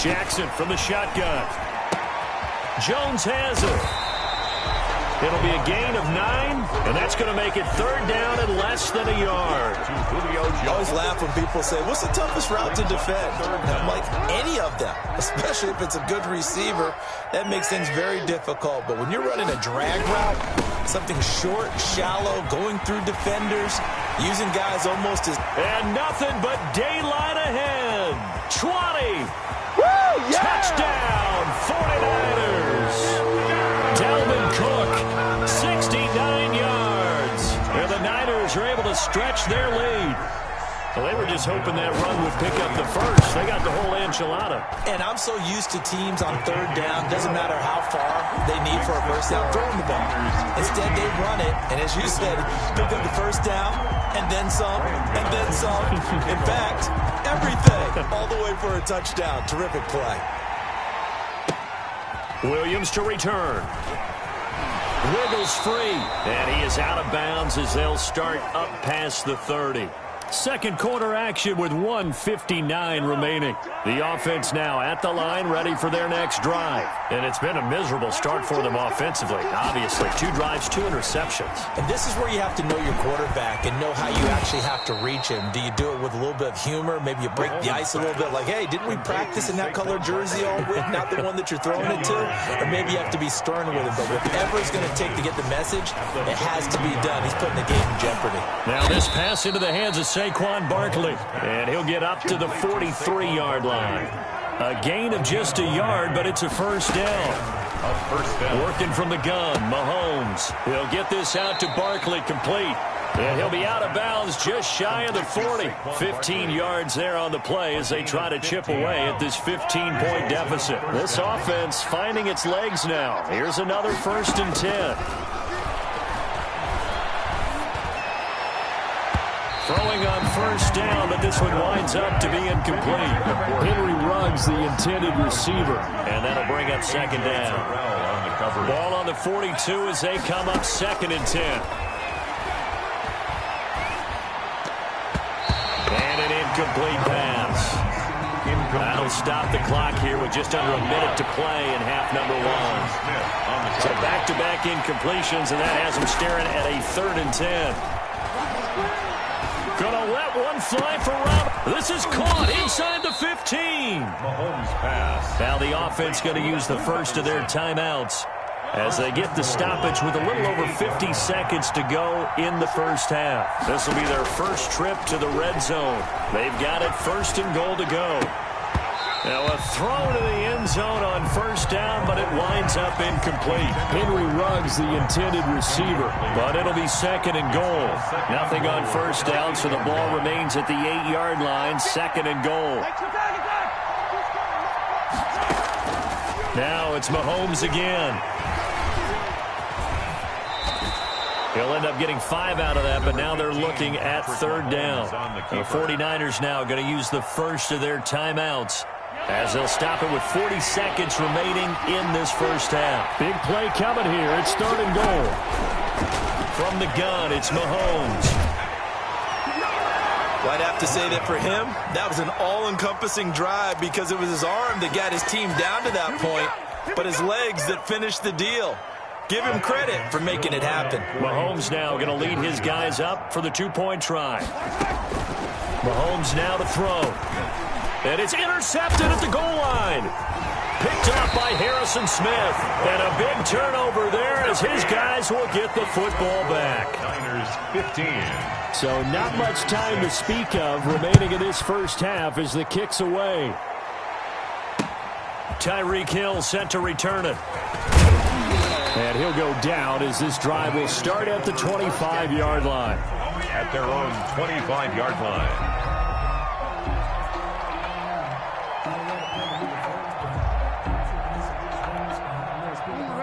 Jackson from the shotgun. Jones has it. It'll be a gain of 9, and that's going to make it 3rd down and less than a yard. I always laugh when people say, what's the toughest route to defend? And I'm like, any of them, especially if it's a good receiver. That makes things very difficult. But when you're running a drag route, something short, shallow, going through defenders, using guys almost as... And nothing but daylight ahead. 20. Woo, yeah! Touchdown, 49ers. Dalvin Cook, 69 yards. And the Niners are able to stretch their lead. Well, they were just hoping that run would pick up the first. They got the whole enchilada. And I'm so used to teams on 3rd down, doesn't matter how far they need for a first down, throwing the ball. Instead, they run it, and as you said, pick up the first down, and then some, and then some. In fact, everything, all the way for a touchdown. Terrific play. Williams to return. Wiggles free, and he is out of bounds as they'll start up past the 30. Second quarter action with 1:59 remaining. The offense now at the line, ready for their next drive. And it's been a miserable start for them offensively. Obviously, 2 drives, 2 interceptions. And this is where you have to know your quarterback and know how you actually have to reach him. Do you do it with a little bit of humor? Maybe you break the ice a little bit, like, hey, didn't we practice in that color jersey all week, not the one that you're throwing it to? Or maybe you have to be stern with him. But whatever it's going to take to get the message, it has to be done. He's putting the game in jeopardy. Now this pass into the hands of Saquon Barkley, and he'll get up to the 43-yard line. A gain of just a yard, but it's a first down. Working from the gun, Mahomes. He'll get this out to Barkley, complete. And he'll be out of bounds just shy of the 40. 15 yards there on the play as they try to chip away at this 15-point deficit. This offense finding its legs now. Here's another 1st and 10. Throwing on first down, but this one winds up to be incomplete. Henry Ruggs, the intended receiver. And that'll bring up 2nd down. Ball on the 42 as they come up 2nd and 10. And an incomplete pass. That'll stop the clock here with just under a minute to play in half number 1. So back-to-back incompletions, and that has them staring at a 3rd and 10. Gonna let one fly for Rob. This is caught inside the 15. Mahomes pass. Now the offense going to use the first of their timeouts as they get the stoppage with a little over 50 seconds to go in the first half. This will be their first trip to the red zone. They've got it 1st and goal to go. Now a throw to the end zone on first down, but it winds up incomplete. Henry Ruggs, the intended receiver, but it'll be 2nd and goal. Nothing on first down, so the ball remains at the 8-yard line, 2nd and goal. Now it's Mahomes again. He'll end up getting 5 out of that, but now they're looking at 3rd down. The 49ers now going to use the first of their timeouts as they'll stop it with 40 seconds remaining in this first half. Big play coming here. It's 3rd and goal. From the gun, it's Mahomes. Well, I'd have to say that for him, that was an all-encompassing drive because it was his arm that got his team down to that point, but his legs that finished the deal. Give him credit for making it happen. Mahomes now going to lead his guys up for the 2-point try. Mahomes now to throw. And it's intercepted at the goal line. Picked up by Harrison Smith. And a big turnover there as his guys will get the football back. Niners 15. So not much time to speak of remaining in this first half as the kick's away. Tyreek Hill set to return it. And he'll go down as this drive will start at the 25-yard line. At their own 25-yard line.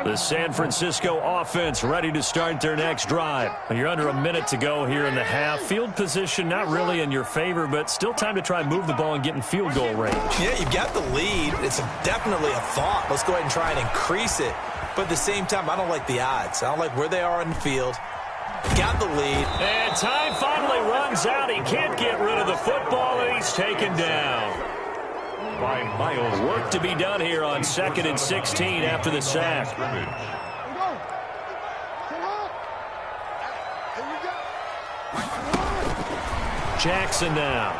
The San Francisco offense ready to start their next drive. You're under a minute to go here in the half. Field position not really in your favor, but still time to try and move the ball and get in field goal range. Yeah, you've got the lead. It's definitely a thought. Let's go ahead and try and increase it. But at the same time, I don't like the odds. I don't like where they are in the field. Got the lead. And time finally runs out. He can't get rid of the football, and he's taken down. by Miles. Work to be done here on 2nd and 16 after the sack. Jackson now.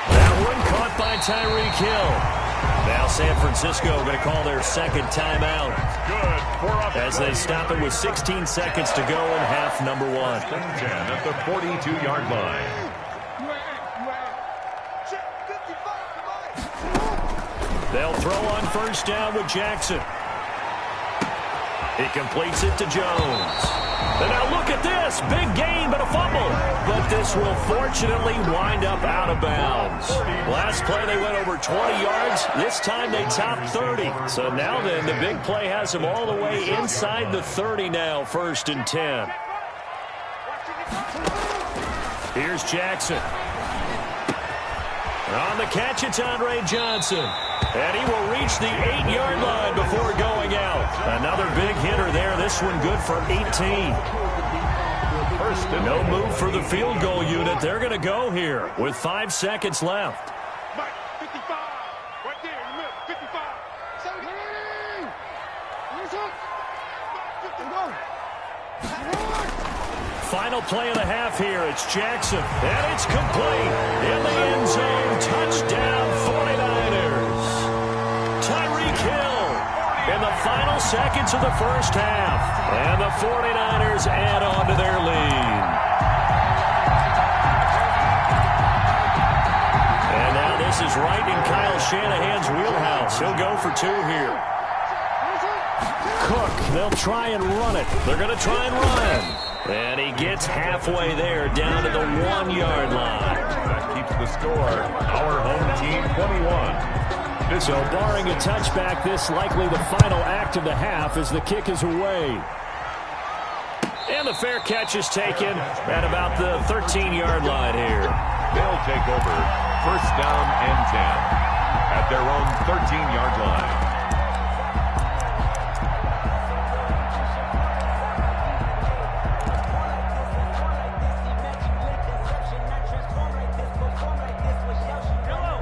That one caught by Tyreek Hill. Now San Francisco going to call their second timeout as they stop it with 16 seconds to go in half number 1. 10 at the 42-yard line. They'll throw on first down with Jackson. He completes it to Jones. And now look at this. Big gain, but a fumble. But this will fortunately wind up out of bounds. Last play, they went over 20 yards. This time, they topped 30. So now then, the big play has them all the way inside the 30 now, 1st and 10. Here's Jackson. On the catch, it's Andre Johnson. And he will reach the 8-yard line before going out. Another big hitter there. This one good for 18. No move for the field goal unit. They're going to go here with 5 seconds left. Final play of the half here. It's Jackson. And it's complete. In the end zone. Touchdown 49ers. Tyreek Hill in the final seconds of the first half. And the 49ers add on to their lead. And now this is right in Kyle Shanahan's wheelhouse. He'll go for 2 here. Cook, they'll try and run it. They're going to try and run. And he gets halfway there, down to the 1-yard line. That keeps the score. Our home team 21. So barring a touchback, this likely the final act of the half as the kick is away. And the fair catch is taken at about the 13-yard line here. They'll take over 1st down and 10 at their own 13-yard line.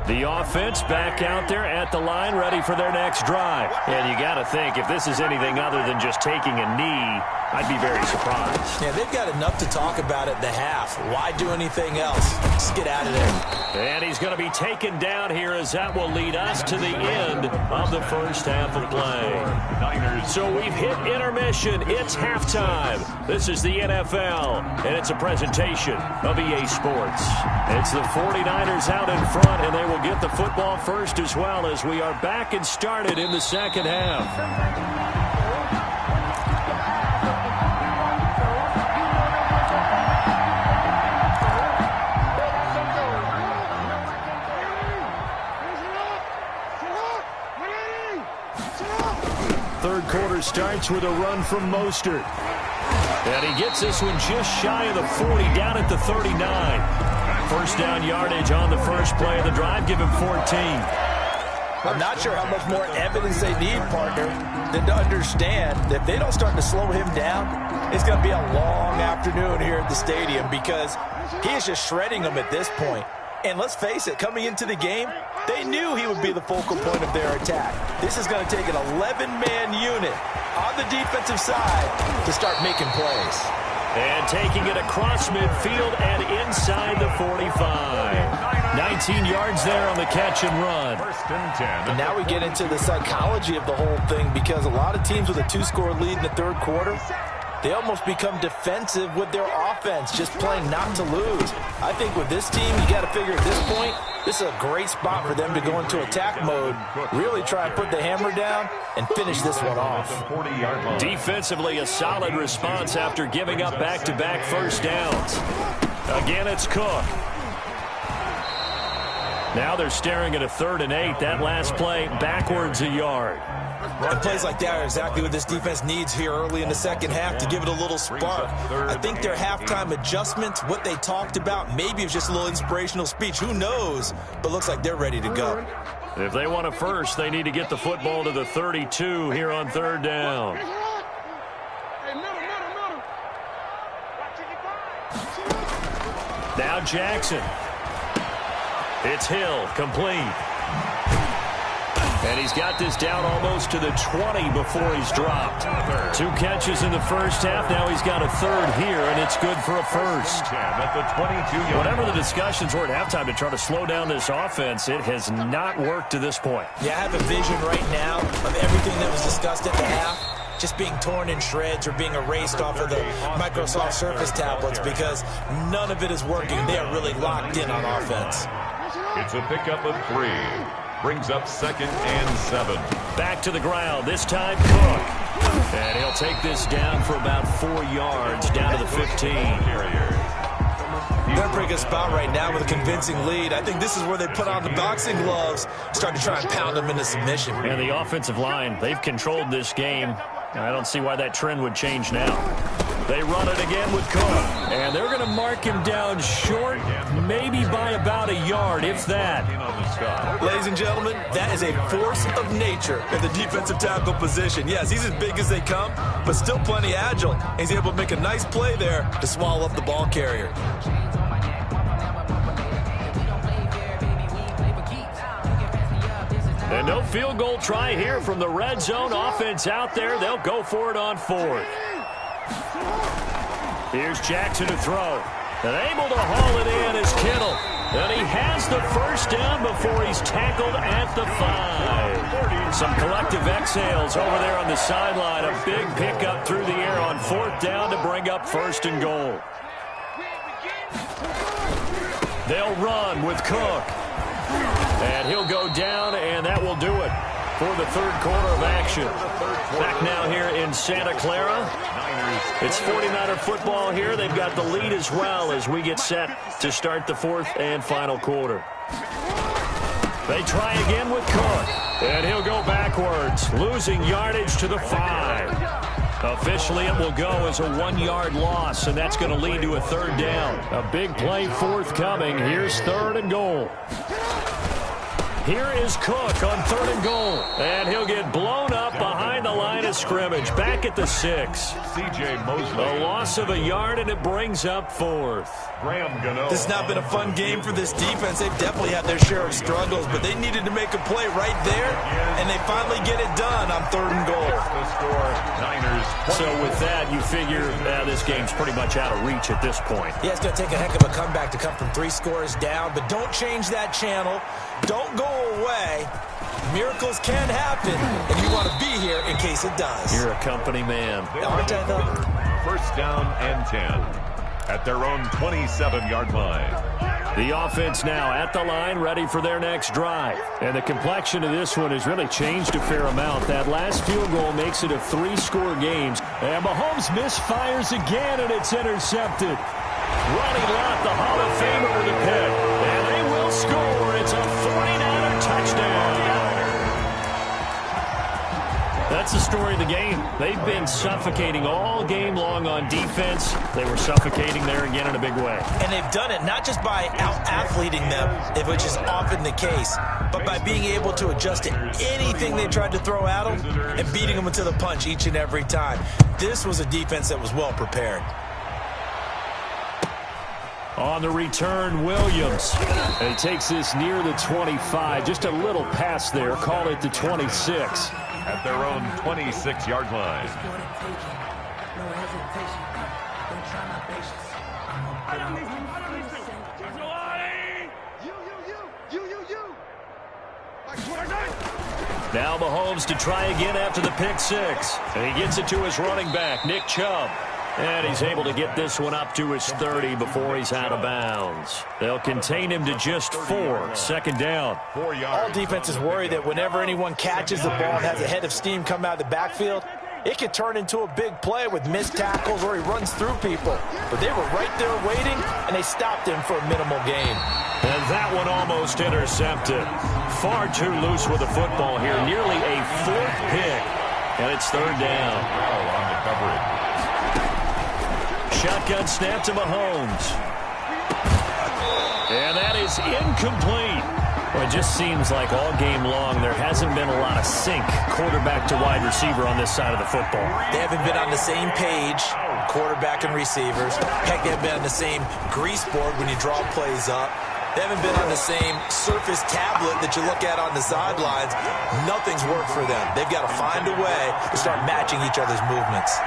The offense back out there at the line, ready for their next drive. And you got to think, if this is anything other than just taking a knee, I'd be very surprised. Yeah, they've got enough to talk about at the half. Why do anything else? Just get out of there. And he's going to be taken down here as that will lead us to the end of the first half of play. So we've hit intermission. It's halftime. This is the NFL, and it's a presentation of EA Sports. It's the 49ers out in front, and they will get the football first as well as we are back and started in the second half. Third quarter starts with a run from Mostert. And he gets this one just shy of the 40, down at the 39. First down yardage on the first play of the drive, give him 14. I'm not sure how much more evidence they need, partner, than to understand that if they don't start to slow him down, it's going to be a long afternoon here at the stadium because he is just shredding them at this point. And let's face it, coming into the game, they knew he would be the focal point of their attack. This is going to take an 11-man unit on the defensive side to start making plays. And taking it across midfield and inside the 45. 19 yards there on the catch and run. First and 10. And now we get into the psychology of the whole thing because a lot of teams with a 2-score lead in the third quarter, they almost become defensive with their offense, just playing not to lose. I think with this team, you got to figure at this point, this is a great spot for them to go into attack mode, really try and put the hammer down and finish this one off. Defensively, a solid response after giving up back-to-back first downs. Again, it's Cook. Now they're staring at a 3rd and 8. That last play, backwards a yard. And plays like that are exactly what this defense needs here early in the second half to give it a little spark. I think their halftime adjustments, what they talked about, maybe it was just a little inspirational speech. Who knows? But looks like they're ready to go. If they want it first, they need to get the football to the 32 here on 3rd down. Now Jackson. It's Hill, complete. And he's got this down almost to the 20 before he's dropped. 2 catches in the first half. Now he's got a third here, and it's good for a first. Whatever the discussions were at halftime to try to slow down this offense, it has not worked to this point. Yeah, I have a vision right now of everything that was discussed at the half just being torn in shreds or being erased off of the Microsoft Surface tablets because none of it is working. They are really locked in on offense. It's a pickup of 3. Brings up 2nd and 7. Back to the ground, this time Cook. And he'll take this down for about 4 yards, down to the 15. They're in a pretty good spot right now with a convincing lead. I think this is where they put on the boxing gloves, start to try and pound them into submission. And the offensive line, they've controlled this game. I don't see why that trend would change now. They run it again with Cook. And they're going to mark him down short, maybe by about a yard, if that. Ladies and gentlemen, that is a force of nature in the defensive tackle position. Yes, he's as big as they come, but still plenty agile. He's able to make a nice play there to swallow up the ball carrier. And no field goal try here from the red zone. Offense out there. They'll go for it on 4th. Here's Jackson to throw. And able to haul it in is Kittle. And he has the first down before he's tackled at the 5. Some collective exhales over there on the sideline. A big pickup through the air on 4th down to bring up 1st and goal. They'll run with Cook. And he'll go down, and that will do it for the 3rd quarter of action. Back now here in Santa Clara. It's 49er football here. They've got the lead as well as we get set to start the 4th and final quarter. They try again with Cook. And he'll go backwards, losing yardage to the 5. Officially, it will go as a 1-yard loss, and that's going to lead to a 3rd down. A big play forthcoming. Here's 3rd and goal. Here is Cook on 3rd and goal. And he'll get blown up behind the line of scrimmage. Back at the 6. C.J. Mosley. A loss of a yard, and it brings up 4th. This has not been a fun game for this defense. They've definitely had their share of struggles, but they needed to make a play right there, and they finally get it done on 3rd and goal. The score, Niners. So with that, you figure this game's pretty much out of reach at this point. Yeah, it's going to take a heck of a comeback to come from 3 scores down, but don't change that channel. Don't go away. Miracles can happen, and you want to be here in case it does. You're a company man. Aren't I, though? 1st down and 10 at their own 27-yard line. The offense now at the line, ready for their next drive. And the complexion of this one has really changed a fair amount. That last field goal makes it a 3-score game. And Mahomes misfires again, and it's intercepted. Ronnie Lott, the Hall of Famer, with a pick. And they will score. It's a 49er touchdown. That's the story of the game. They've been suffocating all game long on defense. They were suffocating there again in a big way. And they've done it not just by out-athleting them, which is often the case, but by being able to adjust to anything they tried to throw at them and beating them into the punch each and every time. This was a defense that was well prepared. On the return, Williams. And he takes this near the 25. Just a little pass there. Call it the 26. At their own 26-yard line. Now Mahomes to try again after the pick 6. And he gets it to his running back, Nick Chubb. And he's able to get this one up to his 30 before he's out of bounds. They'll contain him to just 4. 2nd down. All defenses worry that whenever anyone catches the ball and has a head of steam come out of the backfield, it could turn into a big play with missed tackles or he runs through people. But they were right there waiting, and they stopped him for a minimal gain. And that one almost intercepted. Far too loose with the football here. Nearly a 4th pick. And it's 3rd down. On the coverage. Shotgun snap to Mahomes. And that is incomplete. Well, it just seems like all game long there hasn't been a lot of sync quarterback to wide receiver on this side of the football. They haven't been on the same page, quarterback and receivers. Heck, they haven't been on the same grease board when you draw plays up. They haven't been on the same surface tablet that you look at on the sidelines. Nothing's worked for them. They've got to find a way to start matching each other's movements.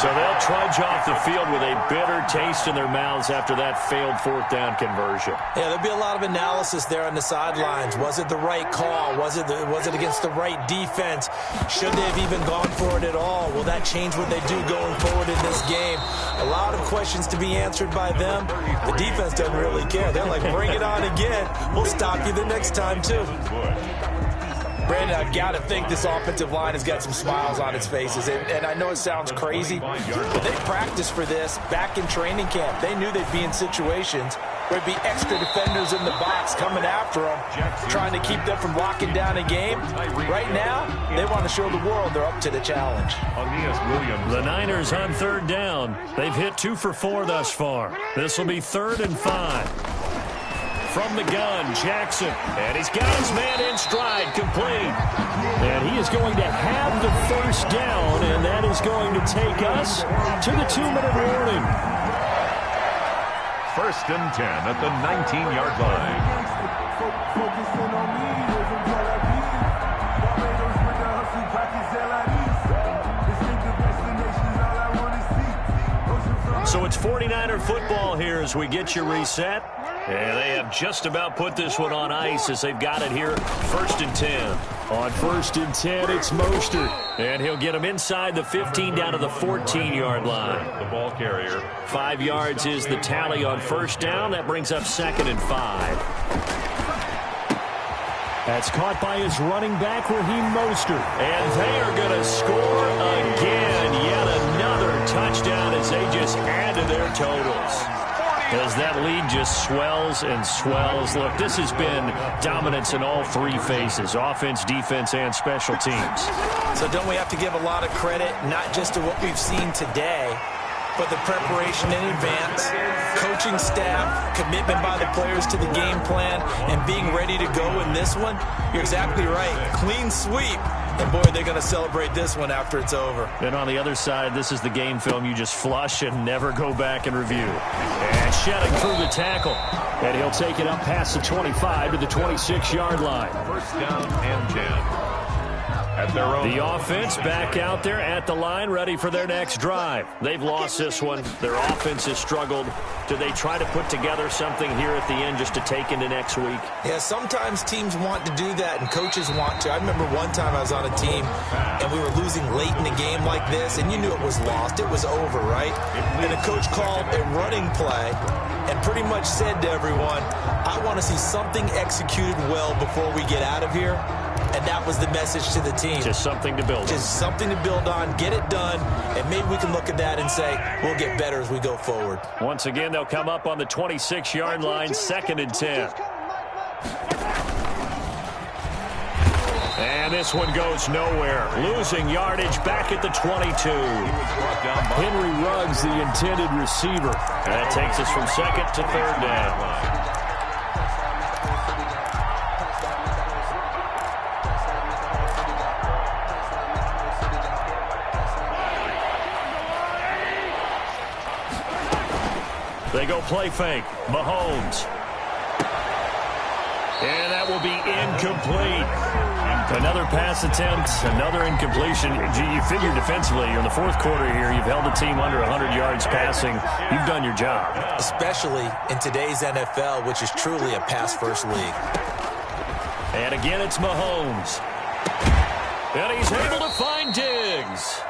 So they'll trudge off the field with a bitter taste in their mouths after that failed fourth down conversion. Yeah, there'll be a lot of analysis there on the sidelines. Was it the right call? Was it against the right defense? Should they have even gone for it at all? Will that change what they do going forward in this game? A lot of questions to be answered by them. The defense doesn't really care. They're like, bring it on again. We'll stop you the next time, too. Brandon, I've got to think this offensive line has got some smiles on its faces. And I know it sounds crazy, but they practiced for this back in training camp. They knew they'd be in situations where there'd be extra defenders in the box coming after them, trying to keep them from locking down a game. Right now, they want to show the world they're up to the challenge. The Niners on third down. They've hit 2 for 4 thus far. This will be 3rd and 5. From the gun, Jackson. And he's got his man in stride, complete. And he is going to have the first down, and that is going to take us to the 2-minute warning. 1st and 10 at the 19-yard line. So it's 49er football here as we get you reset. And they have just about put this one on ice as they've got it here. 1st and 10. On 1st and 10, it's Mostert. And he'll get him inside the 15 down to the 14-yard line. The ball carrier. 5 yards is the tally on 1st down. That brings up 2nd and 5. That's caught by his running back, Raheem Mostert. And they are going to score again. Yet another touchdown as they just add to their totals. As that lead just swells and swells. Look, this has been dominance in all 3 phases, offense, defense, and special teams. So don't we have to give a lot of credit, not just to what we've seen today, but the preparation in advance, coaching staff, commitment by the players to the game plan, and being ready to go in this one? You're exactly right. Clean sweep. And, boy, they're going to celebrate this one after it's over. And on the other side, this is the game film you just flush and never go back and review. And shedding through the tackle. And he'll take it up past the 25 to the 26-yard line. 1st down and 10. At their own. The offense back out there at the line, ready for their next drive. They've lost this one. Their offense has struggled. Do they try to put together something here at the end just to take into next week? Yeah, sometimes teams want to do that, and coaches want to. I remember one time I was on a team, and we were losing late in a game like this, and you knew it was lost. It was over, right? And the coach called a running play and pretty much said to everyone, I want to see something executed well before we get out of here. And that was the message to the team. Just something to build on. Just something to build on, get it done, and maybe we can look at that and say, we'll get better as we go forward. Once again, they'll come up on the 26-yard line, 2nd and 10. And this one goes nowhere. Losing yardage back at the 22. Henry Ruggs, the intended receiver. And that takes us from 2nd to 3rd down. They go play fake. Mahomes. And that will be incomplete. Another pass attempt, another incompletion. You figure defensively, you're in the 4th quarter here. You've held the team under 100 yards passing. You've done your job. Especially in today's NFL, which is truly a pass-first league. And again, it's Mahomes. And he's able to find Diggs.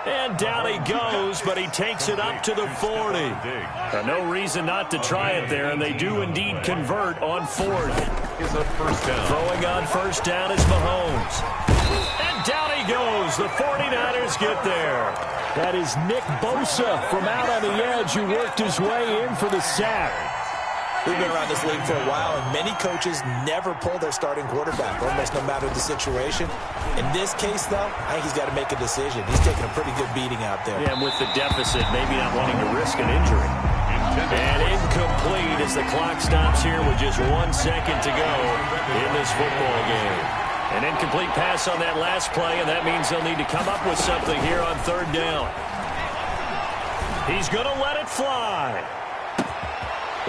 And down he goes, but he takes it up to the 40. No reason not to try it there, and they do indeed convert on 4th. Is a 1st down. Throwing on 1st down is Mahomes. And down he goes. The 49ers get there. That is Nick Bosa from out on the edge who worked his way in for the sack. We've been around this league for a while, and many coaches never pull their starting quarterback, almost no matter the situation. In this case, though, I think he's got to make a decision. He's taking a pretty good beating out there. Yeah, and with the deficit, maybe not wanting to risk an injury. And incomplete as the clock stops here with just 1 second to go in this football game. An incomplete pass on that last play, and that means they'll need to come up with something here on 3rd down. He's going to let it fly.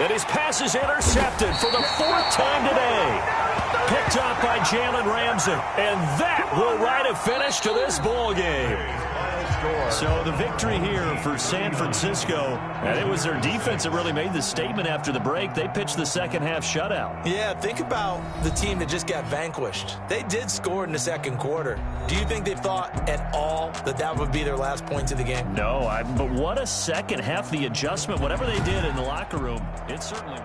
And his pass is intercepted for the 4th time today. Picked up by Jalen Ramsey. And that will write a finish to this ball game. So the victory here for San Francisco, and it was their defense that really made the statement after the break. They pitched the second half shutout. Yeah, think about the team that just got vanquished. They did score in the second quarter. Do you think they thought at all that that would be their last points of the game? No, but what a second half, the adjustment, whatever they did in the locker room, it certainly...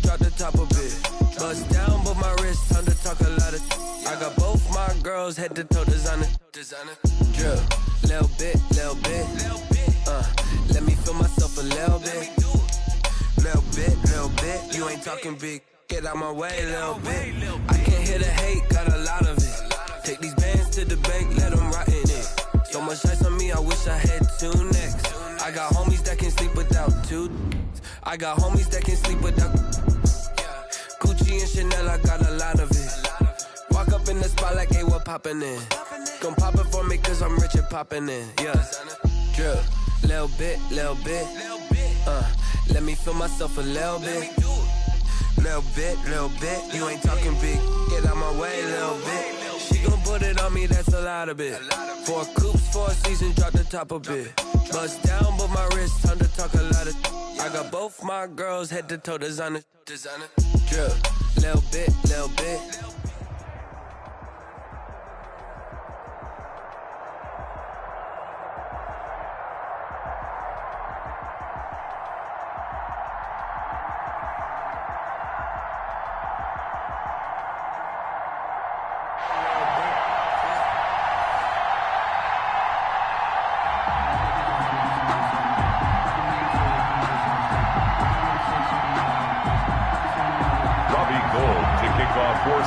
Drop the top a bit. Bust down, but my wrist under talk a lot of. I got both my girls head to toe designer. Drill, little bit. Let me feel myself a little bit. Little bit. You ain't talking big. Get out my way, little bit. I can't hear the hate, got a lot of it. Take these bands to the bank, let them rot in it. So much ice on me, I wish I had 2 necks. I got homies that can sleep without 2. I got homies that can sleep without Gucci and Chanel, I got a lot of it. Walk up in the spot like, hey, what poppin' in? Gon' pop it for me cause I'm rich and poppin' in. Yeah, drill, little bit. Let me feel myself a little bit. Little bit. You ain't talking big, get out my way, little bit. She gon' put it on me, that's a lot of it. 4 coupes, 4 seasons, drop the top a bit. Bust down, but my wrist time to talk a lot of. I got both my girls head to toe designer. Drill, little bit.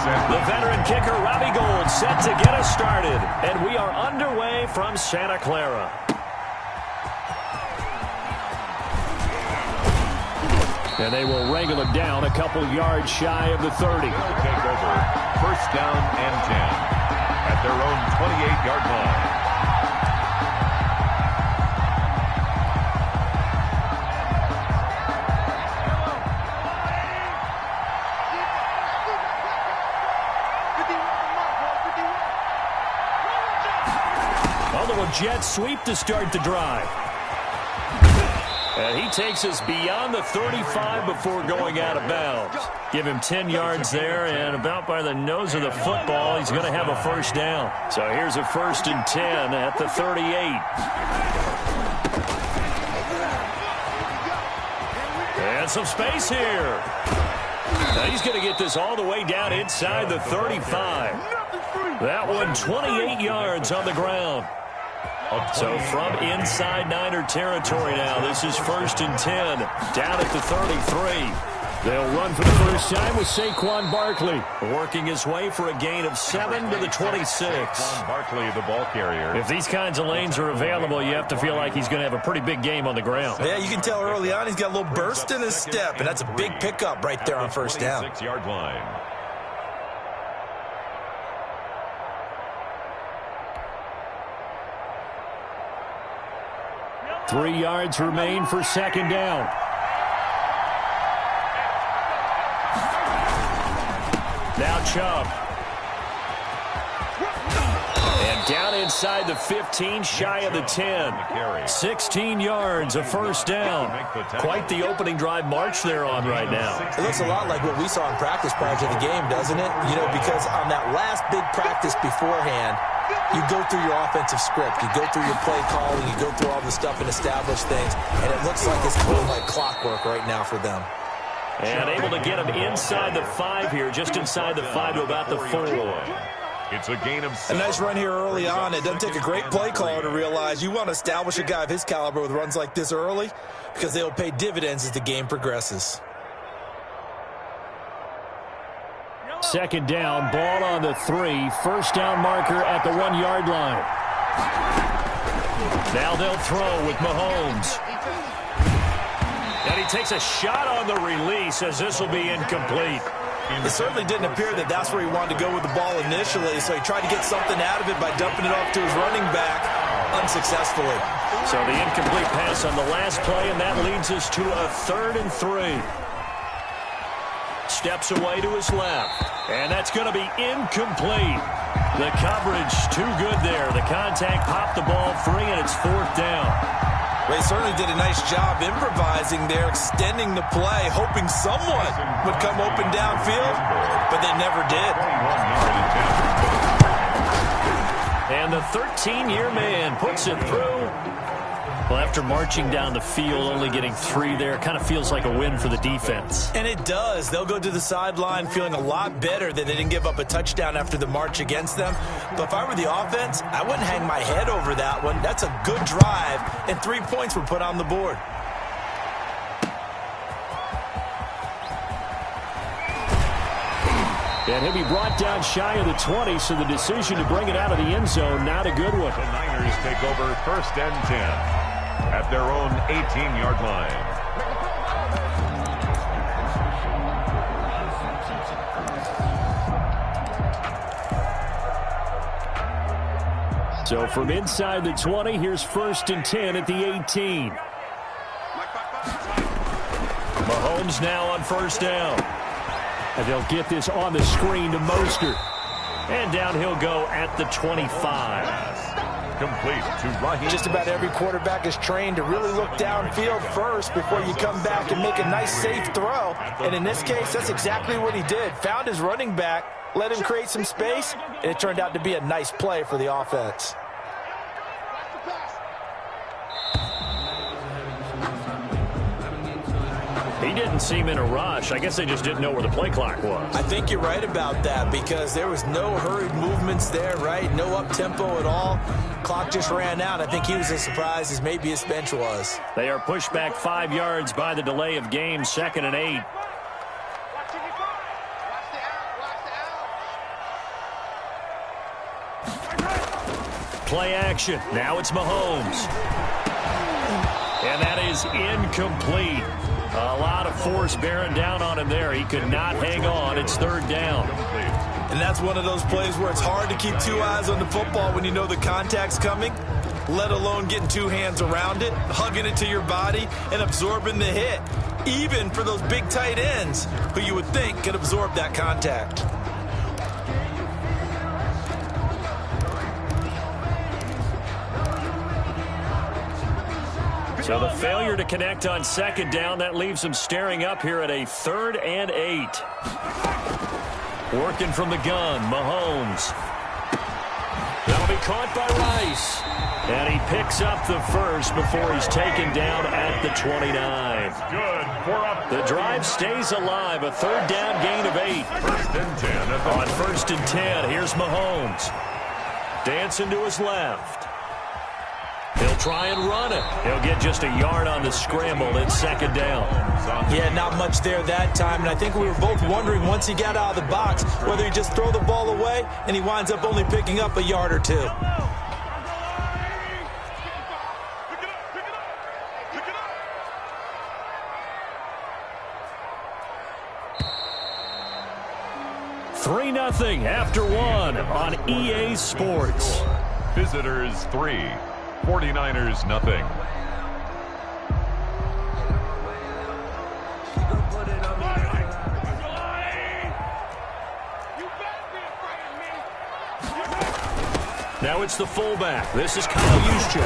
The veteran kicker, Robbie Gould, set to get us started. And we are underway from Santa Clara. And they will wrangle it down a couple yards shy of the 30. Take over. 1st down and 10 at their own 28-yard line. Jet sweep to start the drive. And he takes us beyond the 35 before going out of bounds. Give him 10 yards there, and about by the nose of the football, he's going to have a 1st down. So here's a 1st and 10 at the 38. And some space here. Now he's going to get this all the way down inside the 35. That one 28 yards on the ground. So from inside Niner territory now, this is 1st and 10, down at the 33. They'll run for the first time with Saquon Barkley, working his way for a gain of 7 to the 26. Saquon Barkley, the ball carrier. If these kinds of lanes are available, you have to feel like he's going to have a pretty big game on the ground. Yeah, you can tell early on he's got a little burst in his step, and that's a big pickup right there on 1st down. 26-yard line. Three yards remain for 2nd down. Now Chubb. And down inside the 15, shy of the 10. 16 yards, a 1st down. Quite the opening drive march they're on right now. It looks a lot like what we saw in practice prior to the game, doesn't it? You know, because on that last big practice beforehand, you go through your offensive script, you go through your play calling, you go through all the stuff and establish things, and it looks like it's going like clockwork right now for them. And able to get him inside the 5 here, just inside the 5 to about the 4. It's a gain of 6. A nice run here early on. It doesn't take a great play caller to realize you want to establish a guy of his caliber with runs like this early because they'll pay dividends as the game progresses. Second down, ball on the 3. First down marker at the 1-yard line. Now they'll throw with Mahomes. And he takes a shot on the release as this will be incomplete. It certainly didn't appear that that's where he wanted to go with the ball initially, so he tried to get something out of it by dumping it off to his running back unsuccessfully. So the incomplete pass on the last play, and that leads us to a 3rd and 3. Steps away to his left, and that's going to be incomplete. The coverage too good there. The contact popped the ball free, and it's 4th down. They certainly did a nice job improvising there, extending the play, hoping someone would come open downfield, but they never did. And the 13-year man puts it through. Well, after marching down the field, only getting 3 there, kind of feels like a win for the defense. And it does. They'll go to the sideline feeling a lot better that they didn't give up a touchdown after the march against them. But if I were the offense, I wouldn't hang my head over that one. That's a good drive, and 3 points were put on the board. And he'll be brought down shy of the 20, so the decision to bring it out of the end zone, not a good one. The Niners take over 1st and 10 at their own 18-yard line. So from inside the 20, here's 1st and 10 at the 18. Mahomes now on 1st down. And they'll get this on the screen to Mostert. And down he'll go at the 25. Complete to Raheem. Just about every quarterback is trained to really look downfield first before you come back and make a nice, safe throw. And in this case, that's exactly what he did. Found his running back, let him create some space, and it turned out to be a nice play for the offense. He didn't seem in a rush. I guess they just didn't know where the play clock was. I think you're right about that because there was no hurried movements there, right? No up-tempo at all. Clock just ran out. I think he was as surprised as maybe his bench was. They are pushed back 5 yards by the delay of game, 2nd and 8. Play action. Now it's Mahomes. And that is incomplete. A lot of force bearing down on him there. He could not hang on. It's 3rd down. And that's one of those plays where it's hard to keep 2 eyes on the football when you know the contact's coming, let alone getting 2 hands around it, hugging it to your body, and absorbing the hit, even for those big tight ends who you would think could absorb that contact. So the failure to connect on 2nd down, that leaves them staring up here at a 3rd and 8. Working from the gun, Mahomes. That'll be caught by Rice. And he picks up the first before he's taken down at the 29. The drive stays alive, a 3rd down gain of 8. 1st and 10. On 1st and 10, here's Mahomes. Dancing to his left. He'll try and run it. He'll get just a yard on the scramble. It's 2nd down. Yeah, not much there that time. And I think we were both wondering once he got out of the box whether he just throw the ball away and he winds up only picking up a yard or 2. Three 3-0 after 1 on EA Sports. Visitors 3. 49ers nothing. Now it's the fullback. This is Kyle Juszczyk.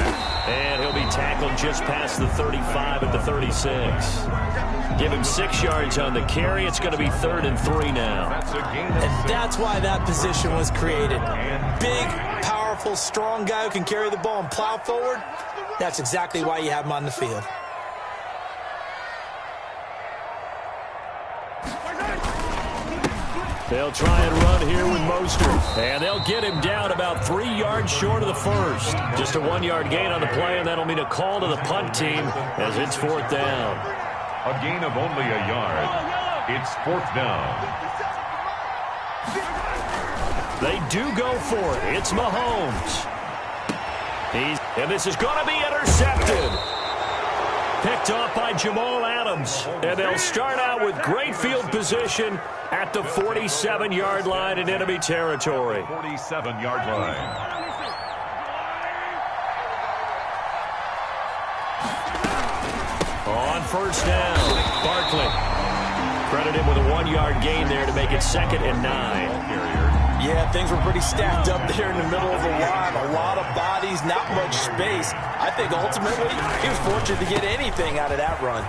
And he'll be tackled just past the 35 at the 36. Give him 6 yards on the carry. It's going to be 3rd and 3 now. And that's why that position was created. Big, powerful, strong guy who can carry the ball and plow forward. That's exactly why you have him on the field. They'll try and run here with Mostert. And they'll get him down about 3 yards short of the first. Just a 1-yard gain on the play, and that'll mean a call to the punt team as it's 4th down. A gain of only a yard. It's 4th down. They do go for it. It's Mahomes. And this is going to be intercepted. Picked off by Jamal Adams. And they'll start out with great field position at the 47-yard line in enemy territory. 47-yard line. On first down, Barkley. Credit him with a 1-yard gain there to make it 2nd and 9. Yeah, things were pretty stacked up there in the middle of the line. A lot of bodies, not much space. I think ultimately he was fortunate to get anything out of that run.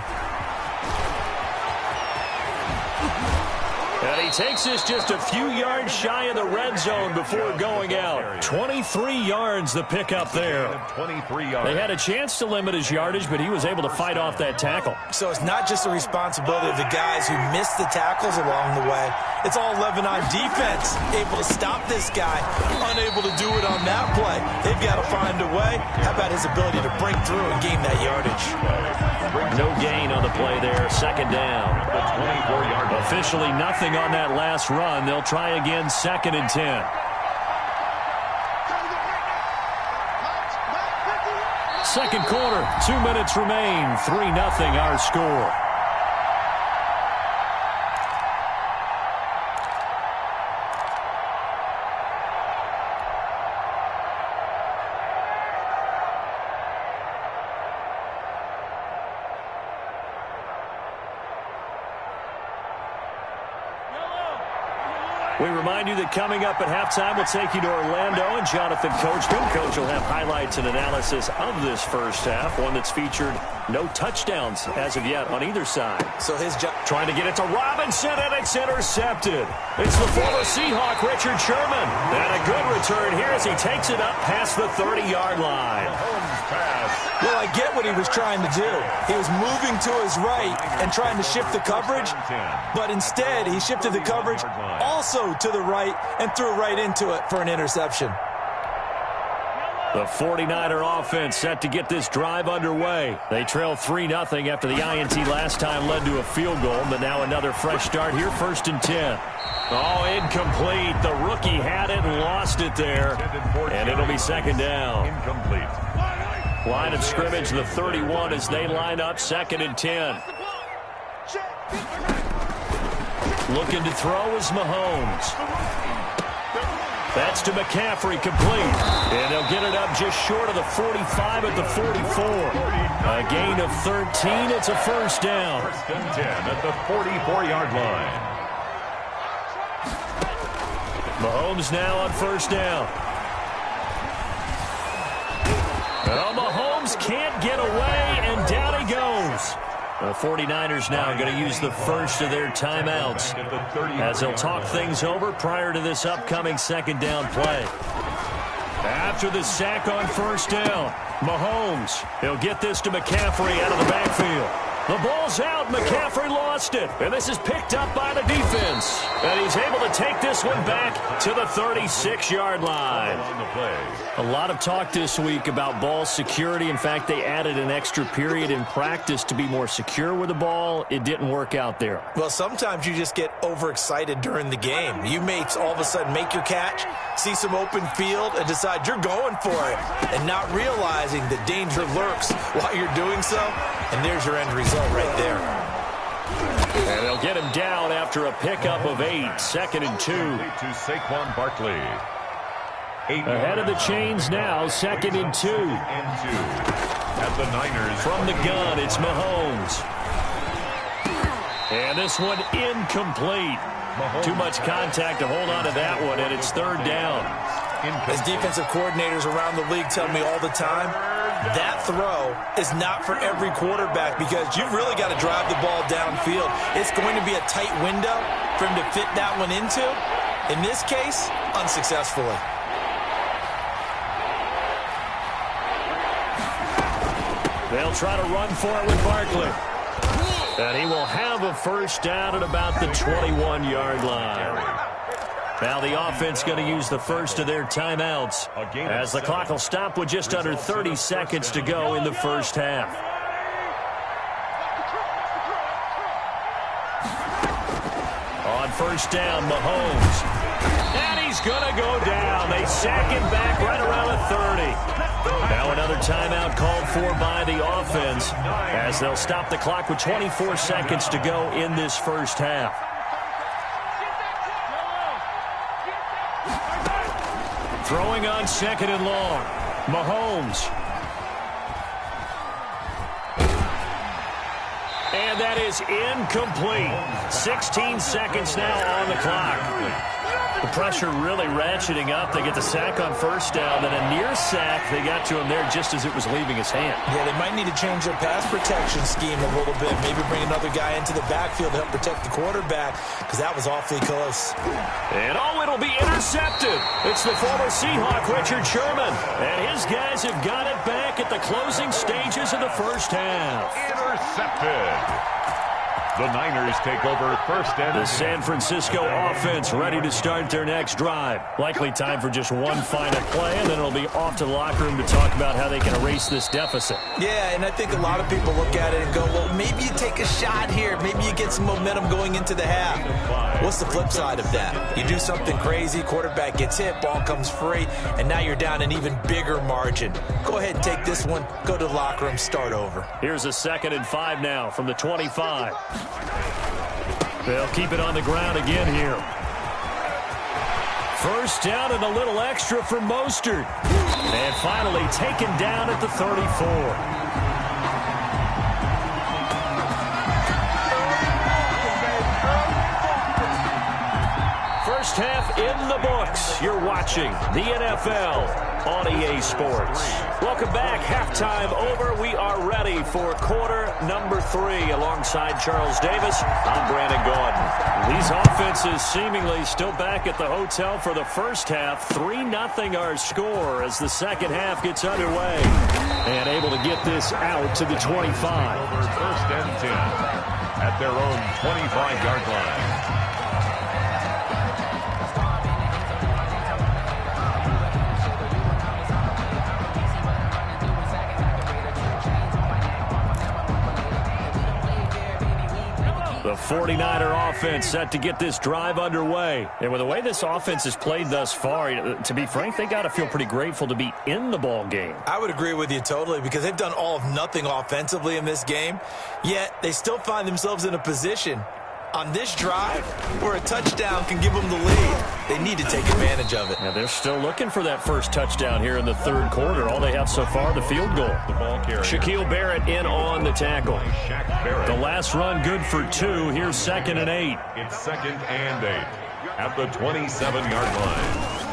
And he takes this just a few yards shy of the red zone before going out. 23 yards the pickup there. 23 yards. They had a chance to limit his yardage, but he was able to fight off that tackle. So it's not just the responsibility of the guys who missed the tackles along the way. It's all 11 on defense, able to stop this guy, unable to do it on that play. They've got to find a way. How about his ability to break through and gain that yardage? No gain on the play there, 2nd down. Officially nothing on that last run. They'll try again, 2nd and 10. Second quarter, 2 minutes remain, 3-0 our score. We remind you that coming up at halftime, we'll take you to Orlando and Jonathan Coachman. Coach will have highlights and analysis of this first half, one that's featured no touchdowns as of yet on either side. So his job trying to get it to Robinson, and it's intercepted. It's the former Seahawk, Richard Sherman. And a good return here as he takes it up past the 30-yard line. Well, I get what he was trying to do. He was moving to his right and trying to shift the coverage, but instead he shifted the coverage also to the right and threw right into it for an interception. The 49er offense set to get this drive underway. They trail 3-0 after the INT last time led to a field goal, but now another fresh start here, 1st and 10. Oh, incomplete. The rookie had it and lost it there, and it'll be 2nd down. Incomplete. Line of scrimmage, the 31 as they line up, 2nd and 10. Looking to throw is Mahomes. That's to McCaffrey, complete. And they'll get it up just short of the 45 at the 44. A gain of 13. It's a 1st down. 1st and 10 at the 44-yard line. Mahomes now on 1st down. Well, Mahomes can't get away, and down he goes. The 49ers now going to use the first of their timeouts as they'll talk things over prior to this upcoming 2nd down play. After the sack on 1st down, Mahomes, he'll get this to McCaffrey out of the backfield. The ball's out. McCaffrey lost it. And this is picked up by the defense. And he's able to take this one back to the 36-yard line. A lot of talk this week about ball security. In fact, they added an extra period in practice to be more secure with the ball. It didn't work out there. Well, sometimes you just get overexcited during the game. You may all of a sudden make your catch, see some open field, and decide you're going for it, and not realizing the danger lurks while you're doing so. And there's your end result right there. And they'll get him down after a pickup of 8, 2nd and 2. To Saquon Barkley. Ahead of the chains now, 2nd and 2. At the Niners. From the gun, it's Mahomes. And this one incomplete. Too much contact to hold on to that one, and it's 3rd down. As defensive coordinators around the league tell me all the time, that throw is not for every quarterback because you've really got to drive the ball downfield. It's going to be a tight window for him to fit that one into. In this case, unsuccessfully. They'll try to run for it with Barkley. And he will have a 1st down at about the 21-yard line. Now the offense going to use the first of their timeouts as the clock will stop with just under 30 seconds to go in the first half. On 1st down, Mahomes. And he's going to go down. They sack him back right around the 30. Now another timeout called for by the offense as they'll stop the clock with 24 seconds to go in this first half. Throwing on 2nd and long. Mahomes. And that is incomplete. 16 seconds now on the clock. The pressure really ratcheting up. They get the sack on first down, then a near sack. They got to him there just as it was leaving his hand. Yeah, they might need to change their pass protection scheme a little bit. Maybe bring another guy into the backfield to help protect the quarterback, because that was awfully close. And it'll be intercepted. It's the former Seahawk, Richard Sherman. And his guys have got it back at the closing stages of the first half. Intercepted. The Niners take over first and the San Francisco offense ready to start their next drive. Likely time for just one final play, and then it'll be off to the locker room to talk about how they can erase this deficit. Yeah, and I think a lot of people look at it and go, well, maybe you take a shot here. Maybe you get some momentum going into the half. What's the flip side of that? You do something crazy, quarterback gets hit, ball comes free, and now you're down an even bigger margin. Go ahead and take this one, go to the locker room, start over. Here's a 2nd and 5 now from the 25. They'll keep it on the ground again here. First down and a little extra for Mostert. And finally taken down at the 34. First half in the books. You're watching the NFL on EA Sports. Welcome back. Halftime over. We are ready for quarter number 3. Alongside Charles Davis, I'm Brandon Gaudin. These offenses seemingly still back at the hotel for the first half. 3-0 our score as the second half gets underway. And able to get this out to the 25. Over first and 10 at their own 25-yard line. The 49er offense set to get this drive underway. And with the way this offense has played thus far, to be frank, they got to feel pretty grateful to be in the ball game. I would agree with you totally, because they've done all of nothing offensively in this game, yet they still find themselves in a position on this drive where a touchdown can give them the lead. They need to take advantage of it. Yeah, they're still looking for that first touchdown here in the third quarter. All they have so far, the field goal. Shaquille Barrett in on the tackle. The last run good for 2. Here's 2nd and 8. It's 2nd and 8 at the 27-yard line.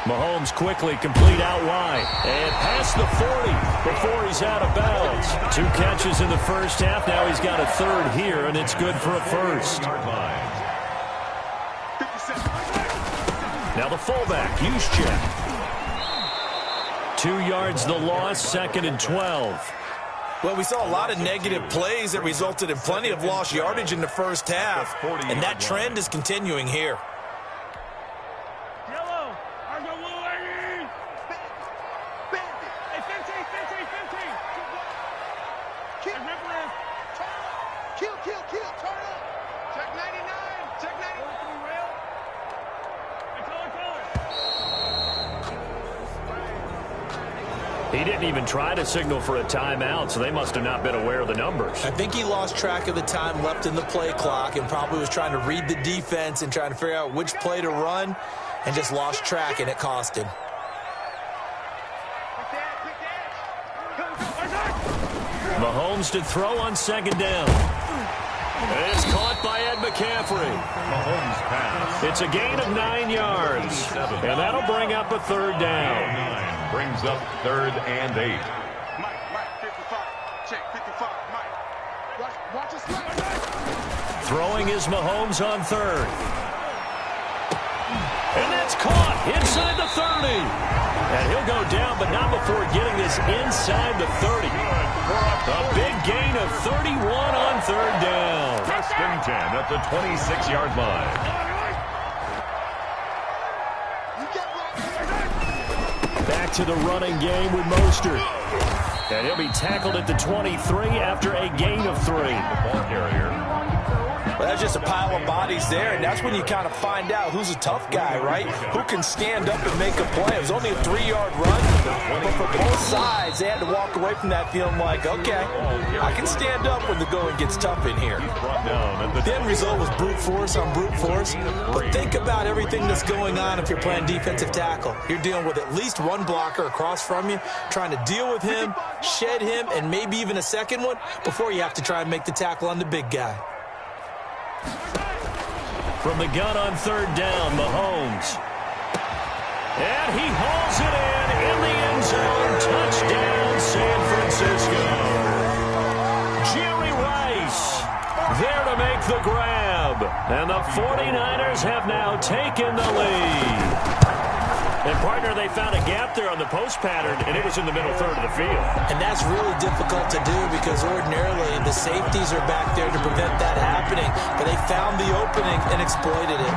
Mahomes quickly complete out wide and past the 40 before he's out of bounds. 2 catches in the first half. Now he's got a 3rd here, and it's good for a first. Now the fullback, Juszczyk. 2 yards the loss, 2nd and 12. Well, we saw a lot of negative plays that resulted in plenty of lost yardage in the first half, and that trend is continuing here. He didn't even try to signal for a timeout, so they must have not been aware of the numbers. I think he lost track of the time left in the play clock and probably was trying to read the defense and trying to figure out which play to run, and just lost track, and it cost him. Mahomes to throw on 2nd down. It's caught by Ed McCaffrey. Mahomes pass. It's a gain of 9 yards, and that'll bring up a 3rd down. Brings up 3rd and 8. Mike, 55. Check, 55. Mike. Watch us. Throwing is Mahomes on 3rd. And that's caught inside the 30. And he'll go down, but not before getting this inside the 30. A big gain of 31 on 3rd down. First and 10 at the 26-yard line. Back to the running game with Mostert. And he'll be tackled at the 23 after a gain of 3. The ball carrier. Well, that's just a pile of bodies there, and that's when you kind of find out who's a tough guy, right? Who can stand up and make a play. It was only a 3-yard run, but for both sides, they had to walk away from that feeling like, okay, I can stand up when the going gets tough in here. The end result was brute force on brute force, but think about everything that's going on if you're playing defensive tackle. You're dealing with at least one blocker across from you, trying to deal with him, shed him, and maybe even a second one before you have to try and make the tackle on the big guy. From the gun on third down, Mahomes. And he hauls it in the end zone. Touchdown, San Francisco. Jerry Rice there to make the grab. And the 49ers have now taken the lead. And, partner, they found a gap there on the post pattern, and it was in the middle third of the field. And that's really difficult to do because ordinarily the safeties are back there to prevent that happening. But they found the opening and exploited it.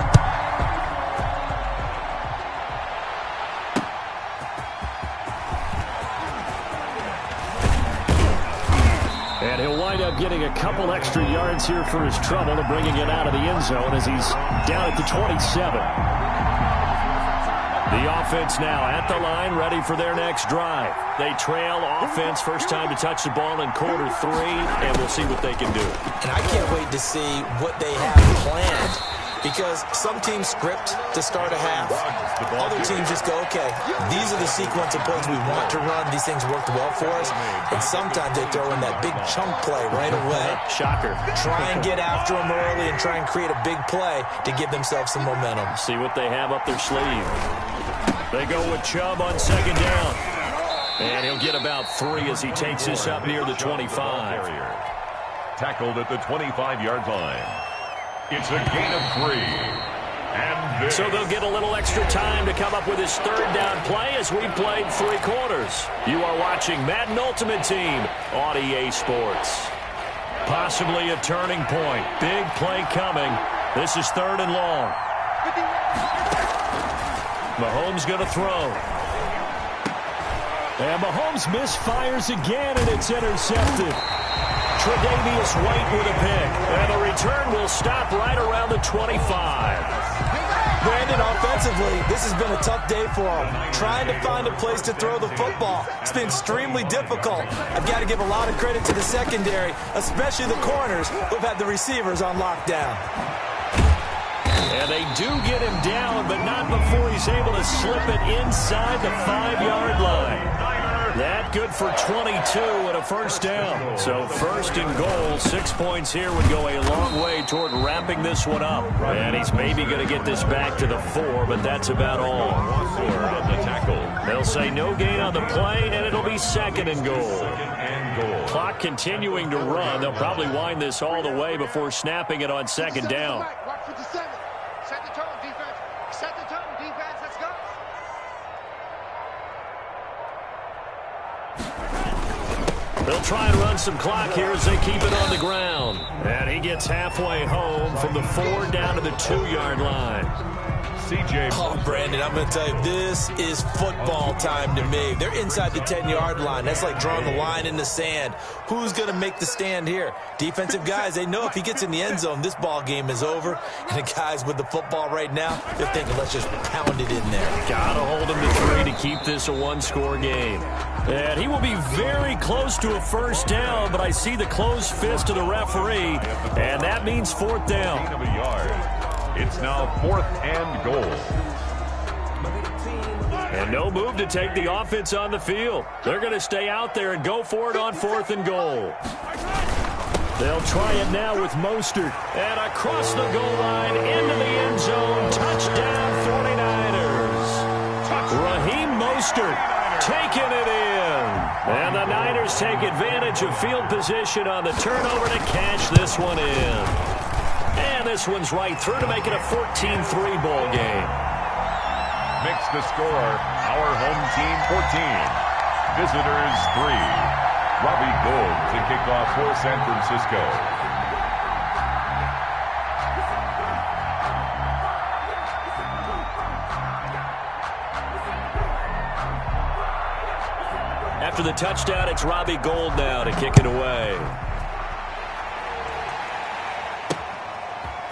And he'll wind up getting a couple extra yards here for his trouble and bringing it out of the end zone as he's down at the 27. The offense now at the line, ready for their next drive. They trail offense, first time to touch the ball in quarter 3, and we'll see what they can do. And I can't wait to see what they have planned because some teams script to start a half. Other teams just go, okay, these are the sequence of plays we want to run. These things worked well for us. And sometimes they throw in that big chunk play right away. Shocker. Try and get after them early and try and create a big play to give themselves some momentum. See what they have up their sleeve. They go with Chubb on second down. And he'll get about 3 as he takes this up near the 25. Tackled at the 25-yard line. It's a gain of 3. And so they'll get a little extra time to come up with his third down play as we played 3 quarters. You are watching Madden Ultimate Team on EA Sports. Possibly a turning point. Big play coming. This is 3rd and long. Mahomes going to throw. And Mahomes misfires again, and it's intercepted. Tre'Davious White with a pick. And the return will stop right around the 25. Brandon, offensively, this has been a tough day for him. Trying to find a place to throw the football. It's been extremely difficult. I've got to give a lot of credit to the secondary, especially the corners who've had the receivers on lockdown. And they do get him down, but not before he's able to slip it inside the 5-yard line. That good for 22 and a first down. So 1st and goal, 6 points here would go a long way toward wrapping this one up. And he's maybe going to get this back to the 4, but that's about all. They'll say no gain on the play, and it'll be 2nd and goal. Clock continuing to run. They'll probably wind this all the way before snapping it on 2nd down. Set the tone, defense. Set the tone, defense. Let's go. They'll try and run some clock here as they keep it on the ground. And he gets halfway home from the 4 down to the 2-yard line. Oh, Brandon, I'm going to tell you, this is football time to me. They're inside the 10-yard line. That's like drawing the line in the sand. Who's going to make the stand here? Defensive guys, they know if he gets in the end zone, this ball game is over. And the guys with the football right now, they're thinking, let's just pound it in there. Got to hold him to 3 to keep this a 1-score game. And he will be very close to a first down, but I see the closed fist of the referee, and that means 4th down. It's now 4th and goal. And no move to take the offense on the field. They're going to stay out there and go for it on 4th and goal. They'll try it now with Mostert. And across the goal line into the end zone. Touchdown 49ers. Raheem Mostert taking it in. And the Niners take advantage of field position on the turnover to cash this one in. And this one's right through to make it a 14-3 ball game. Makes the score our home team 14, visitors 3. Robbie Gould to kick off for San Francisco. After the touchdown, it's Robbie Gould now to kick it away.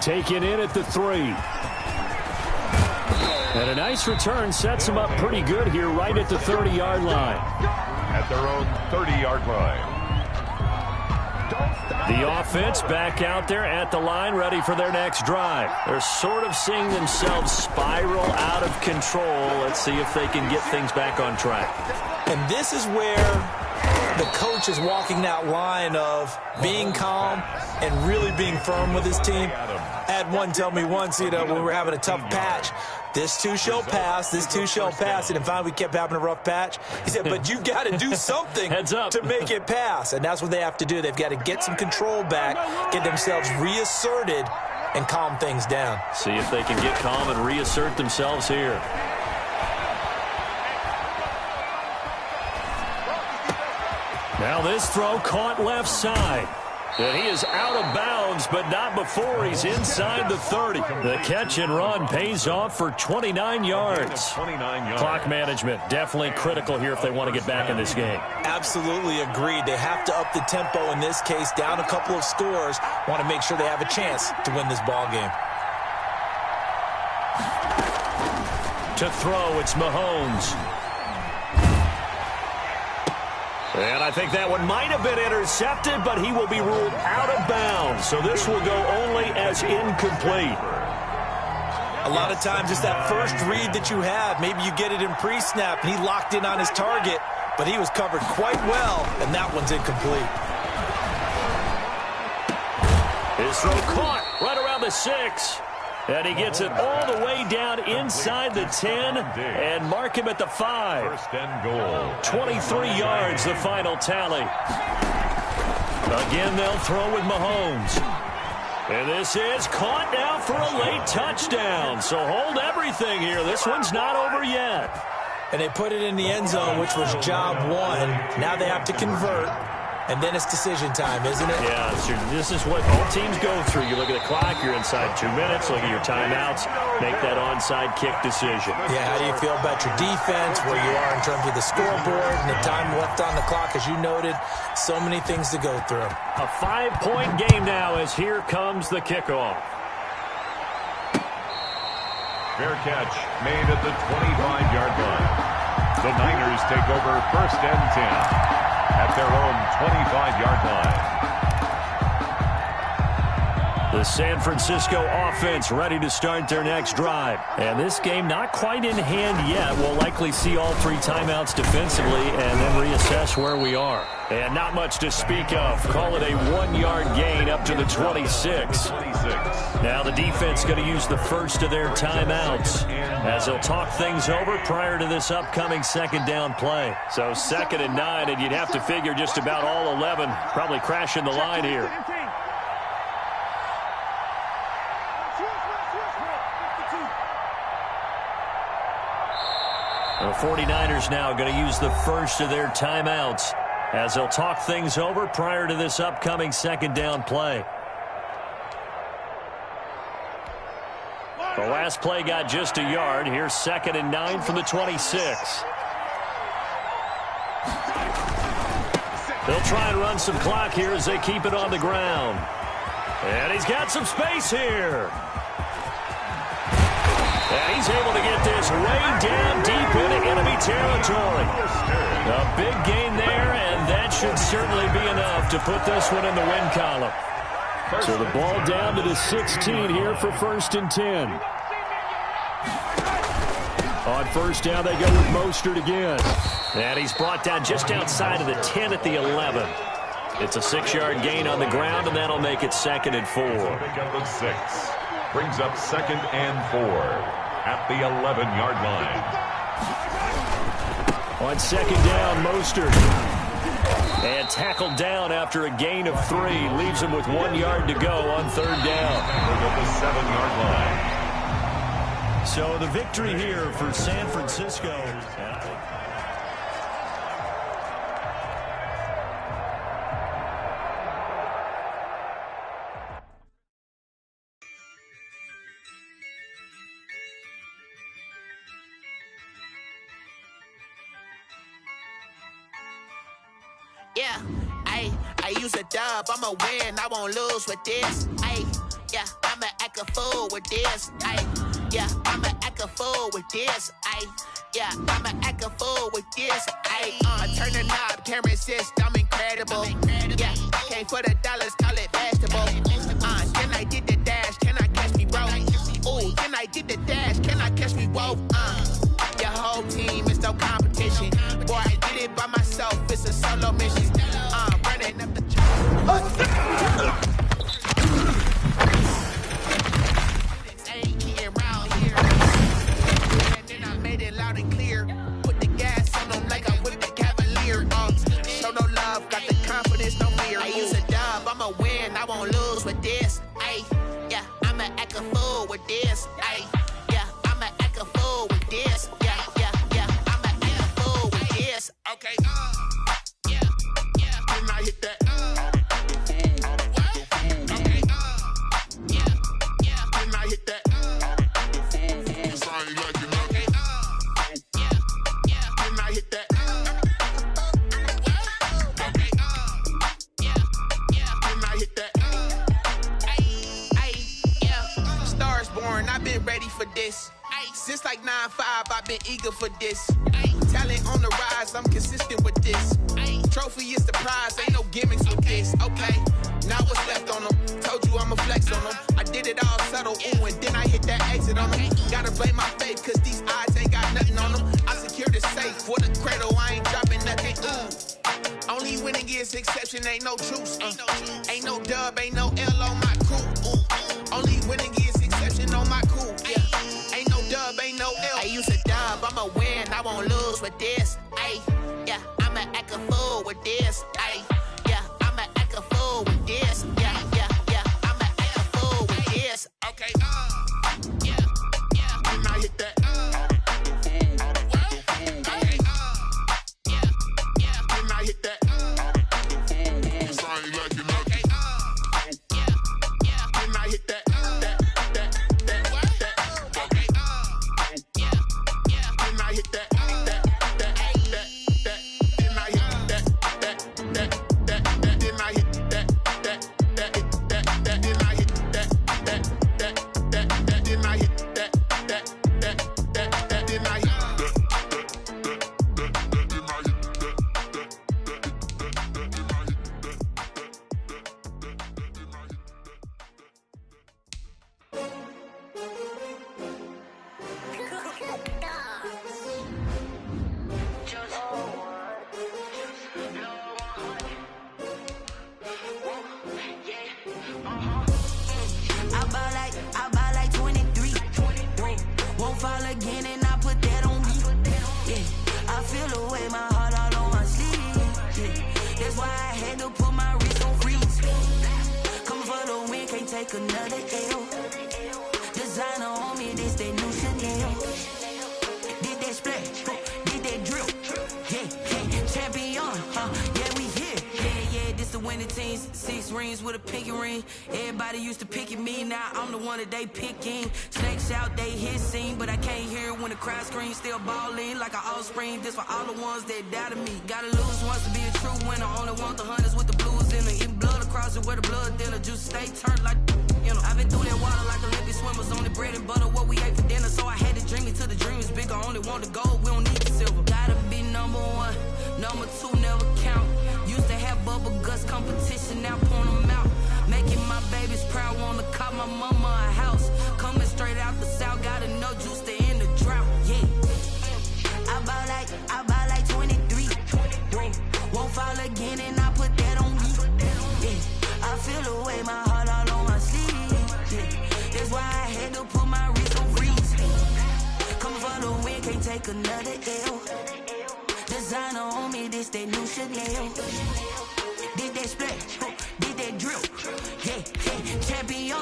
taken in at the 3. And a nice return sets them up pretty good here right at the 30-yard line. At their own 30-yard line. The offense back out there at the line, ready for their next drive. They're sort of seeing themselves spiral out of control. Let's see if they can get things back on track. And this is where the coach is walking that line of being calm and really being firm with his team. I had one tell me once, when we were having a tough patch, this too shall pass, this too shall pass. And finally we kept having a rough patch. He said, but you got to do something to make it pass. And that's what they have to do. They've got to get some control back, get themselves reasserted, and calm things down. See if they can get calm and reassert themselves here. Now this throw caught left side. And he is out of bounds, but not before he's inside the 30. The catch and run pays off for 29 yards. Clock management definitely critical here if they want to get back in this game. Absolutely agreed. They have to up the tempo in this case, down a couple of scores. Want to make sure they have a chance to win this ball game. To throw, it's Mahomes. And I think that one might have been intercepted, but he will be ruled out of bounds. So this will go only as incomplete. A lot of times it's that first read that you have. Maybe you get it in pre-snap, and he locked in on his target, but he was covered quite well, and that one's incomplete. His throw caught right around the 6. And he gets it all the way down inside the 10 and mark him at the 5. First and goal. 23 yards, the final tally. Again, they'll throw with Mahomes. And this is caught now for a late touchdown. So hold everything here. This one's not over yet. And they put it in the end zone, which was job one. Now they have to convert. And then it's decision time, isn't it? Yeah, sure. This is what all teams go through. You look at the clock, you're inside 2 minutes, look at your timeouts, make that onside kick decision. Yeah, how do you feel about your defense, where you are in terms of the scoreboard, and the time left on the clock, as you noted, so many things to go through. A 5-point game now as here comes the kickoff. Fair catch made at the 25-yard line. The Niners take over first and 10. At their own 25-yard line. The San Francisco offense ready to start their next drive. And this game not quite in hand yet. We'll likely see all 3 timeouts defensively and then reassess where we are. And not much to speak of. Call it a 1-yard gain up to the 26. Now the defense going to use the first of their timeouts as they'll talk things over prior to this upcoming second down play. So 2nd and 9, and you'd have to figure just about all 11 probably crashing the line here. The 49ers now going to use the first of their timeouts as they'll talk things over prior to this upcoming second down play. The last play got just a yard. Here's 2nd and 9 from the 26. They'll try and run some clock here as they keep it on the ground. And he's got some space here. And he's able to get this way down deep into enemy territory. A big gain there, and that should certainly be enough to put this one in the win column. So the ball down to the 16 here for 1st and 10. On first down, they go with Mostert again. And he's brought down just outside of the 10 at the 11. It's a 6-yard gain on the ground, and that'll make it 2nd and 4. Pick up the 6. Brings up 2nd and 4 at the 11-yard line. On 2nd down, Mostert. And tackled down after a gain of 3. Leaves him with 1 yard to go on 3rd down. At the 7-yard line. So the victory here for San Francisco. Yeah, I use a dub, I'ma win, I won't lose with this. Yeah, I'm I'ma act a fool with this. Ayy, yeah, I'ma act a fool with this. Ayy, yeah, I'ma act a fool with this. Ayy, I turn the knob, camera assist, I'm incredible. Yeah, came for the dollars, call it basketball. Can I get the dash? Can I catch me, bro? Ooh, can I get the dash? Can I catch me, whoa? Your whole team is no competition. Boy, I did it by myself, it's a solo mission. Running up the ain't getting around here. And then I made it loud and clear. Put the gas on them like I'm with the Cavalier. Show no love, got the confidence, no fear. I use a dub, I'ma win, I won't lose with this. Ay, yeah, I'ma act a fool with this. Ay, yeah, I'ma act a fool with this. Yeah, I'ma act a fool with this. Okay, yeah, when I hit that. Ready for this. Since like 9-5, I've been eager for this. Talent on the rise, I'm consistent with this. Trophy is the prize, ain't no gimmicks with this. Okay, now what's left on them? Told you I'ma flex on them. I did it all subtle, ooh, and then I hit that exit on them. Gotta blame my faith, cause these odds ain't got nothing on them. I secured the safe with a cradle, I ain't dropping nothing, ooh. Only winning is exception, ain't no truce. Ain't no dub, ain't no L on my crew. Only winning is exception on my crew. Yeah, ain't no dub, ain't no L. I use a dub, I'ma win, I won't lose with this. Ay, yeah, I'ma act a fool with this. Ay, yeah, I'ma act a fool with this. Yeah, I'ma act a fool with this. Okay, yeah, when I hit that. Okay, yeah, when I hit that. I ain't liking nothing. Yeah, when I hit that. They picking snakes out, they hissing, but I can't hear when the crowd screams. Still balling like an offspring. This for all the ones that doubted me. Gotta lose once to be a true winner. Only want the hunters with the blues in it. Eating blood across it where the blood thinner. Juice stay turned like you know. I've been through that water like Olympic swimmers. Only bread and butter what we ate for dinner. So I had to dream it till the dream is bigger. Only want the gold, we don't need the silver. Gotta be number one, number two never count. Used to have bubble guts competition, now point them out. Making my babies proud, wanna call my mama a house. Coming straight out the south, gotta know juice to end the drought, yeah. I bought like 23. Won't fall again and I put that on me, yeah. I feel the way, my heart all on my sleeve, yeah. That's why I had to put my wrist on freeze. Coming for the win, can't take another L. Designer on me, this that new Chanel. Did that splash, did that drill, yeah, champion,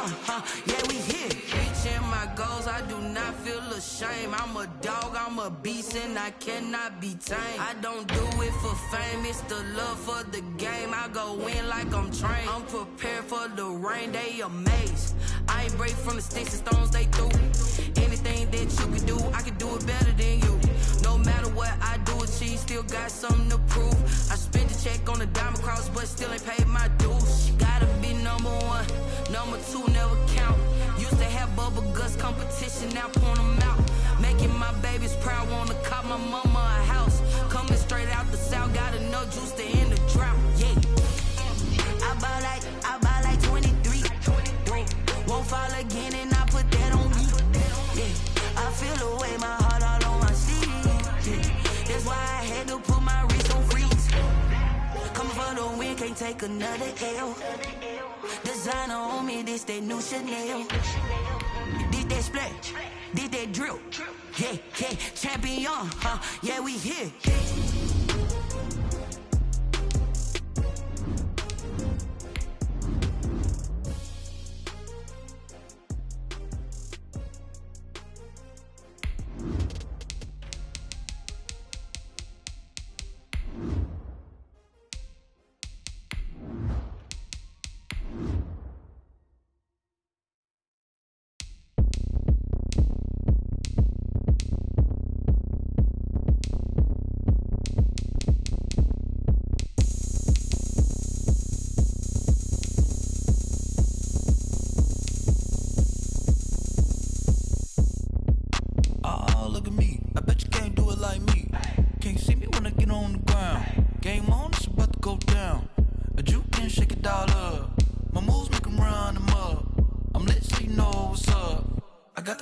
yeah, we here. Reaching my goals, I do not feel ashamed. I'm a dog, I'm a beast, and I cannot be tamed. I don't do it for fame, it's the love for the game. I go in like I'm trained. I'm prepared for the rain, they amazed. I ain't break from the sticks and stones they threw. Anything that you can do, I can do it better than you. No matter what I do, achieve, still got something to prove. I spent the check on the diamond cross, but still ain't paid my dues. Gotta be number one, number two never count. ambition, now point them out. Making my babies proud, wanna call my mama a house. Coming straight out the south, got enough juice to end the drought. Yeah. I buy like 23. Won't fall again, and I put that on me. Yeah. I feel the way, my heart all on my sleeve. Yeah. That's why I had to put my wrist on freeze. Coming for the win, can't take another L. Designer on me, this that new Chanel. Did that splash, did that drill. Yeah, yeah, champion, huh? Yeah, we here.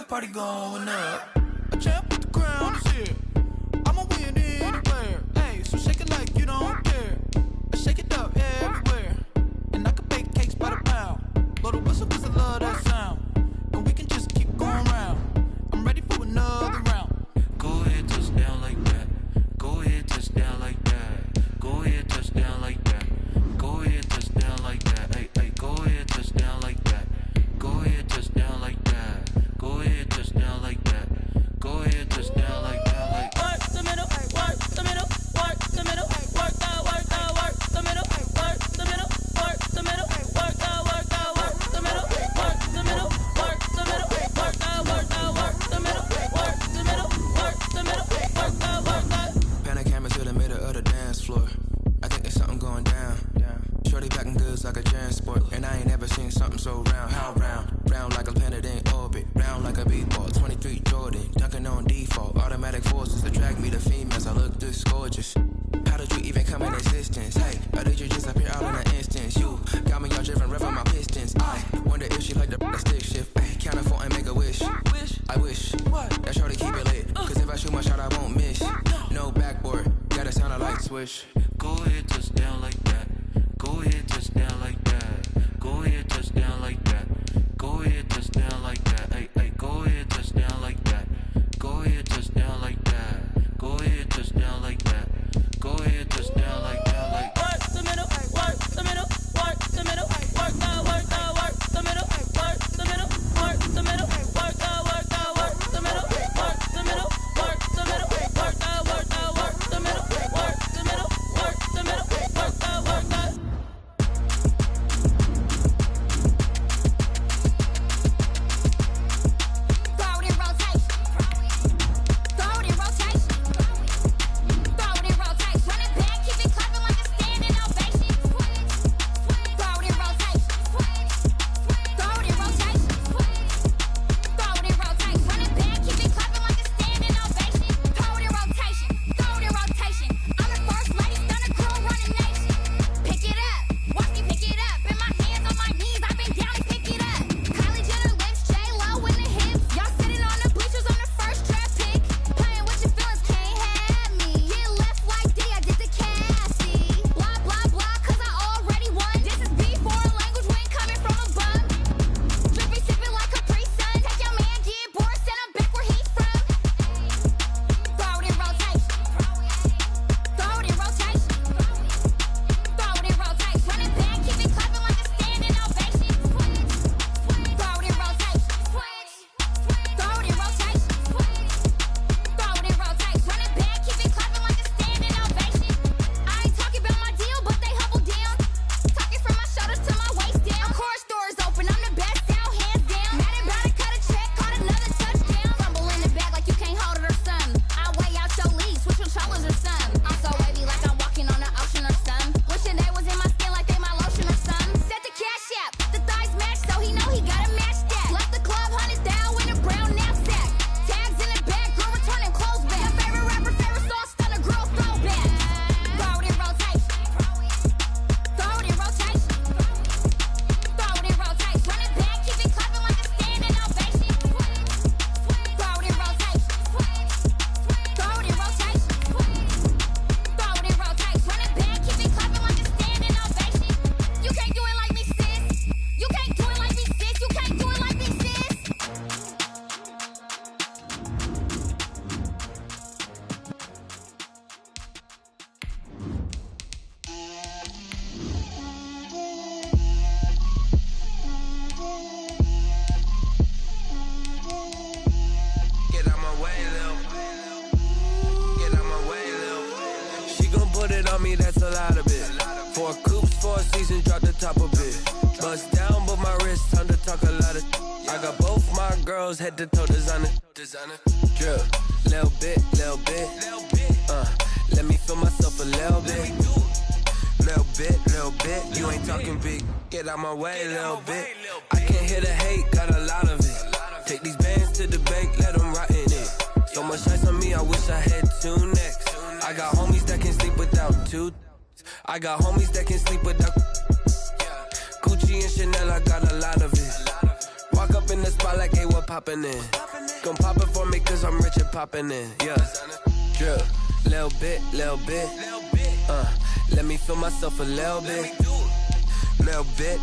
Party going up. A champ with the crown is here. I'ma win anywhere. Hey, so shake it like you don't care. I shake it up everywhere. And I can bake cakes by the pound. Blow the whistle 'cause I love that sound. And we can just keep going round. I'm ready for another round. Go ahead, touch down like that. Go ahead, touch down like that. Go ahead, touch down like that. Go ahead, touch down like that. Hey, hey, go ahead, touch down like that. Go ahead, touch down like that. Go ahead, touch down like that. Go ahead, touch down like that. Like work the middle, work the middle, work the middle, work the middle, work the middle, work the middle, work the middle, work the middle, work the middle, work the middle, work the middle, work the middle, work the. Pan a camera to the middle of the dance floor. I think there's something going down. Shorty packing goods like a transport, and I ain't never seen something so round. How round? Round like a planet in orbit, round like a b-ball. 23 Jordan, dunking on default. Automatic forces attract me to females. I look this gorgeous. How did you even come in existence? Hey, or did you just appear out in an instance? You got me all driven, revving my pistons. I wonder if she like the stick shift. Hey, count it 4 and make a wish. I wish that shorty keep it lit. 'Cause if I shoot my shot, I won't miss. No backboard, gotta sound a light switch. go ahead, touch down like that. Go ahead, touch down like that. Go ahead, touch down like that. Go ahead, touch down like that. Hey, hey, go ahead, touch down like that. Go ahead, touch down like that. Go ahead, touch down like that. Go ahead, touch down like that. Like work the middle, work the middle, work the middle, work the middle, work the middle, work the middle, work the middle, work the middle, work the middle, work the middle, work the middle, work the middle, work the middle, work the middle, work the middle. Bust down, but my wrist time to talk a lot of. I got both my girls head to toe designer. Drip, little bit. Let me feel myself a little bit. Little bit. You ain't talking big. Get out my way, little bit. I can't hear the hate, got a lot of it. Take these bands to the bank, let them rot in it. So much ice on me, I wish I had 2 necks. I got homies that can sleep without 2. I got homies that can sleep without Gucci and Chanel, I got a lot of it. Walk up in the spot like, hey, what poppin' in? Gon' pop it for me cause I'm rich and poppin' in, yeah. Drip, little bit. Let me feel myself a little bit. Little bit.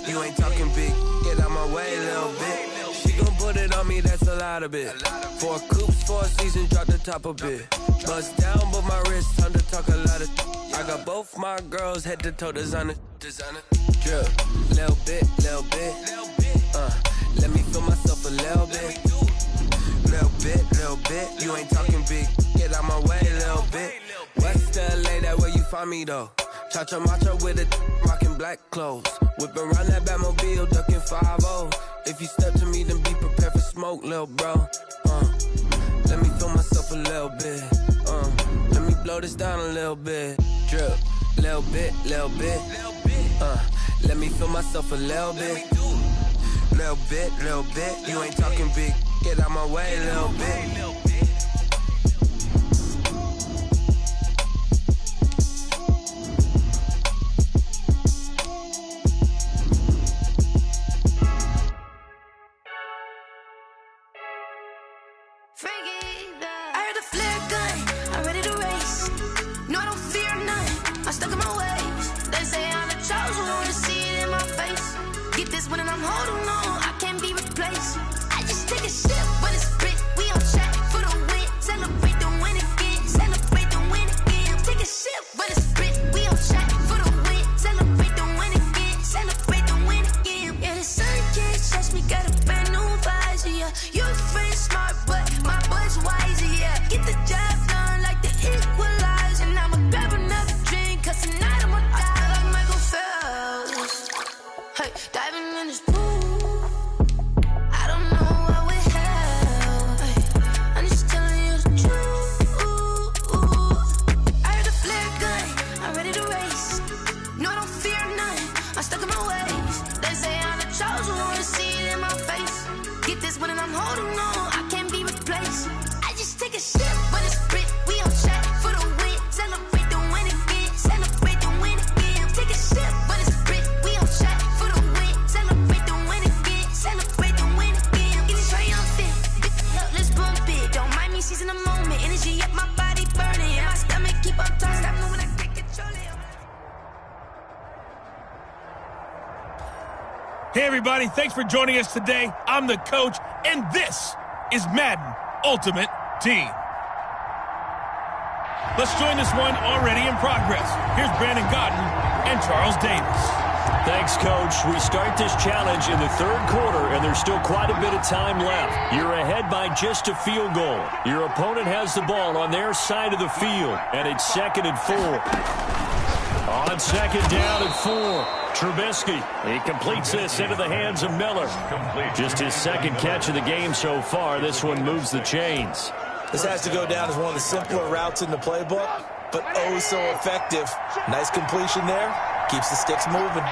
You ain't talking big, get out my way, little bit. She gon' put it on me, that's a lot of it. 4 coops, 4 seasons, drop the top a bit. Bust down, but my wrist, time to talk a lot of. I got both my girls head to toe designer. Drip, little bit. Let me feel myself a little bit. Little bit. You ain't talking big, get out my way, little bit. West LA, that where you find me though. Cha-cha matcha with it, rockin' black clothes. Whippin' around that Batmobile, duckin' 5-0. If you step to me, then be prepared for smoke, lil' bro. Let me feel myself a little bit. Let me blow this down a little bit. Drip, little bit. Let me feel myself a little bit. Little bit. You ain't talking big. Get out my way, little bit. I heard the flare gun, I'm ready to race. No, I don't fear none, I'm stuck in my ways. They say I'm the chosen one, to see it in my face. Get this one and I'm holding on, I can't be replaced. I just take a sip, but it's spit, we on track for the win. Celebrate the win again, celebrate the win again. Take a sip, but it's spit, we on track for the win. Celebrate the win again, celebrate the win again. Yeah, the sun can't touch me, got a brand new visor, yeah. Your friend's smart, but my boy's wiser, yeah. Get the job done like the equalizer. And I'ma grab another drink, cause tonight I'ma die like Michael Phelps. Hey, diving in this pool, I don't know what would help. Hey, I'm just telling you the truth. I heard the flare gun, I'm ready to race. No, I don't fear none, I'm stuck in my ways. They say I'm the chosen one, to see it in my face. Get this one and I'm holding on, I can't be replaced. I just take a sip, but it's spit, we on track for the win. Celebrate the win again, celebrate the win again. Take a sip, but it's spit, we on track for the win. Celebrate the win again, celebrate the win again. Get it triumphant, let's bump it. Don't mind me seizing the moment, energy up my body burning. My stomach keep on turning, stop moving, I can't control it. Hey everybody, thanks for joining us today. I'm the coach, and this is Madden Ultimate Team. Let's join this one already in progress. Here's Brandon Godden and Charles Davis. Thanks, Coach. We start this challenge in the 3rd quarter, and there's still quite a bit of time left. You're ahead by just a field goal. Your opponent has the ball on their side of the field, and it's 2nd and 4. On 2nd down and 4. Trubisky, he completes this into the hands of Miller. Just his 2nd catch of the game so far. This one moves the chains. This has to go down as one of the simpler routes in the playbook, but oh so effective. Nice completion there. Keeps the sticks moving.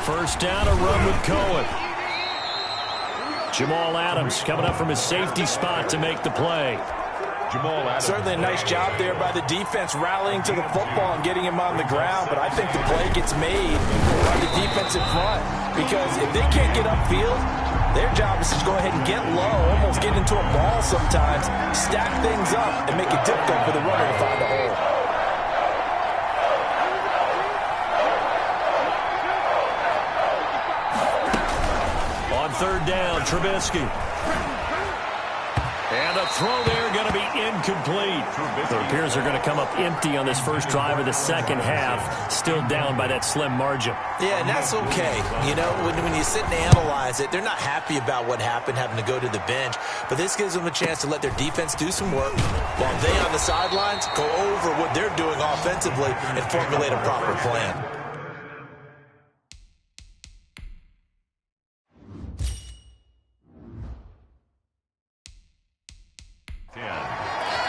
1st down, a run with Cohen. Jamal Adams coming up from his safety spot to make the play. Certainly a nice job there by the defense rallying to the football and getting him on the ground, but I think the play gets made by the defensive front because if they can't get upfield, their job is to go ahead and get low, almost get into a ball sometimes, stack things up, and make it difficult for the runner to find a hole. On 3rd down, Trubisky. And the throw there going to be incomplete. So it appears they're going to come up empty on this first drive of the second half, still down by that slim margin. Yeah, and that's okay. You know, when you sit and analyze it, they're not happy about what happened, having to go to the bench. But this gives them a chance to let their defense do some work while they on the sidelines go over what they're doing offensively and formulate a proper plan.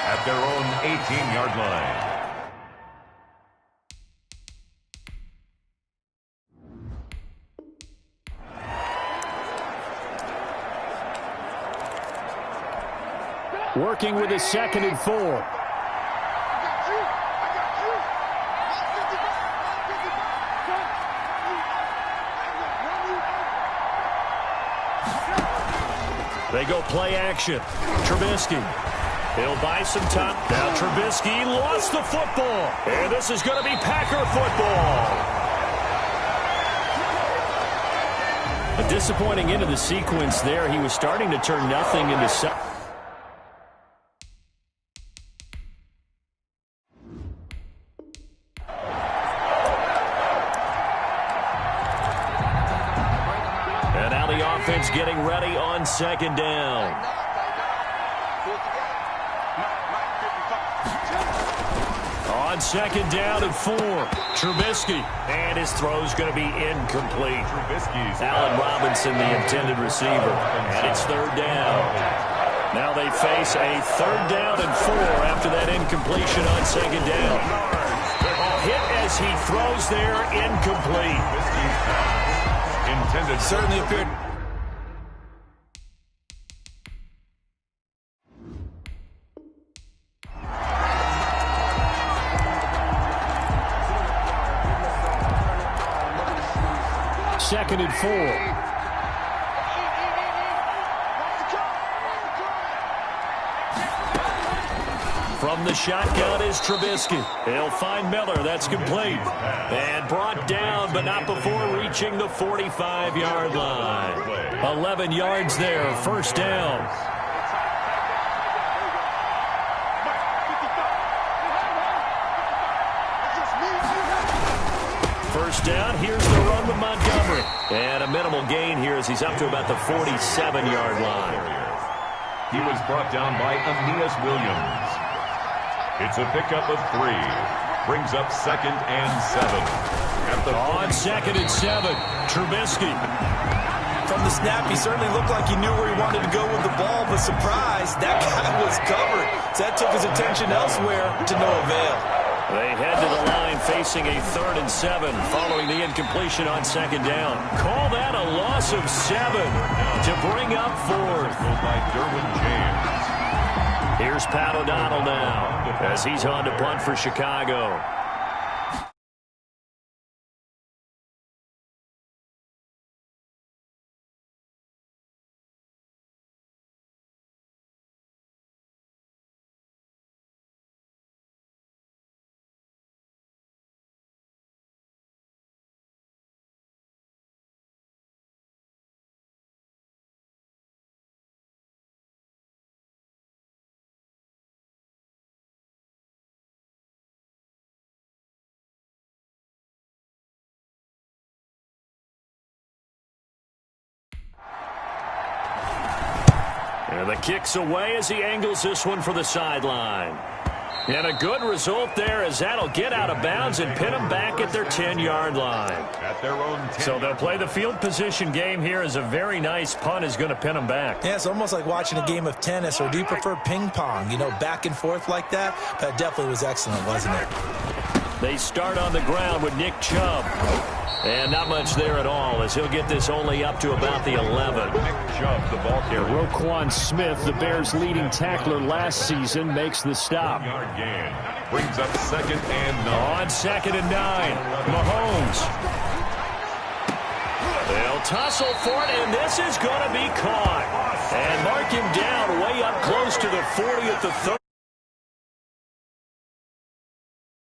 At their own 18-yard line. Working with a 2nd and 4. They go play action. Trubisky. He'll buy some time. Now Trubisky lost the football. And this is going to be Packer football. A disappointing end of the sequence there. He was starting to turn nothing into something. And now the offense getting ready on 2nd down. On 2nd down and 4, Trubisky. And his throw's going to be incomplete. Allen Robinson, the intended receiver. And it's 3rd down. Now they face a 3rd down and 4 after that incompletion on 2nd down. Hit as he throws there, incomplete. Intended. Certainly appeared. Second and 4. From the shotgun is Trubisky. He'll find Miller. That's complete. And brought down, but not before reaching the 45-yard line. 11 yards there. 1st down. First down, here's the run with Montgomery. And a minimal gain here as he's up to about the 47-yard line. He was brought down by Aeneas Williams. It's a pickup of 3. Brings up 2nd and 7. On 2nd and 7, Trubisky. From the snap, he certainly looked like he knew where he wanted to go with the ball, but surprise, that guy was covered. So that took his attention elsewhere to no avail. They head to the line facing a 3rd and 7 following the incompletion on 2nd down. Call that a loss of 7 to bring up 4th. By Derwin James. Here's Pat O'Donnell now as he's on to punt for Chicago. And the kick's away as he angles this one for the sideline. And a good result there as that'll get out of bounds and pin them back at their 10-yard line. At their own 10. So they'll play the field position game here as a very nice punt is going to pin them back. Yeah, it's almost like watching a game of tennis, or do you prefer ping pong? You know, back and forth like that? That definitely was excellent, wasn't it? They start on the ground with Nick Chubb. And not much there at all as he'll get this only up to about the 11. Nick Chubb, the ball carrier. Roquan Smith, the Bears' leading tackler last season, makes the stop. 1-yard gain. Brings up 2nd and 9. On 2nd and 9, Mahomes. They'll tussle for it, and this is going to be caught. And mark him down way up close to the 40 at the 30.